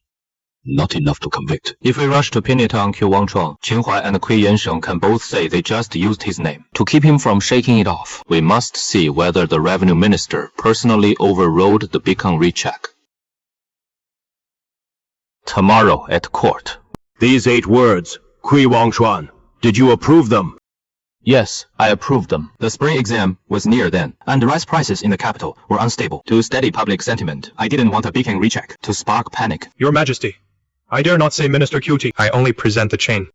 Not enough to convict.
If we rush to pin it on Q Wangchuan, Qinhuai and Kui Yansheng can both say they just used his name. To keep him from shaking it off, we must see whether the revenue minister personally overrode the Beacon recheck. Tomorrow at court.
These 8 words, Kui Wangchuan, did you approve them?
Yes, I approved them. The spring exam was near then, and the rice prices in the capital were unstable. To steady public sentiment, I didn't want a Beacon recheck to spark panic.
Your Majesty, I dare not say Minister Qt. I only present the chain.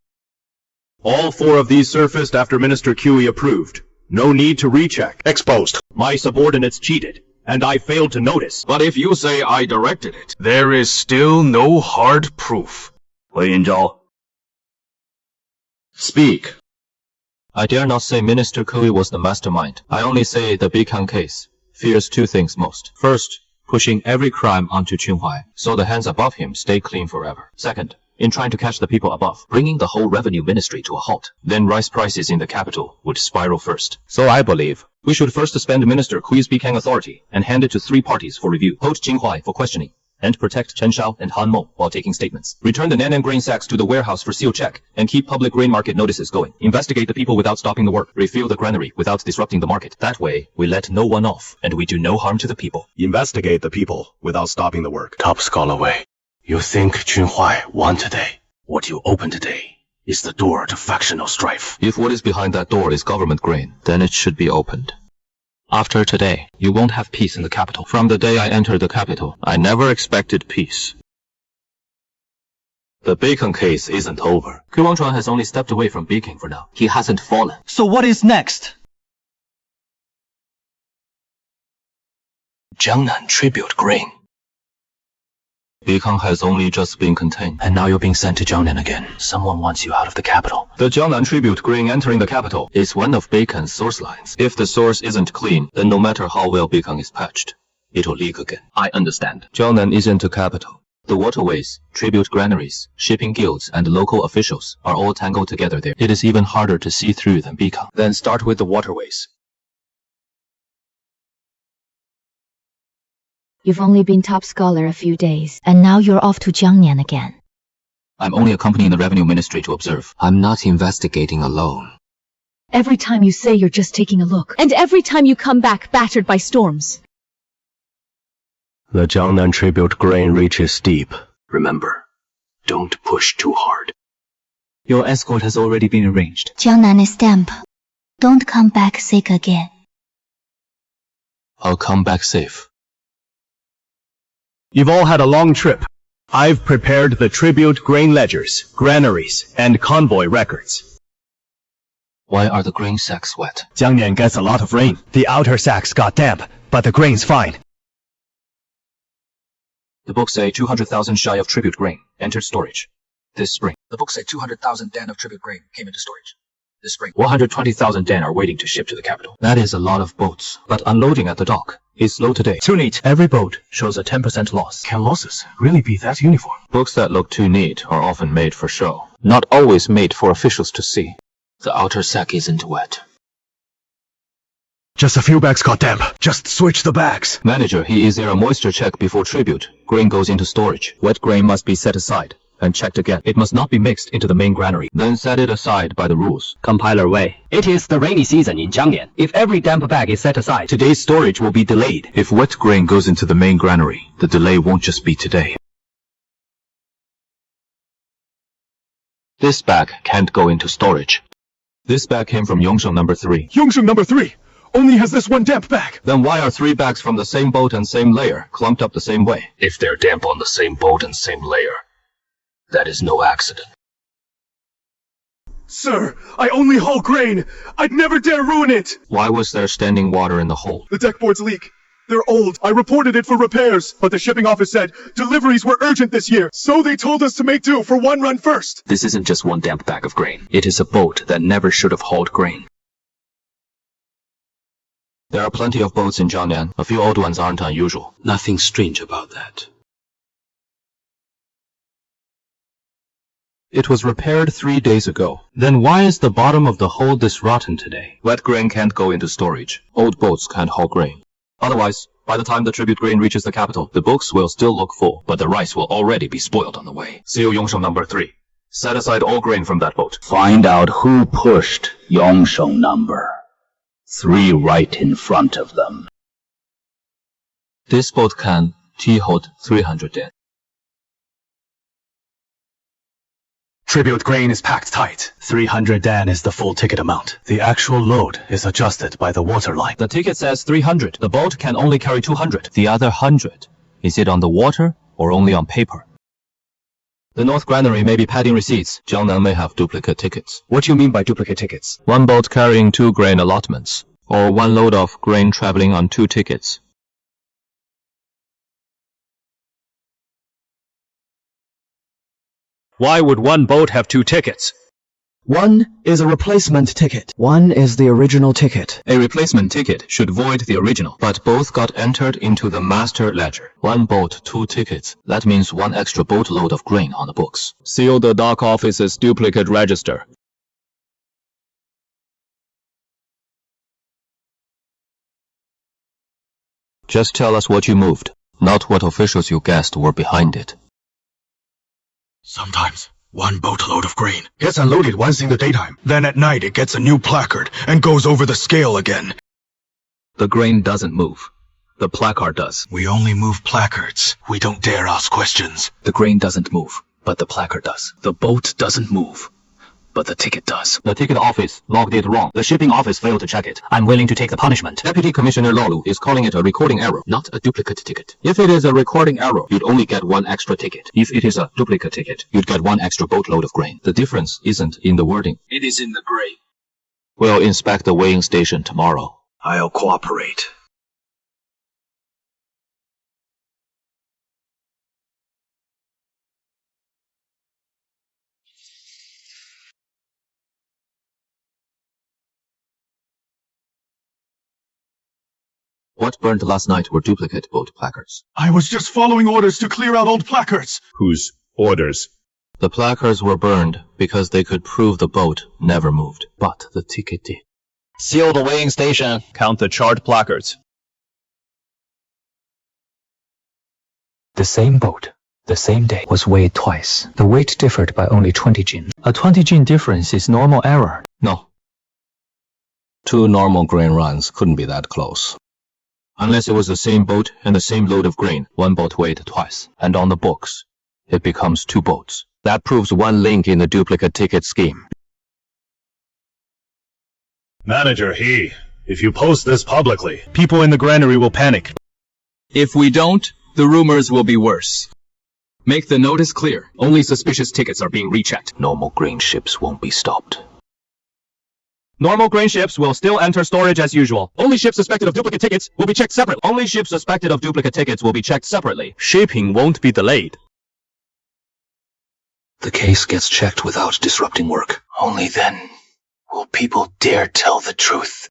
All 4 of these surfaced after Minister Qi approved. No need to recheck.
Exposed.
My subordinates cheated, and I failed to notice.
But if you say I directed it, there is still no hard proof.
Wei Yunzhao.
Speak.
I dare not say Minister Kui was the mastermind. I only say the Beacon case fears 2 things most. First, pushing every crime onto Qinhuai, so the hands above him stay clean forever. Second, in trying to catch the people above, bringing the whole revenue ministry to a halt. Then rice prices in the capital would spiral first. So I believe we should first suspend Minister Kui's Beacon authority and hand it to 3 parties for review. Hold Qinhuai for questioning, and protect Chen Shao and Han Mo while taking statements. Return the Nan'an grain sacks to the warehouse for seal check, and keep public grain market notices going. Investigate the people without stopping the work. Refill the granary without disrupting the market. That way, we let no one off, and we do no harm to the people.
Investigate the people without stopping the work.
Top Scholar Wei, you think Qinhuai won today? What you open today is the door to factional strife.
If what is behind that door is government grain, then it should be opened. After today, you won't have peace in the capital. From the day I entered the capital, I never expected peace. The Beacon case isn't over. Kui Wangchuan has only stepped away from Beacon for now. He hasn't fallen.
So what is next?
Jiangnan tribute grain.
Beacon has only just been contained.
And now you're being sent to Jiangnan again. Someone wants you out of the capital.
The Jiangnan tribute grain entering the capital is one of Beacon's source lines. If the source isn't clean, then no matter how well Beacon is patched, it'll leak again. I understand. Jiangnan isn't a capital. The waterways, tribute granaries, shipping guilds, and local officials are all tangled together there. It is even harder to see through than Beacon.
Then start with the waterways.
You've only been top scholar a few days, and now you're off to Jiangnian again.
I'm only accompanying the revenue ministry to observe. I'm not investigating alone.
Every time you say you're just taking a look, and every time you come back battered by storms.
The Jiangnan tribute grain reaches steep.
Remember, don't push too hard.
Your escort has already been arranged.
Jiangnan is damp. Don't come back sick again.
I'll come back safe.
You've all had a long trip. I've prepared the tribute grain ledgers, granaries, and convoy records.
Why are the grain sacks wet?
Jiangnian gets a lot of rain. The outer sacks got damp, but the grain's fine.
The books say 200,000 shy of tribute grain entered storage this spring.
The books say 200,000 dan of tribute grain came into storage this spring.
120,000 dan are waiting to ship to the capital.
That is a lot of boats.
But unloading at the dock is slow today.
Too neat.
Every boat shows a 10% loss.
Can losses really be that uniform?
Books that look too neat are often made for show, not always made for officials to see. The outer sack isn't wet.
Just a few bags got damp. Just switch the bags.
Manager, is there a moisture check before tribute? Grain goes into storage.
Wet grain must be set aside and checked again. It must not be mixed into the main granary.
Then set it aside by the rules.
Compiler Wei. It is the rainy season in Jiangnian. If every damp bag is set aside,
today's storage will be delayed.
If wet grain goes into the main granary, the delay won't just be today.
This bag can't go into storage. This bag came from Yongsheng number 3.
Yongsheng number 3 only has this one damp bag.
Then why are 3 bags from the same boat and same layer clumped up the same way?
If they're damp on the same boat and same layer, that is no accident.
Sir, I only haul grain. I'd never dare ruin it.
Why was there standing water in the hold?
The deck boards leak. They're old. I reported it for repairs, but the shipping office said deliveries were urgent this year, so they told us to make do for one run first.
This isn't just one damp bag of grain. It is a boat that never should have hauled grain.
There are plenty of boats in Jiangnan. A few old ones aren't unusual.
Nothing strange about that.
It was repaired 3 days ago. Then why is the bottom of the hold this rotten today? Wet grain can't go into storage. Old boats can't haul grain. Otherwise, by the time the tribute grain reaches the capital, the books will still look full, but the rice will already be spoiled on the way. Seal Yongsheng number 3. Set aside all grain from that boat.
Find out who pushed Yongsheng number 3 right in front of them.
This boat can hold 300 dan.
Tribute grain is packed tight. 300 dan is the full ticket amount. The actual load is adjusted by the waterline.
The ticket says 300. The boat can only carry 200.
The other 100, is it on the water or only on paper?
The North Granary may be padding receipts.
Jiangnan may have duplicate tickets.
What do you mean by duplicate tickets?
One boat carrying 2 grain allotments, or one load of grain traveling on 2 tickets.
Why would one boat have 2 tickets?
One is a replacement ticket. One is the original ticket.
A replacement ticket should void the original.
But both got entered into the master ledger. One boat, 2 tickets. That means 1 extra boatload of grain on the books.
Seal the dock office's duplicate register.
Just tell us what you moved, not what officials you guessed were behind it.
Sometimes, one boatload of grain gets unloaded once in the daytime. Then at night it gets a new placard and goes over the scale again.
The grain doesn't move. The placard does.
We only move placards. We don't dare ask questions.
The grain doesn't move, but the placard does. The boat doesn't move, but the ticket does.
The ticket office logged it wrong. The shipping office failed to check it.
I'm willing to take the punishment.
Deputy Commissioner Lolu is calling it a recording error, not a duplicate ticket. If it is a recording error, you'd only get 1 extra ticket. If it is a duplicate ticket, you'd get 1 extra boatload of grain. The difference isn't in the wording.
It is in the grain.
We'll inspect the weighing station tomorrow.
I'll cooperate.
What burned last night were duplicate boat placards.
I was just following orders to clear out old placards.
Whose orders?
The placards were burned because they could prove the boat never moved, but the ticket did.
Seal the weighing station. Count the charred placards.
The same boat, the same day, was weighed twice. The weight differed by only 20 jin. A 20 jin difference is normal error.
No. 2 normal grain runs couldn't be that close. Unless it was the same boat and the same load of grain, one boat weighed twice. And on the books, it becomes 2 boats. That proves one link in the duplicate ticket scheme.
Manager He, if you post this publicly, people in the granary will panic.
If we don't, the rumors will be worse. Make the notice clear. Only suspicious tickets are being rechecked.
Normal grain ships won't be stopped.
Normal grain ships will still enter storage as usual. Only ships suspected of duplicate tickets will be checked separately. Only ships suspected of duplicate tickets will be checked separately. Shipping won't be delayed.
The case gets checked without disrupting work. Only then will people dare tell the truth.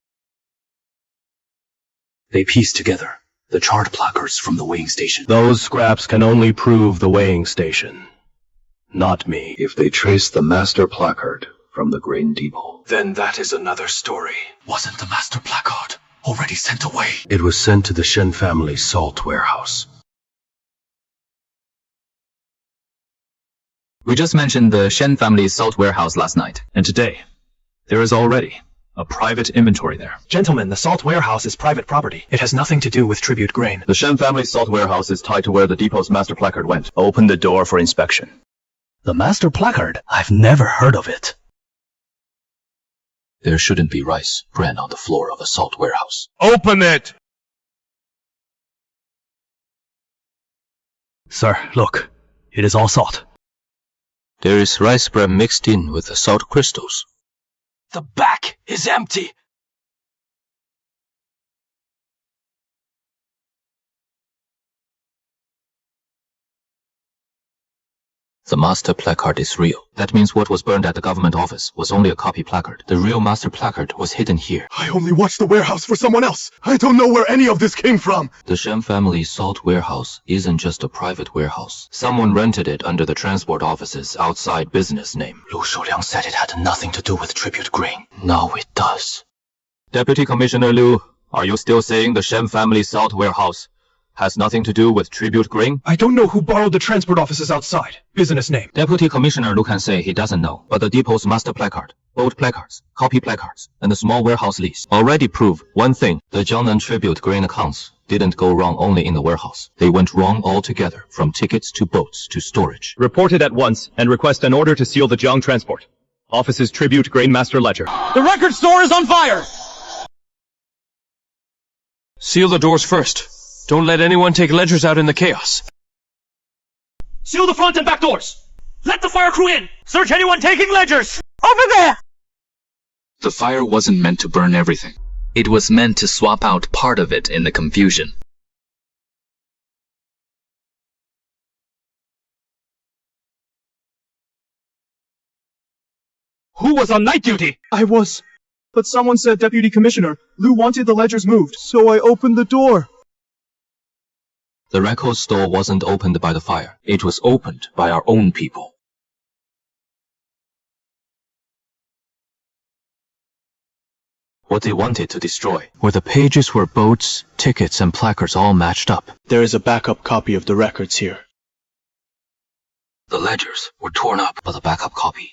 They piece together the charred placards from the weighing station.
Those scraps can only prove the weighing station, not me.
If they trace the master placard from the grain depot,
Then that is another story. Wasn't the master placard already sent away?
it was sent to the Shen family salt warehouse.
We just mentioned the Shen family's salt warehouse last night. And today, there is already a private inventory there.
Gentlemen, the salt warehouse is private property. It has nothing to do with tribute grain.
The Shen family's salt warehouse is tied to where the depot's master placard went. Open the door for inspection.
The master placard? I've never heard of it.
There shouldn't be rice bran on the floor of a salt warehouse.
Open it!
Sir, look. It is all salt.
There is rice bran mixed in with the salt crystals.
The back is empty.
The master placard is real. That means what was burned at the government office was only a copy placard. The real master placard was hidden here.
I only watched the warehouse for someone else. I don't know where any of this came from.
The Shen family's salt warehouse isn't just a private warehouse. Someone rented it under the transport office's outside business name.
Lu Shuliang said it had nothing to do with tribute grain.
Now it does.
Deputy Commissioner Liu, are you still saying the Shen family's salt warehouse has nothing to do with tribute grain?
I don't know who borrowed the transport office's outside business name.
Deputy Commissioner Liu can say he doesn't know, but the depot's master placard, boat placards, copy placards, and the small warehouse lease
already prove one thing. The Jiangnan tribute grain accounts didn't go wrong only in the warehouse. They went wrong altogether, from tickets to boats to storage.
Report it at once and request an order to seal the Jiang transport. Office's tribute grain master ledger.
The record store is on fire!
Seal the doors first. Don't let anyone take ledgers out in the chaos.
Seal the front and back doors! Let the fire crew in! Search anyone taking ledgers! Over there!
The fire wasn't meant to burn everything. It was meant to swap out part of it in the confusion.
Who was on night duty?
I was. But someone said Deputy Commissioner, Liu wanted the ledgers moved, so I opened the door.
The record store wasn't opened by the fire. It was opened by our own people. What they wanted to destroy were the pages where boats, tickets, and placards all matched up.
There is a backup copy of the records here.
The ledgers were torn up, but the backup copy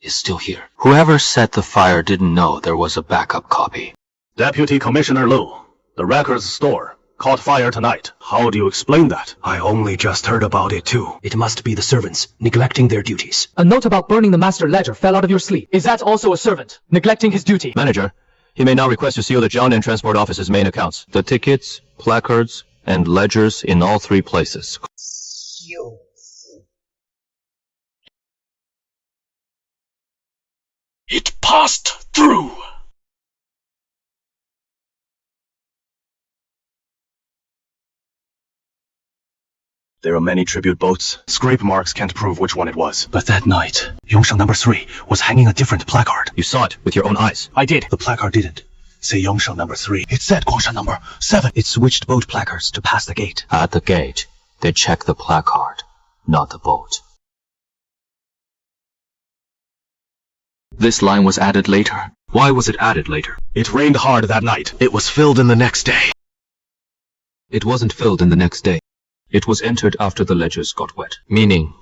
is still here.
Whoever set the fire didn't know there was a backup copy.
Deputy Commissioner Liu, the records store caught fire tonight. How do you explain that?
I only just heard about it too. It must be the servants, neglecting their duties.
A note about burning the master ledger fell out of your sleep. Is that also a servant, neglecting his duty?
Manager, he may now request to seal the Jiangnan Transport Office's main accounts.
The tickets, placards, and ledgers in all 3 places.
It passed through.
There are many tribute boats. Scrape marks can't prove which one it was.
But that night, Yongsheng number 3 was hanging a different placard.
You saw it with your own eyes.
I did.
The placard didn't. say Yongsheng number 3. It said Guangshan number 7. It switched boat placards to pass the gate.
At the gate, they check the placard, not the boat.
This line was added later. Why was it added later?
It rained hard that night.
It was filled in the next day.
It wasn't filled in the next day. It was entered after the ledgers got wet. Meaning,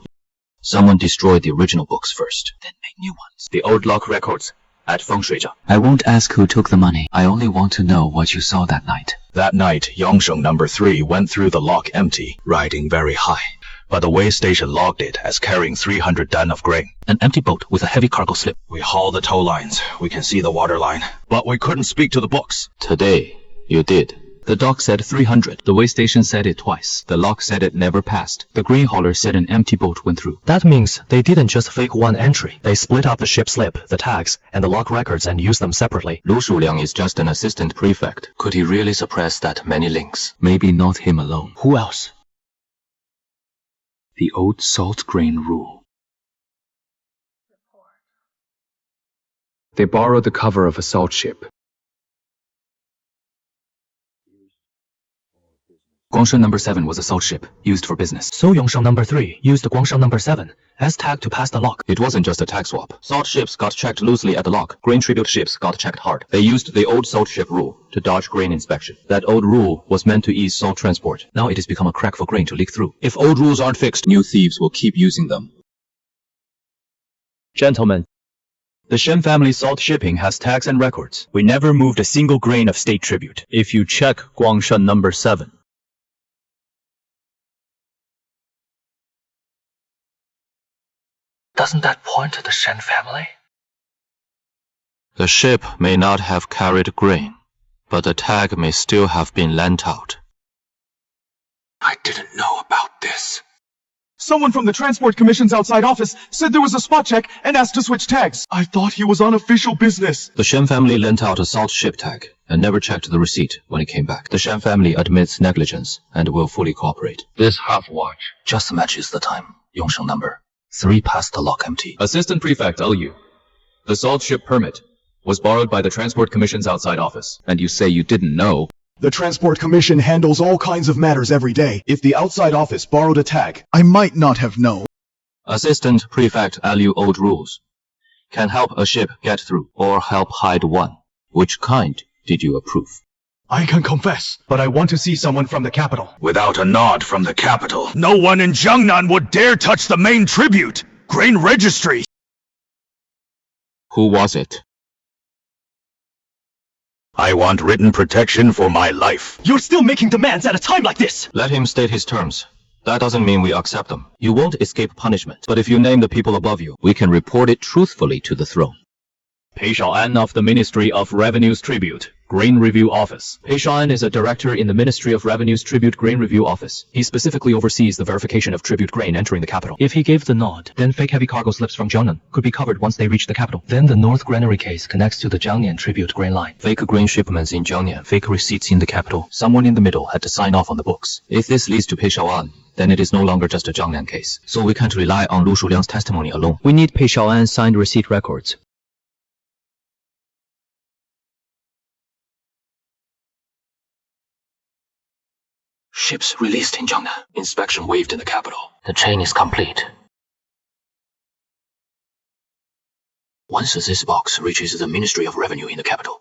someone destroyed the original books first, then made new ones.
The old log records at Fengshuizhang.
I won't ask who took the money. I only want to know what you saw that night.
That night, Yongsheng number 3 went through the lock empty, riding very high. But the way station logged it as carrying 300 ton of grain.
An empty boat with a heavy cargo slip.
We hauled the tow lines. We can see the water line. But we couldn't speak to the books.
Today, you did.
The dock said 300. The way station said it twice.
The log said it never passed.
The grain hauler said an empty boat went through.
That means they didn't just fake one entry. They split up the ship slip, the tags, and the log records and used them separately.
Lu Shuliang is just an assistant prefect. Could he really suppress that many links?
Maybe not him alone.
Who else?
The old salt grain rule. They borrowed the cover of a salt ship.
Guangshan number 7 was a salt ship, used for business.
So Yongsheng number 3 used the Guangshan number 7 as tag to pass the lock.
It wasn't just a tag swap. Salt ships got checked loosely at the lock. Grain tribute ships got checked hard. They used the old salt ship rule to dodge grain inspection. That old rule was meant to ease salt transport.
Now it has become a crack for grain to leak through.
If old rules aren't fixed, new thieves will keep using them.
Gentlemen,
the Shen family salt shipping has tags and records. We never moved a single grain of state tribute. If you check Guangshan number 7.
Doesn't that point to the Shen family?
The ship may not have carried grain, but the tag may still have been lent out.
I didn't know about this.
Someone from the Transport Commission's outside office said there was a spot check and asked to switch tags. I thought he was on official business.
The Shen family lent out a salt ship tag and never checked the receipt when it came back. The Shen family admits negligence and will fully cooperate.
This half-watch
just matches the time. Yongsheng number 3 passed the lock empty.
Assistant Prefect Lu. The salt ship permit was borrowed by the Transport Commission's outside office, and you say you didn't know.
The Transport Commission handles all kinds of matters every day. If the outside office borrowed a tag, I might not have known.
Assistant Prefect Lu old rules can help a ship get through or help hide one. Which kind did you approve?
I can confess, but I want to see someone from the capital.
Without a nod from the capital, no one in Jiangnan would dare touch the main tribute, grain registry.
Who was it?
I want written protection for my life.
You're still making demands at a time like this!
Let him state his terms. That doesn't mean we accept them. You won't escape punishment. But if you name the people above you, we can report it truthfully to the throne.
Pei Shaoan of the Ministry of Revenue's Tribute, Grain Review Office. Pei Shaoan is a director in the Ministry of Revenue's Tribute Grain Review Office. He specifically oversees the verification of tribute grain entering the capital. If he gave the nod, then fake heavy cargo slips from Jiangnan could be covered once they reach the capital. Then the North Granary case connects to the Jiangnan tribute grain line.
Fake grain shipments in Jiangnan, fake receipts in the capital. Someone in the middle had to sign off on the books. If this leads to Pei Shaoan, then it is no longer just a Jiangnan case. So we can't rely on Lu Shuliang's testimony alone.
We need Pei Shaoan's signed receipt records.
Ships released in Jiangnan.
Inspection waived in the capital.
The chain is complete.
Once this box reaches the Ministry of Revenue in the capital,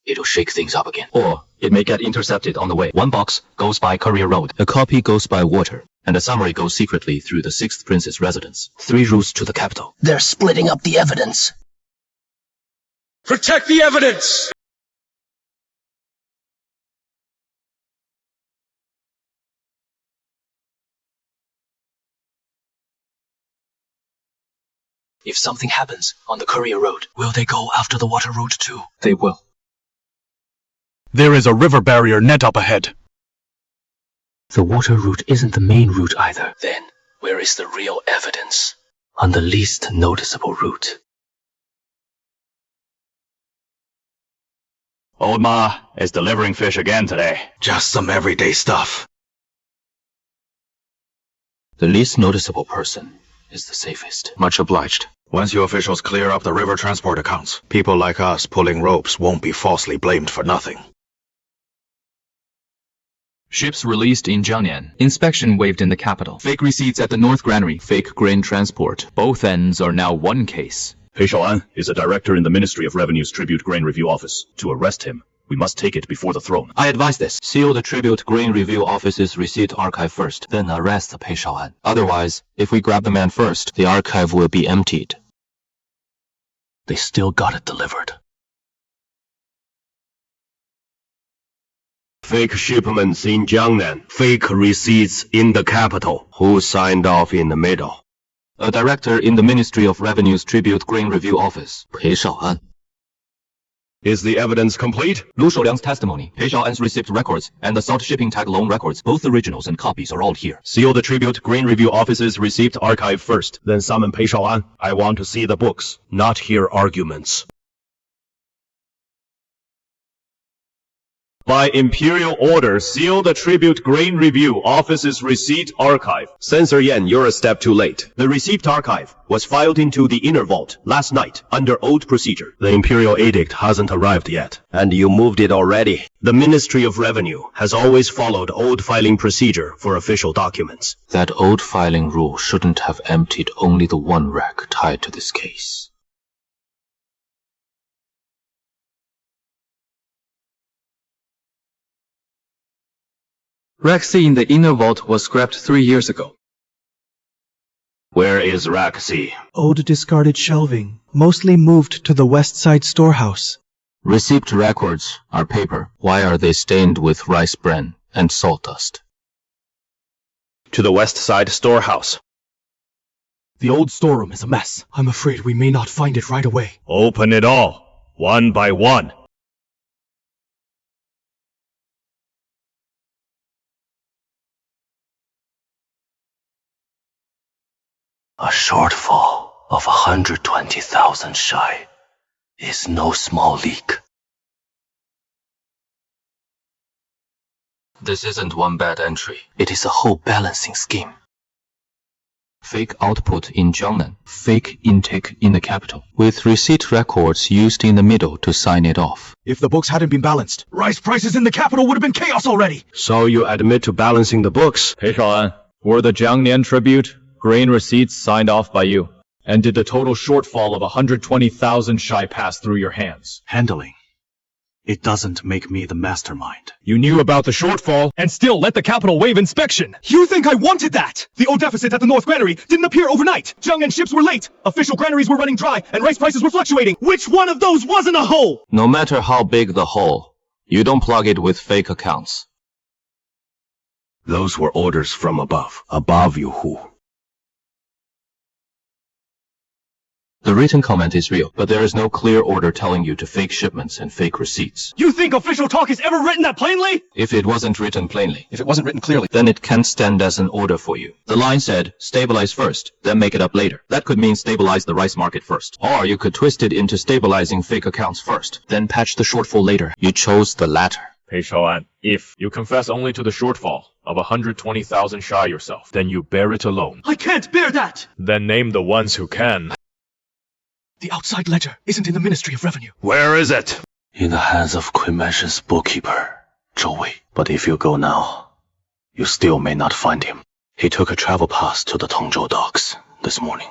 it'll shake things up again.
Or it may get intercepted on the way. One box goes by courier road.
A copy goes by water, and a summary goes secretly through the 6th Prince's residence. 3 routes to the capital.
They're splitting up the evidence.
Protect the evidence!
If something happens on the courier road, will they go after the water route too?
They will.
There is a river barrier net up ahead.
The water route isn't the main route either. Then, where is the real evidence? On the least noticeable route.
Old Ma is delivering fish again today.
Just some everyday stuff.
The least noticeable person is the safest.
Much obliged. Once you officials clear up the river transport accounts, people like us pulling ropes won't be falsely blamed for nothing.
Ships released in Jiangnan. Inspection waived in the capital. Fake receipts at the North Granary. Fake grain transport. Both ends are now one case.
Pei Shaoan is a director in the Ministry of Revenue's Tribute Grain Review Office. To arrest him, we must take it before the throne.
I advise this. Seal the Tribute Grain Review Office's receipt archive first, then arrest Pei Shaoan. Otherwise, if we grab the man first, the archive will be emptied.
They still got it delivered.
Fake shipments in Jiangnan. Fake receipts in the capital. Who signed off in the middle?
A director in the Ministry of Revenue's Tribute Grain Review Office, Pei Shaoan.
Is the evidence complete?
Lu Shouliang's testimony, Pei Shaoan's receipt records, and the salt shipping tag loan records, both originals and copies are all here.
Seal the Tribute Grain Review Office's receipt archive first, then summon Pei Shaoan. I want to see the books, not hear arguments. By imperial order, seal the Tribute Grain Review Office's receipt archive. Censor Yan, you're a step too late. The receipt archive was filed into the inner vault last night under old procedure. The imperial edict hasn't arrived yet.
And you moved it already. The Ministry of Revenue has always followed old filing procedure for official documents.
That old filing rule shouldn't have emptied only the one rack tied to this case.
Rack C in the inner vault was scrapped 3 years ago.
Where is Rack C?
Old discarded shelving, mostly moved to the west side storehouse.
Receipt records are paper. Why are they stained with rice bran and sawdust?
To the west side storehouse.
The old storeroom is a mess. I'm afraid we may not find it right away.
Open it all, one by one.
A shortfall of 120,000 shy is no small leak.
This isn't one bad entry.
It is a whole balancing scheme.
Fake output in Jiangnan. Fake intake in the capital. With receipt records used in the middle to sign it off.
If the books hadn't been balanced, rice prices in the capital would have been chaos already.
So you admit to balancing the books?
Pei Shaoan, were the Jiangnan tribute grain receipts signed off by you? And did the total shortfall of 120,000 shy pass through your hands?
Handling. It doesn't make me the mastermind.
You knew about the shortfall and still let the capital waive inspection.
You think I wanted that? The old deficit at the North Granary didn't appear overnight. Jiangnan ships were late. Official granaries were running dry and rice prices were fluctuating. Which one of those wasn't a hole?
No matter how big the hole, you don't plug it with fake accounts.
Those were orders from above. Above you who?
The written comment is real, but there is no clear order telling you to fake shipments and fake receipts.
You think official talk is ever written that plainly?
If it wasn't written plainly,
If it wasn't written clearly,
then it can't stand as an order for you. The line said, stabilize first, then make it up later. That could mean stabilize the rice market first. Or you could twist it into stabilizing fake accounts first, then patch the shortfall later. You chose the latter.
Pei Shaoan, if you confess only to the shortfall of 120,000 shy yourself, then you bear it alone.
I can't bear that!
Then name the ones who can.
The outside ledger isn't in the Ministry of Revenue.
Where is it?
In the hands of Queen Mansion's bookkeeper, Zhou Wei. But if you go now, you still may not find him. He took a travel pass to the Tongzhou docks this morning.